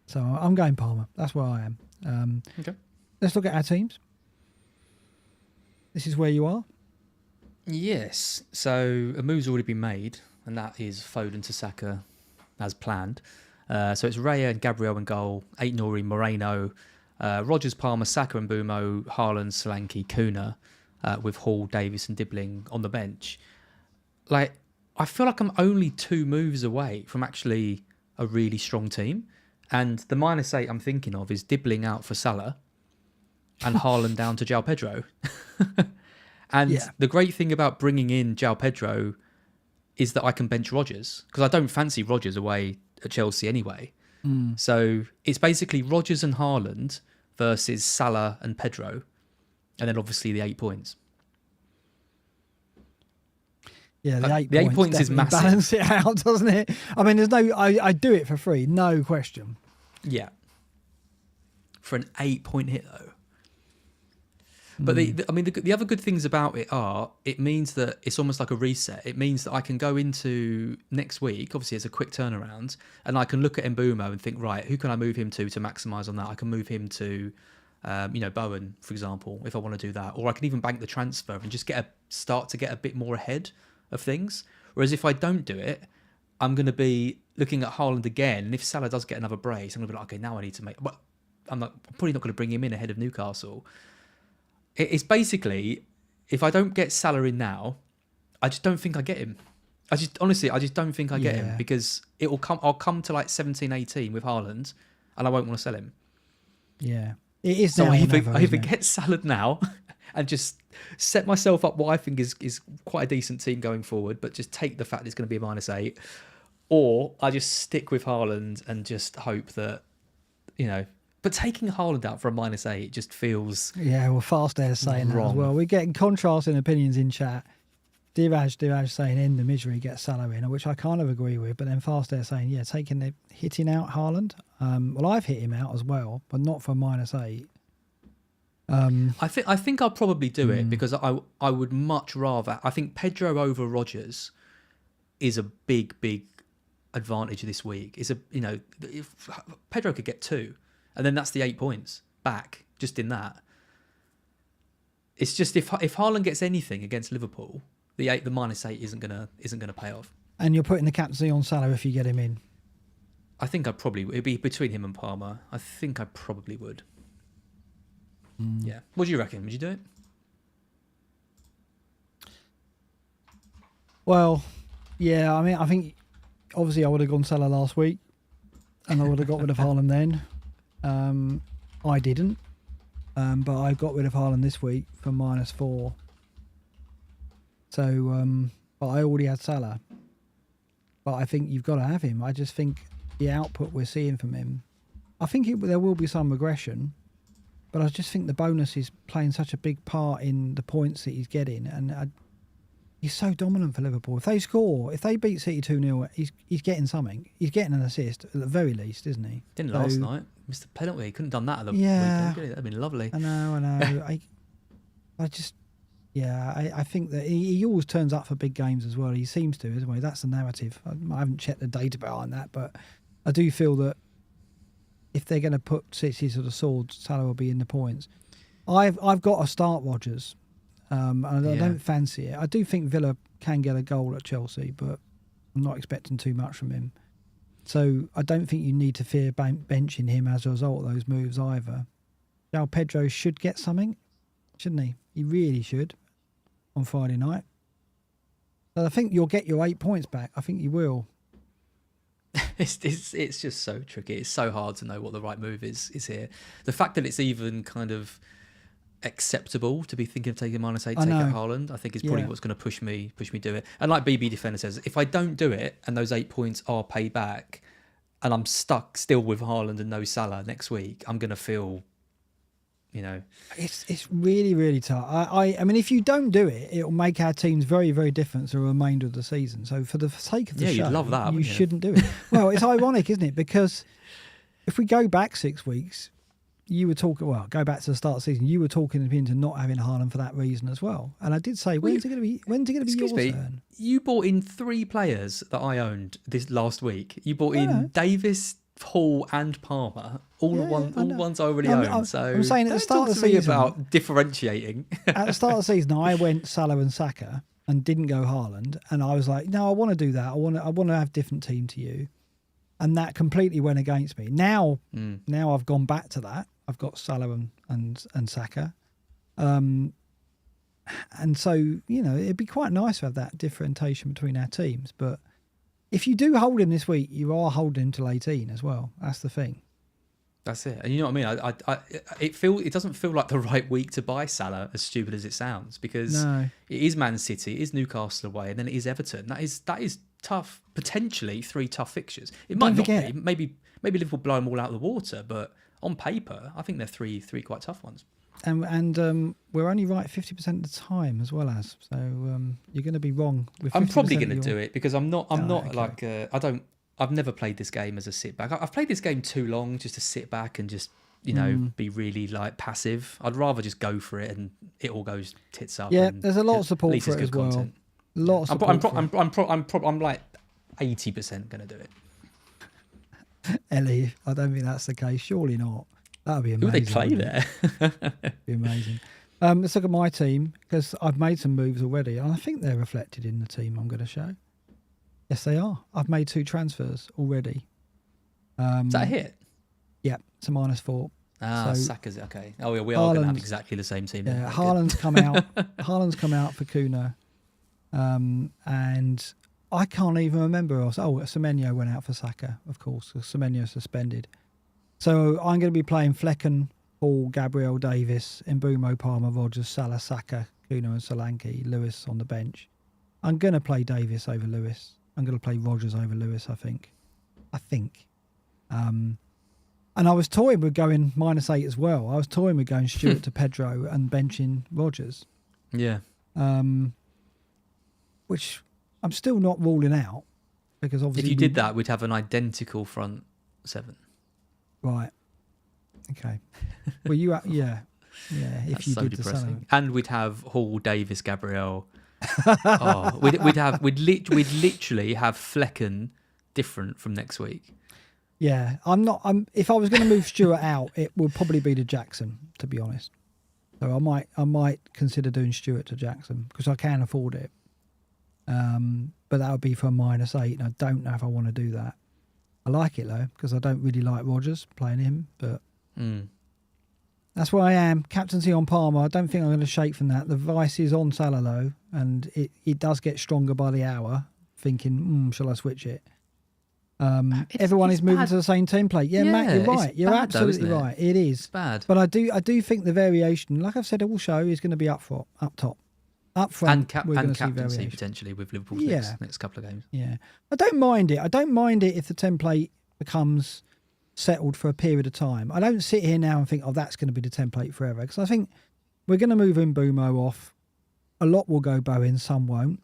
So I'm going Parma. That's where I am. Okay. Let's look at our teams. This is where you are. Yes. So a move's already been made, and that is Foden to Saka as planned. So it's Raya and Gabriel in goal, Aït-Nouri, Moreno, Rodgers, Palmer, Saka and Mbumo, Haaland, Solanke, Kuna, with Hall, Davis and Dibbling on the bench. Like, I feel like I'm only 2 moves away from actually a really strong team. And the -8 I'm thinking of is Dibbling out for Salah and Haaland down to João Pedro. And the great thing about bringing in João Pedro is that I can bench Rodgers, because I don't fancy Rodgers away at Chelsea anyway. So it's basically Rodgers and Haaland versus Salah and Pedro, and then obviously the 8 points. Yeah, the 8 8 points is massive. Balance it out, doesn't it? I mean, I do it for free, no question. Yeah. For an 8-point hit, though. But the other good things about it are, it means that it's almost like a reset. It means that I can go into next week, obviously it's a quick turnaround, and I can look at Mbumo and think, right, who can I move him to maximise on that? I can move him to, Bowen, for example, if I want to do that. Or I can even bank the transfer and just start to get a bit more ahead of things. Whereas if I don't do it, I'm going to be looking at Haaland again, and if Salah does get another brace, I'm going to be like, okay, now I need to make... But I'm probably not going to bring him in ahead of Newcastle. It's basically, if I don't get Salah in now, I just don't think I get him. I just don't think I get him, because I'll come to like 17, 18 with Haaland, and I won't want to sell him. Yeah. It is so now I either get Salah now and just set myself up what I think is quite a decent team going forward, but just take the fact it's going to be a -8, or I just stick with Haaland and just hope that, But taking Haaland out for a -8 just feels... Yeah, well, Fast Air's saying wrong. that as well. We're getting contrasting opinions in chat. Diraj saying end the misery, get Salah in, which I kind of agree with. But then Fast Air saying, hitting out Haaland. Well, I've hit him out as well, but not for -8. I think I'll probably do it, because I would much rather... I think Pedro over Rodgers is a big advantage this week. If Pedro could get 2... And then that's the 8 points back, just in that. It's just if Haaland gets anything against Liverpool, the -8 isn't gonna pay off. And you're putting the captaincy on Salah if you get him in. I think it'd be between him and Palmer. I think I probably would. Yeah. What do you reckon? Would you do it? Well, yeah. I mean, I think obviously I would have gone Salah last week, and I would have got rid of Haaland then. I didn't, but I got rid of Haaland this week for -4. So, but I already had Salah. But I think you've got to have him. I just think the output we're seeing from him, I think there will be some regression, but I just think the bonus is playing such a big part in the points that he's getting, and he's so dominant for Liverpool. If they beat City 2-0, he's getting something. He's getting an assist at the very least, isn't he? Didn't last night. Missed the penalty. He couldn't have done that at the weekend, could he? That'd been lovely. I know. I think that he always turns up for big games as well. He seems to, isn't he? That's the narrative. I haven't checked the data behind that, but I do feel that if they're going to put City to the sword, Salah will be in the points. I've got to start Rodgers, and I don't fancy it. I do think Villa can get a goal at Chelsea, but I'm not expecting too much from him. So I don't think you need to fear benching him as a result of those moves either. João Pedro should get something, shouldn't he? He really should on Friday night. So I think you'll get your 8 points back. I think you will. It's just so tricky. It's so hard to know what the right move is here. The fact that it's even kind of acceptable to be thinking of taking -8, take out Haaland, I think is probably what's going to push me do it. And like BB Defender says, if I don't do it and those 8 points are paid back and I'm stuck still with Haaland and no Salah next week, I'm going to feel, it's really, really tough. I mean, if you don't do it, it'll make our teams very, very different for the remainder of the season. So for the sake of the show, you'd love that, you shouldn't do it. Well, it's ironic, isn't it? Because if we go back 6 weeks, you were talking, go back to the start of the season, you were talking into not having Haaland for that reason as well. And I did say, when's it going to be your turn? You bought in 3 players that I owned this last week. You bought in Davis, Hall and Palmer, all ones I already own. So I'm saying at the start of the season, about differentiating. At the start of the season, I went Salah and Saka and didn't go Haaland, and I was like, no, I want to do that. I want to have a different team to you, and that completely went against me. Now I've gone back to that. I've got Salah and Saka, and so it'd be quite nice to have that differentiation between our teams, but. If you do hold him this week, you are holding him till 18 as well. That's the thing. That's it. And you know what I mean? It doesn't feel like the right week to buy Salah, as stupid as it sounds, because it is Man City, it is Newcastle away, and then it is Everton. That is tough. Potentially 3 tough fixtures. It might not be. Maybe Liverpool blow them all out of the water, but on paper, I think they're three quite tough ones. And we're only right 50% of the time as well as. So you're going to be wrong. I'm probably going to do it because I'm not okay. I've never played this game as a sit back. I've played this game too long just to sit back and just be really like passive. I'd rather just go for it and it all goes tits up. Yeah, there's a lot of support for it as well. Content. A lot of support. I'm like 80% going to do it. Ellie, I don't think that's the case. Surely not. That'd be amazing. Who would they play there? That'd be amazing. Let's look at my team because I've made some moves already, and I think they're reflected in the team I'm going to show. Yes, they are. I've made 2 transfers already. Is that a hit? Yeah, it's a -4. So, Saka's okay. Oh, yeah, we are going to have exactly the same team. Yeah, Haaland's come out. Haaland's come out for Kuna, and I can't even remember who else. Oh, Semenyo went out for Saka, of course, because Semenyo's suspended. So I'm going to be playing Flecken, Hall, Gabriel Davis, Mbeumo, Palmer, Rodgers, Salah, Saka, Kuna and Solanke, Lewis on the bench. I'm going to play Davis over Lewis. I'm going to play Rodgers over Lewis, I think. And I was toying with going -8 as well. I was toying with going Stewart to Pedro and benching Rodgers. Yeah. Which I'm still not ruling out because obviously... If you did that, we'd have an identical front 7. Right. Okay. Well, if That's you so did depressing. And we'd have Hall, Davis, Gabriel. We'd literally have Flecken different from next week. Yeah, if I was going to move Stewart out, it would probably be to Jackson, to be honest. So I might consider doing Stewart to Jackson because I can afford it. But that would be for a -8, and I don't know if I want to do that. I like it though because I don't really like Rodgers playing him, but That's where I am. Captaincy on Palmer. I don't think I'm going to shake from that. The vice is on Salah though, and it does get stronger by the hour. Thinking, shall I switch it? Everyone is moving to the same template. Yeah, Matt, you're right. You're absolutely right. It is. It's bad. But I do think the variation, like I've said all show, is going to be up top. Up front, and captaincy potentially with Liverpool's next couple of games. Yeah. I don't mind it. I don't mind it if the template becomes settled for a period of time. I don't sit here now and think, that's going to be the template forever. Because I think we're going to move Mbumo off. A lot will go Bowen, some won't.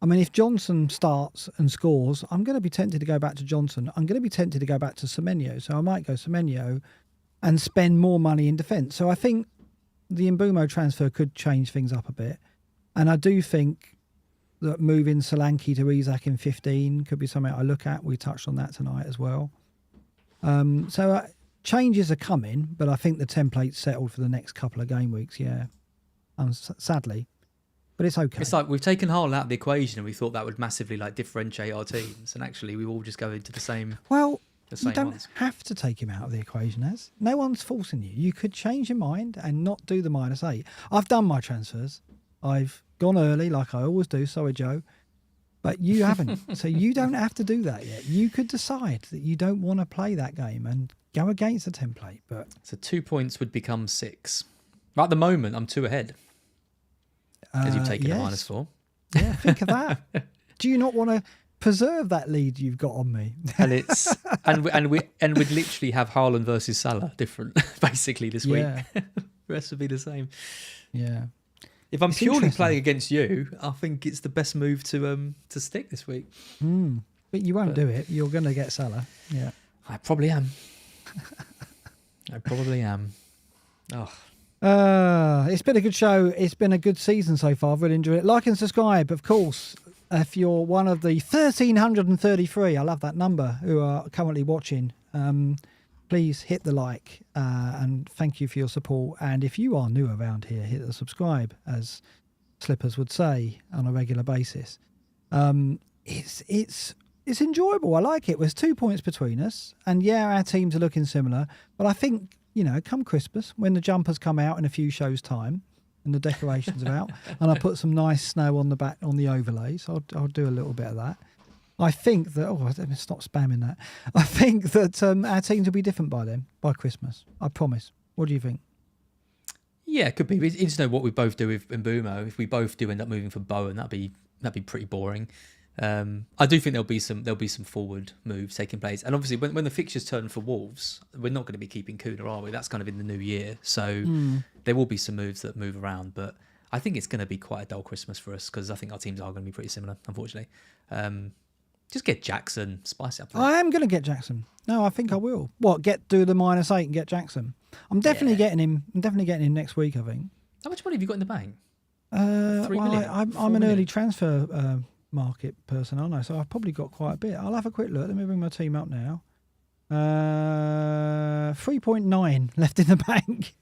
I mean, if Johnson starts and scores, I'm going to be tempted to go back to Johnson. I'm going to be tempted to go back to Semenyo. So I might go Semenyo and spend more money in defence. So I think the Mbumo transfer could change things up a bit. And I do think that moving Solanke to Isak in 15 could be something I look at. We touched on that tonight as well. So changes are coming, but I think the template's settled for the next couple of game weeks, yeah. Sadly. But it's okay. It's like we've taken Haaland out of the equation and we thought that would massively differentiate our teams. And actually we all just go into the same you don't have to take him out of the equation, as no one's forcing you. You could change your mind and not do the -8. I've done my transfers. I've gone early like I always do. Sorry, Joe. But you haven't. So you don't have to do that yet. You could decide that you don't want to play that game and go against the template. But so 2 points would become 6. At the moment, I'm 2 ahead. Because you've taken a -4. Yeah, think of that. Do you not want to preserve that lead you've got on me? And it's and we'd literally have Haaland versus Salah different basically this week. The rest would be the same. Yeah. If I'm purely playing against you, I think it's the best move to stick this week. But you won't do it. You're going to get Salah. Yeah. I probably am. Oh. It's been a good show. It's been a good season so far. I've really enjoyed it. Like and subscribe, of course, if you're one of the 1,333, I love that number, who are currently watching. Please hit the like and thank you for your support. And if you are new around here, hit the subscribe, as Slippers would say, on a regular basis. It's enjoyable. I like it. There's 2 points between us. And yeah, our teams are looking similar. But I think, come Christmas, when the jumpers come out in a few shows' time and the decorations are out, and I put some nice snow on the back on the overlays, I'll do a little bit of that. I think that, let me stop spamming that. I think that our teams will be different by then, by Christmas. I promise. What do you think? Yeah, it could be. It's just know what we both do with Mbumo. If we both do end up moving for Bowen, that'd be pretty boring. I do think there'll be some forward moves taking place, and obviously when the fixtures turn for Wolves, we're not going to be keeping Kuna, are we? That's kind of in the new year, so there will be some moves that move around. But I think it's going to be quite a dull Christmas for us because I think our teams are going to be pretty similar, unfortunately. Just get Jackson, spice it up. I am going to get Jackson. No, I think I will. Do the -8 and get Jackson. I'm definitely getting him. I'm definitely getting him next week, I think. How much money have you got in the bank? 3 million. I'm an early transfer market person, aren't I? So I've probably got quite a bit. I'll have a quick look. Let me bring my team up now. 3.9 left in the bank.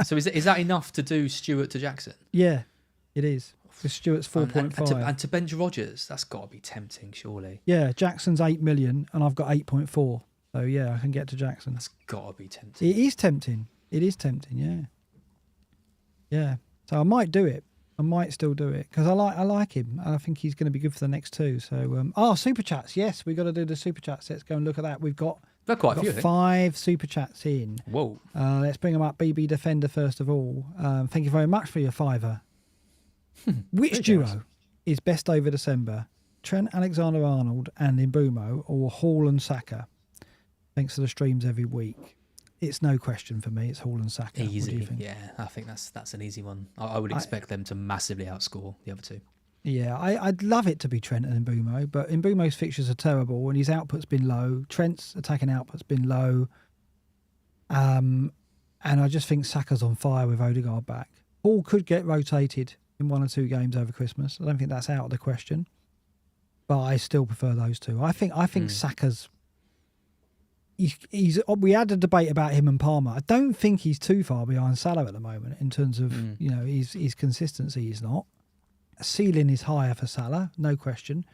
So is that enough to do Stewart to Jackson? Yeah, it is. Because Stewart's 4.5. And to bench Rodgers, that's got to be tempting, surely. Yeah, Jackson's 8 million and I've got 8.4. So yeah, I can get to Jackson. That's got to be tempting. It is tempting. Yeah. Yeah. So I might do it. I might still do it because I like him. I think he's going to be good for the next 2. So super chats. Yes, we've got to do the super chats. Let's go and look at that. We've got quite a few. 5 super chats in. Whoa. Let's bring them up. BB Defender first of all. Thank you very much for your £5. Which duo is best over December? Trent Alexander-Arnold and Mbumo, or Hall and Saka? Thanks for the streams every week. It's no question for me. It's Hall and Saka. Easy. What do you think? Yeah, I think that's an easy one. I would expect them to massively outscore the other 2. Yeah, I'd love it to be Trent and Mbumo, but Mbumo's fixtures are terrible and his output's been low. Trent's attacking output's been low. And I just think Saka's on fire with Odegaard back. Hall could get rotated in 1 or 2 games over Christmas. I don't think that's out of the question. But I still prefer those 2. I think Saka's... We had a debate about him and Palmer. I don't think he's too far behind Salah at the moment in terms of his consistency. He's not. Ceiling is higher for Salah, no question.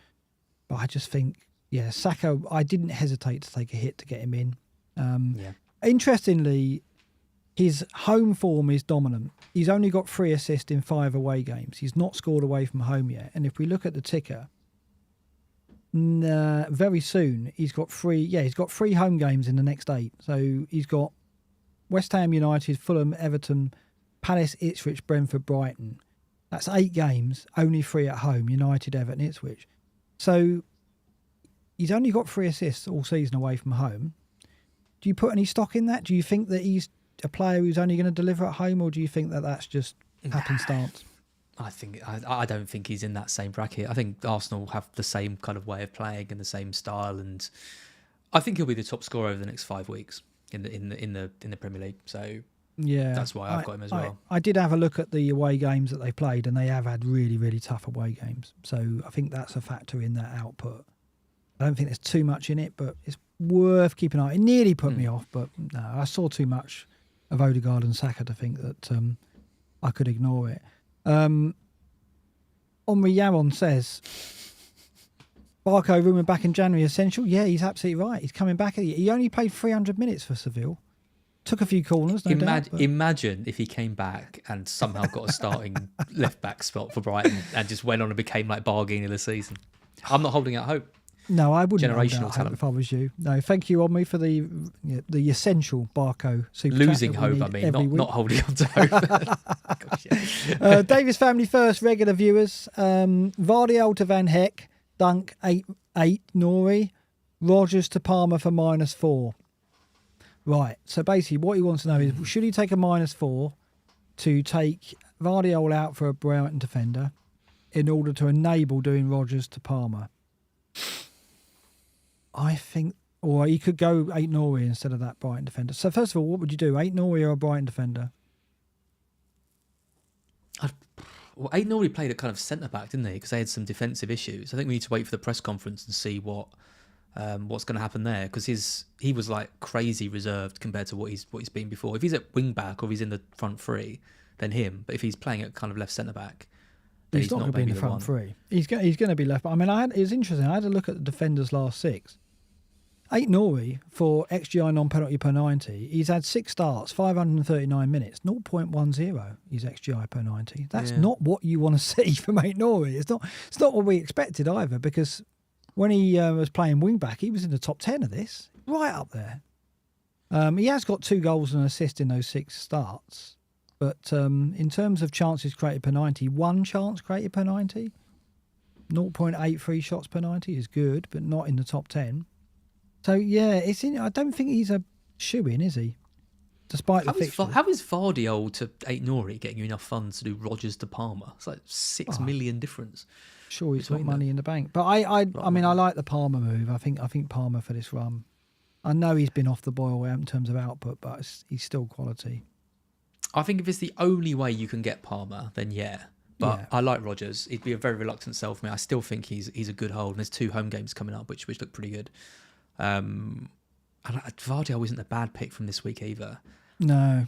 But I just think, Saka. I didn't hesitate to take a hit to get him in. Interestingly, his home form is dominant. He's only got 3 assists in 5 away games. He's not scored away from home yet. And if we look at the ticker, very soon he's got 3. Yeah, he's got 3 home games in the next 8. So he's got West Ham United, Fulham, Everton, Palace, Ipswich, Brentford, Brighton. That's 8 games, only 3 at home, United, Everton, Ipswich. So he's only got 3 assists all season away from home. Do you put any stock in that? Do you think that he's a player who's only going to deliver at home, or do you think that that's just happenstance? I don't think he's in that same bracket. I think Arsenal have the same kind of way of playing and the same style, and I think he'll be the top scorer over the next 5 weeks in the Premier League. So yeah, that's why I've got him as well. I did have a look at the away games that they played, and they have had really, really tough away games. So I think that's a factor in that output. I don't think there's too much in it, but it's worth keeping an eye. It nearly put me off, but no, I saw too much of Odegaard and Saka to think that I could ignore it. Omri Yaron says, Barco rumored back in January essential. Yeah, he's absolutely right. He's coming back. He only played 300 minutes for Seville. Took a few corners, no doubt. Imagine if he came back and somehow got a starting left-back spot for Brighton and just went on and became like Bargain of the season. I'm not holding out hope. No, I wouldn't. Generational talent. If I was you. No, thank you, Omri, for the essential Barco super losing hope. I mean, not holding on to hope. Gosh, yeah. Davis family first, regular viewers. Vardiel to Van Heck, Dunk 8, Nori, Rogers to Palmer for -4. Right. So basically, what he wants to know is, should he take a -4 to take Vardiel out for a Brighton defender in order to enable doing Rogers to Palmer? I think, or he could go 8 Nori instead of that Brighton defender. So first of all, what would you do? 8 Nori or a Brighton defender? Well, 8 Nori played at kind of centre back, didn't they? Because they had some defensive issues. I think we need to wait for the press conference and see what's going to happen there. Because he was like crazy reserved compared to what he's been before. If he's at wing back or he's in the front 3, then him. But if he's playing at kind of left centre back, then he's not going to be in the front 3. He's going to be left. I mean, it was interesting. I had a look at the defenders' last 6. 8 Nori for XGI non-penalty per 90. He's had 6 starts, 539 minutes, 0.10 is XGI per 90. That's not what you want to see from 8 Nori. It's not what we expected either, because when he was playing wing back, he was in the top 10 of this, right up there. He has got 2 goals and an assist in those 6 starts, but in terms of chances created per 90, 1 chance created per 90, 0.83 shots per 90 is good, but not in the top 10. So yeah, I don't think he's a shoe-in, is he? Despite the fixtures. How is Vardiol to 8 Nori getting you enough funds to do Rogers to Palmer? It's like 6 million difference. Sure, he's got money in the bank, but I mean, I like the Palmer move. I think Palmer for this run. I know he's been off the boil in terms of output, but he's still quality. I think if it's the only way you can get Palmer, then yeah. But I like Rogers. He'd be a very reluctant sell for me. I still think he's a good hold. And there's 2 home games coming up, which look pretty good. Vardiol isn't a bad pick from this week either. No.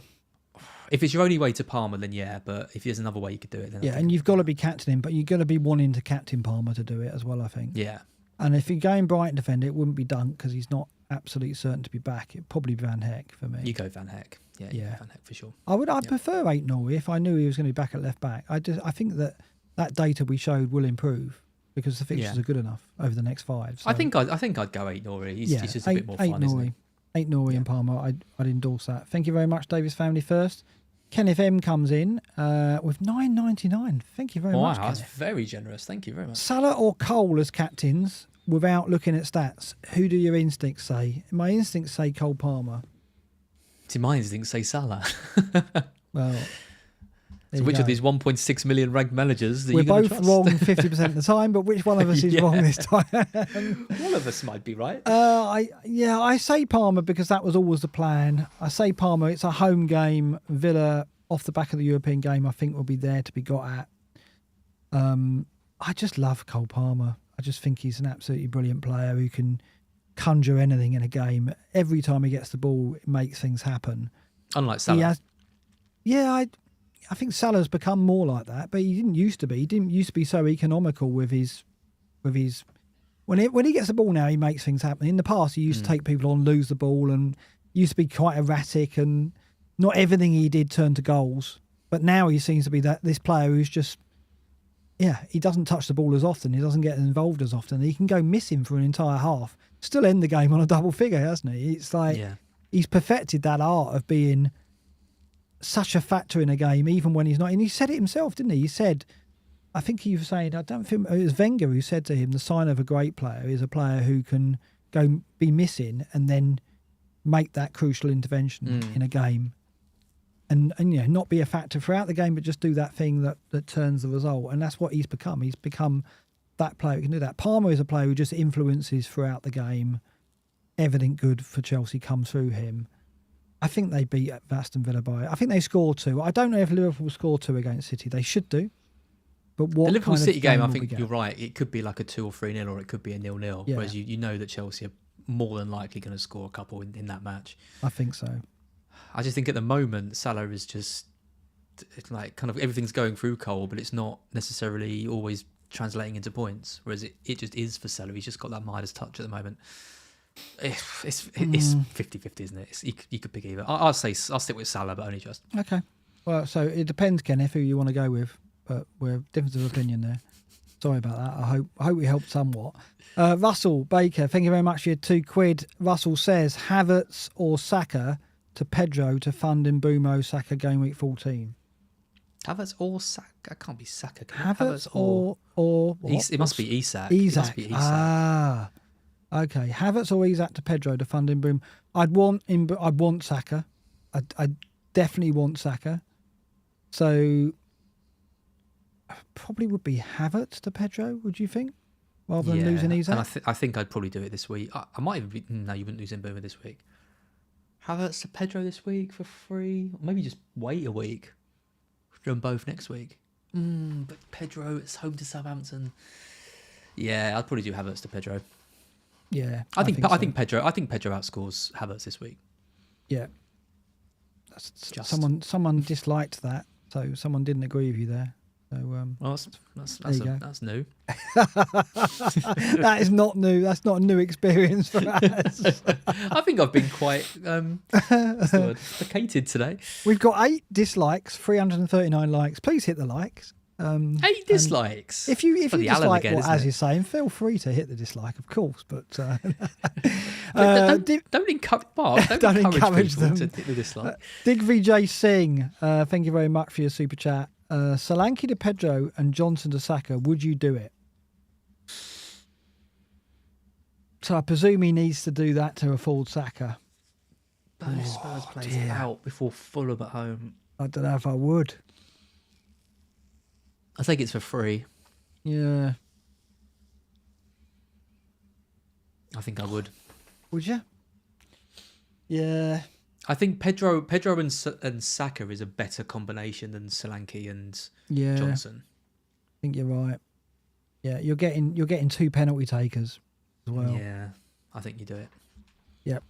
If it's your only way to Palmer, then yeah. But if there's another way you could do it, then and you've got to be captaining, but you're going to be wanting to captain Palmer to do it as well, I think. Yeah. And if you're going Brighton defender, it wouldn't be Dunk because he's not absolutely certain to be back. It'd probably be Van Heck for me. You go Van Heck. Yeah. Van Heck for sure. I'd prefer 8 Nori if I knew he was going to be back at left back. I think that data we showed will improve, because the fixtures are good enough over the next 5. So. I think I'd go 8 Nori. He's just a bit more fun, isn't he? 8 Nori and Palmer, I'd endorse that. Thank you very much, Davis family first. Kenneth M comes in with $9.99. Thank you very much, Wow, that's Kenneth. very generous. Thank you very much. Salah or Cole as captains without looking at stats? Who do your instincts say? My instincts say Cole Palmer. See, my instincts say Salah. Well... So which of these 1.6 million ranked managers are We're you going to both trust? wrong 50% of the time, but which one of us is wrong this time? One of us might be right. I say Palmer because that was always the plan. I say Palmer. It's a home game. Villa, off the back of the European game, I think will be there to be got at. I just love Cole Palmer. I just think he's an absolutely brilliant player who can conjure anything in a game. Every time he gets the ball, it makes things happen. Unlike Salah. I think Salah's become more like that, but he didn't used to be. He didn't used to be so economical with his. When he gets the ball now, he makes things happen. In the past, he used to take people on, lose the ball, and used to be quite erratic. And not everything he did turned to goals, but now he seems to be this player who's just, he doesn't touch the ball as often. He doesn't get involved as often. He can go missing for an entire half, still end the game on a double figure, hasn't he? It's like he's perfected that art of being such a factor in a game, even when he's not. And he said it himself, didn't he? He said, I think he was saying, I don't think it was Wenger who said to him, the sign of a great player is a player who can go be missing and then make that crucial intervention in a game. And not be a factor throughout the game, but just do that thing that turns the result. And that's what he's become. He's become that player who can do that. Palmer is a player who just influences throughout the game. Everything good for Chelsea comes through him. I think they beat Aston Villa by... I think they scored 2. I don't know if Liverpool scored 2 against City. They should do. But what the Liverpool kind of City game, I think get? you're right. It could be like a 2 or 3-0, or it could be a 0-0. Yeah. Whereas you know that Chelsea are more than likely going to score a couple in that match. I think so. I just think at the moment, Salah is just like kind of everything's going through Cole, but it's not necessarily always translating into points. Whereas it just is for Salah. He's just got that Midas touch at the moment. It's 50-50, isn't it? You could pick either. I'll stick with Salah, but only just. Okay. Well, so it depends, Kenneth, who you want to go with, but we're difference of opinion there. Sorry about that. I hope we helped somewhat. Russell Baker, thank you very much for your £2. Russell says Havertz or Saka to Pedro to fund Mbumo Saka game week 14. Havertz or Saka? It can't be Saka. Havertz or what? It must be Isak. Isak. It must be Isak. Ah. Okay. Havertz or Isak to Pedro to fund Mbumo. I'd want Saka. I definitely want Saka. So probably would be Havertz to Pedro, would you think? Rather than losing Isak? And I think I'd probably do it this week. I might even be... No, you wouldn't lose Mbumo this week. Havertz to Pedro this week for free. Or maybe just wait a week. Do them both next week. But Pedro, it's home to Southampton. Yeah, I'd probably do Havertz to Pedro. Yeah, I think Pedro outscores Havertz this week. Yeah. Someone disliked that, so someone didn't agree with you there. So well, that's new. That is not new. That's not a new experience for us. I think I've been quite placated today. We've got 8 dislikes, 339 likes. Please hit the likes. 8 dislikes. If you dislike again, what Az is saying, feel free to hit the dislike, of course. But don't encourage them to hit the dislike. Digvijay Singh, thank you very much for your super chat. Solanke to Pedro and Johnson to Saka, would you do it? So I presume he needs to do that to afford Saka. Those Spurs players out before Fulham at home. I don't know if I would. I think it's for free. Yeah. I think I would. Would you? Yeah. I think Pedro and Saka is a better combination than Solanke and Johnson. I think you're right. Yeah, you're getting 2 penalty takers as well. Yeah, I think you do it. Yep.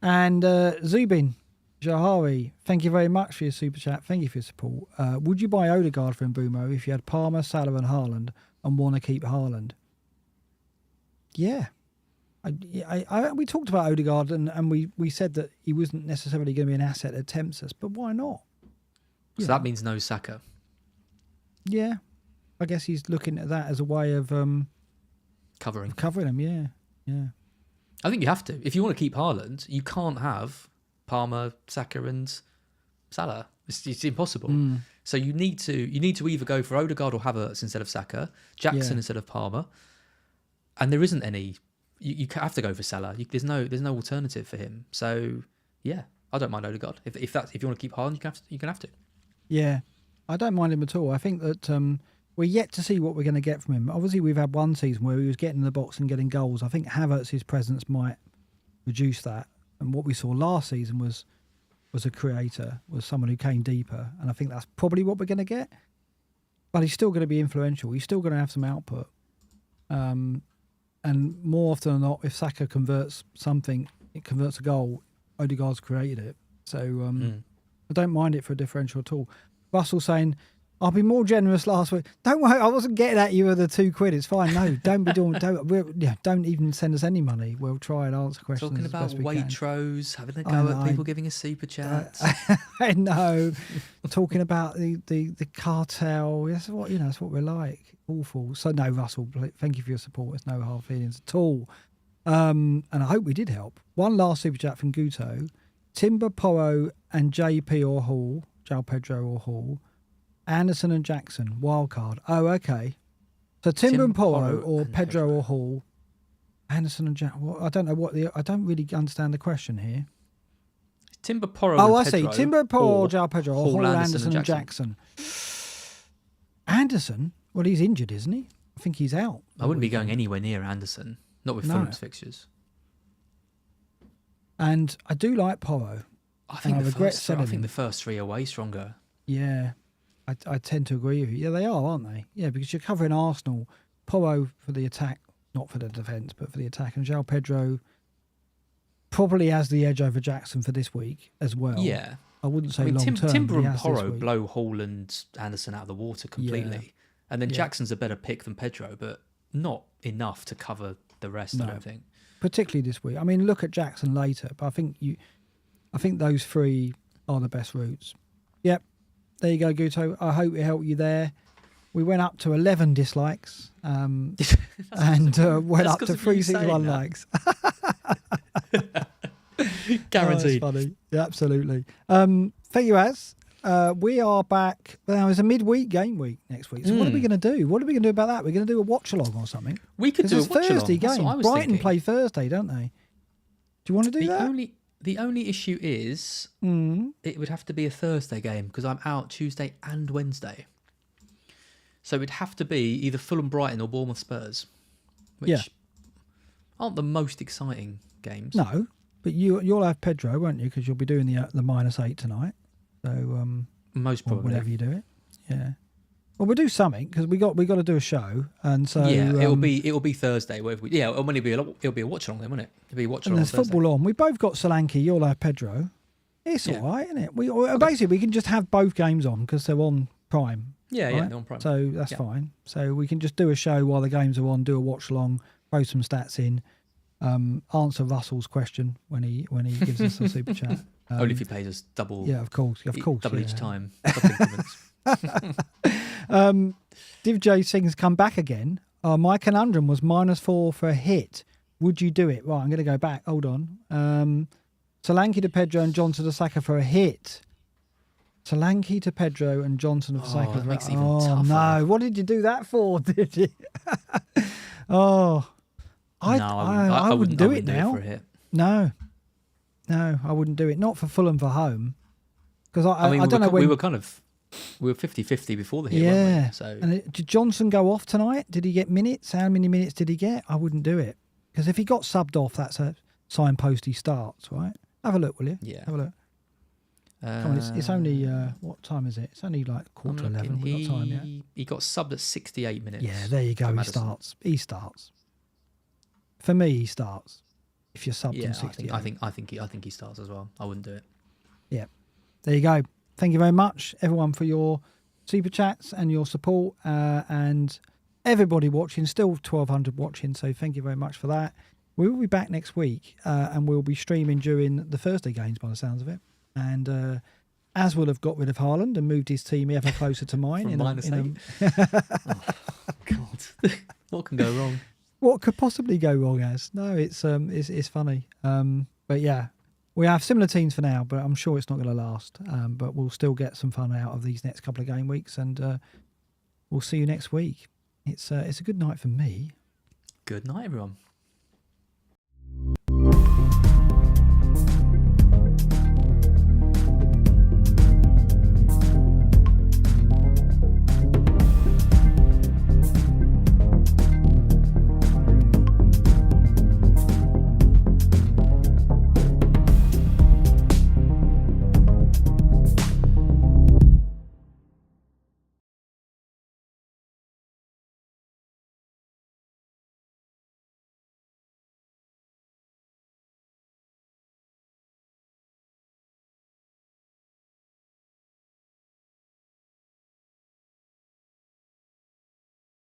And Zubin Jahari, thank you very much for your super chat. Thank you for your support. Would you buy Odegaard for Mbumo if you had Palmer, Salah and Haaland and want to keep Haaland? Yeah. We talked about Odegaard and we said that he wasn't necessarily going to be an asset that tempts us, but why not? So that means no Saka. Yeah. I guess he's looking at that as a way of covering him, yeah. I think you have to. If you want to keep Haaland, you can't have Palmer, Saka and Salah. It's impossible. So you need to either go for Odegaard or Havertz instead of Saka, Jackson instead of Palmer, and there isn't any. You have to go for Salah. There's no alternative for him. So yeah, I don't mind Odegaard. If you want to keep Haaland, you can have to. Yeah, I don't mind him at all. I think that we're yet to see what we're going to get from him. Obviously, we've had one season where he was getting in the box and getting goals. I think Havertz's presence might reduce that. And what we saw last season was a creator, was someone who came deeper. And I think that's probably what we're going to get. But he's still going to be influential. He's still going to have some output. And more often than not, if Saka converts a goal, Odegaard's created it. So I don't mind it for a differential at all. Russell saying, I'll be more generous last week. Don't worry, I wasn't getting at you with the £2. It's fine. No, don't be doing. Don't even send us any money. We'll try and answer questions. Talking as about best we can. Waitrose, having a go at people giving us super chats. I know. Talking about the cartel. That's what That's what we're like. Awful. So no, Russell. Thank you for your support. There's no hard feelings at all. And I hope we did help. One last super chat from Guto. Timber, Porro, and JP or Hall. João Pedro or Hall. Anderson and Jackson, wild card. Oh, okay. So Timber and Porro or Pedro or Hall. Anderson and Jackson. Well, I don't know I don't really understand the question here. Timber, Porro, and Pedro. I see. Timber, Porro, or João Pedro or Hall, Anderson and Jackson. Anderson? Well, he's injured, isn't he? I think he's out. I wouldn't be going anywhere near Anderson. Not with Fulham's fixtures. And I do like Porro. I think the first three are way stronger. Yeah. I tend to agree with you. Yeah, they are, aren't they? Yeah, because you're covering Arsenal. Porro for the attack, not for the defence, but for the attack. And João Pedro probably has the edge over Jackson for this week as well. Yeah. I wouldn't say long term. Timber and Porro blow Hall and Anderson out of the water completely. Yeah. And then Jackson's a better pick than Pedro, but not enough to cover the rest, I don't think. Particularly this week. I mean, look at Jackson later, but I think those three are the best routes. Yep. There you go, Guto. I hope it helped you there. We went up to 11 dislikes and went up to 361 likes. Guaranteed. Oh, that's funny. Yeah, absolutely. Thank you, Az. We are back. Now, it's a midweek game week next week. So what are we going to do? What are we going to do about that? We're going to do a watch-along or something? We could do a watch-along. Thursday game. Brighton play Thursday, don't they? Do you want to do that? The only issue is it would have to be a Thursday game because I'm out Tuesday and Wednesday. So it would have to be either Fulham Brighton or Bournemouth Spurs, which aren't the most exciting games. No, but you'll have Pedro, won't you? Because you'll be doing the -8 tonight. So most probably whenever you do it, yeah. Well, we'll do something because we got to do a show, and so it'll be Thursday. Whatever it'll be a watch along then, won't it? It'll be a watch along. And there's football on. We both got Solanke. You'll have Pedro. It's all right, isn't it? Basically we can just have both games on because they're on Prime. Yeah, right? yeah, they're on Prime. So that's fine. So we can just do a show while the games are on, do a watch along, throw some stats in, answer Russell's question when he gives us a super chat. Only if he pays us double. Yeah, of course, double each time. Div J Singh's come back again. My conundrum was -4 for a hit. Would you do it? Right, I'm going to go back. Hold on. Solanke to Pedro and Johnson to Saka for a hit. Solanke to Pedro and Johnson to Saka. That makes it even tougher. No! What did you do that for? Did you? I wouldn't do it now. For a hit. No, I wouldn't do it. Not for Fulham for home. Because I don't know when... We were 50-50 before the hit, weren't we? So. And did Johnson go off tonight? Did he get minutes? How many minutes did he get? I wouldn't do it. Because if he got subbed off, that's a signpost he starts, right? Have a look, will you? Yeah. Have a look. Come on, it's only... what time is it? It's only like 11:15. We've got time yet. He got subbed at 68 minutes. Yeah, there you go. He starts. For me, he starts. If you're subbed in 68. I think he starts as well. I wouldn't do it. Yeah. There you go. Thank you very much, everyone, for your super chats and your support, and everybody watching. Still 1,200 watching, so thank you very much for that. We will be back next week, and we'll be streaming during the Thursday games, by the sounds of it. And as will have got rid of Haaland and moved his team ever closer to mine. From -8. Oh, God, what can go wrong? What could possibly go wrong, Az? No, it's funny. But yeah. We have similar teams for now, but I'm sure it's not going to last. But we'll still get some fun out of these next couple of game weeks, and we'll see you next week. It's a good night for me. Good night, everyone.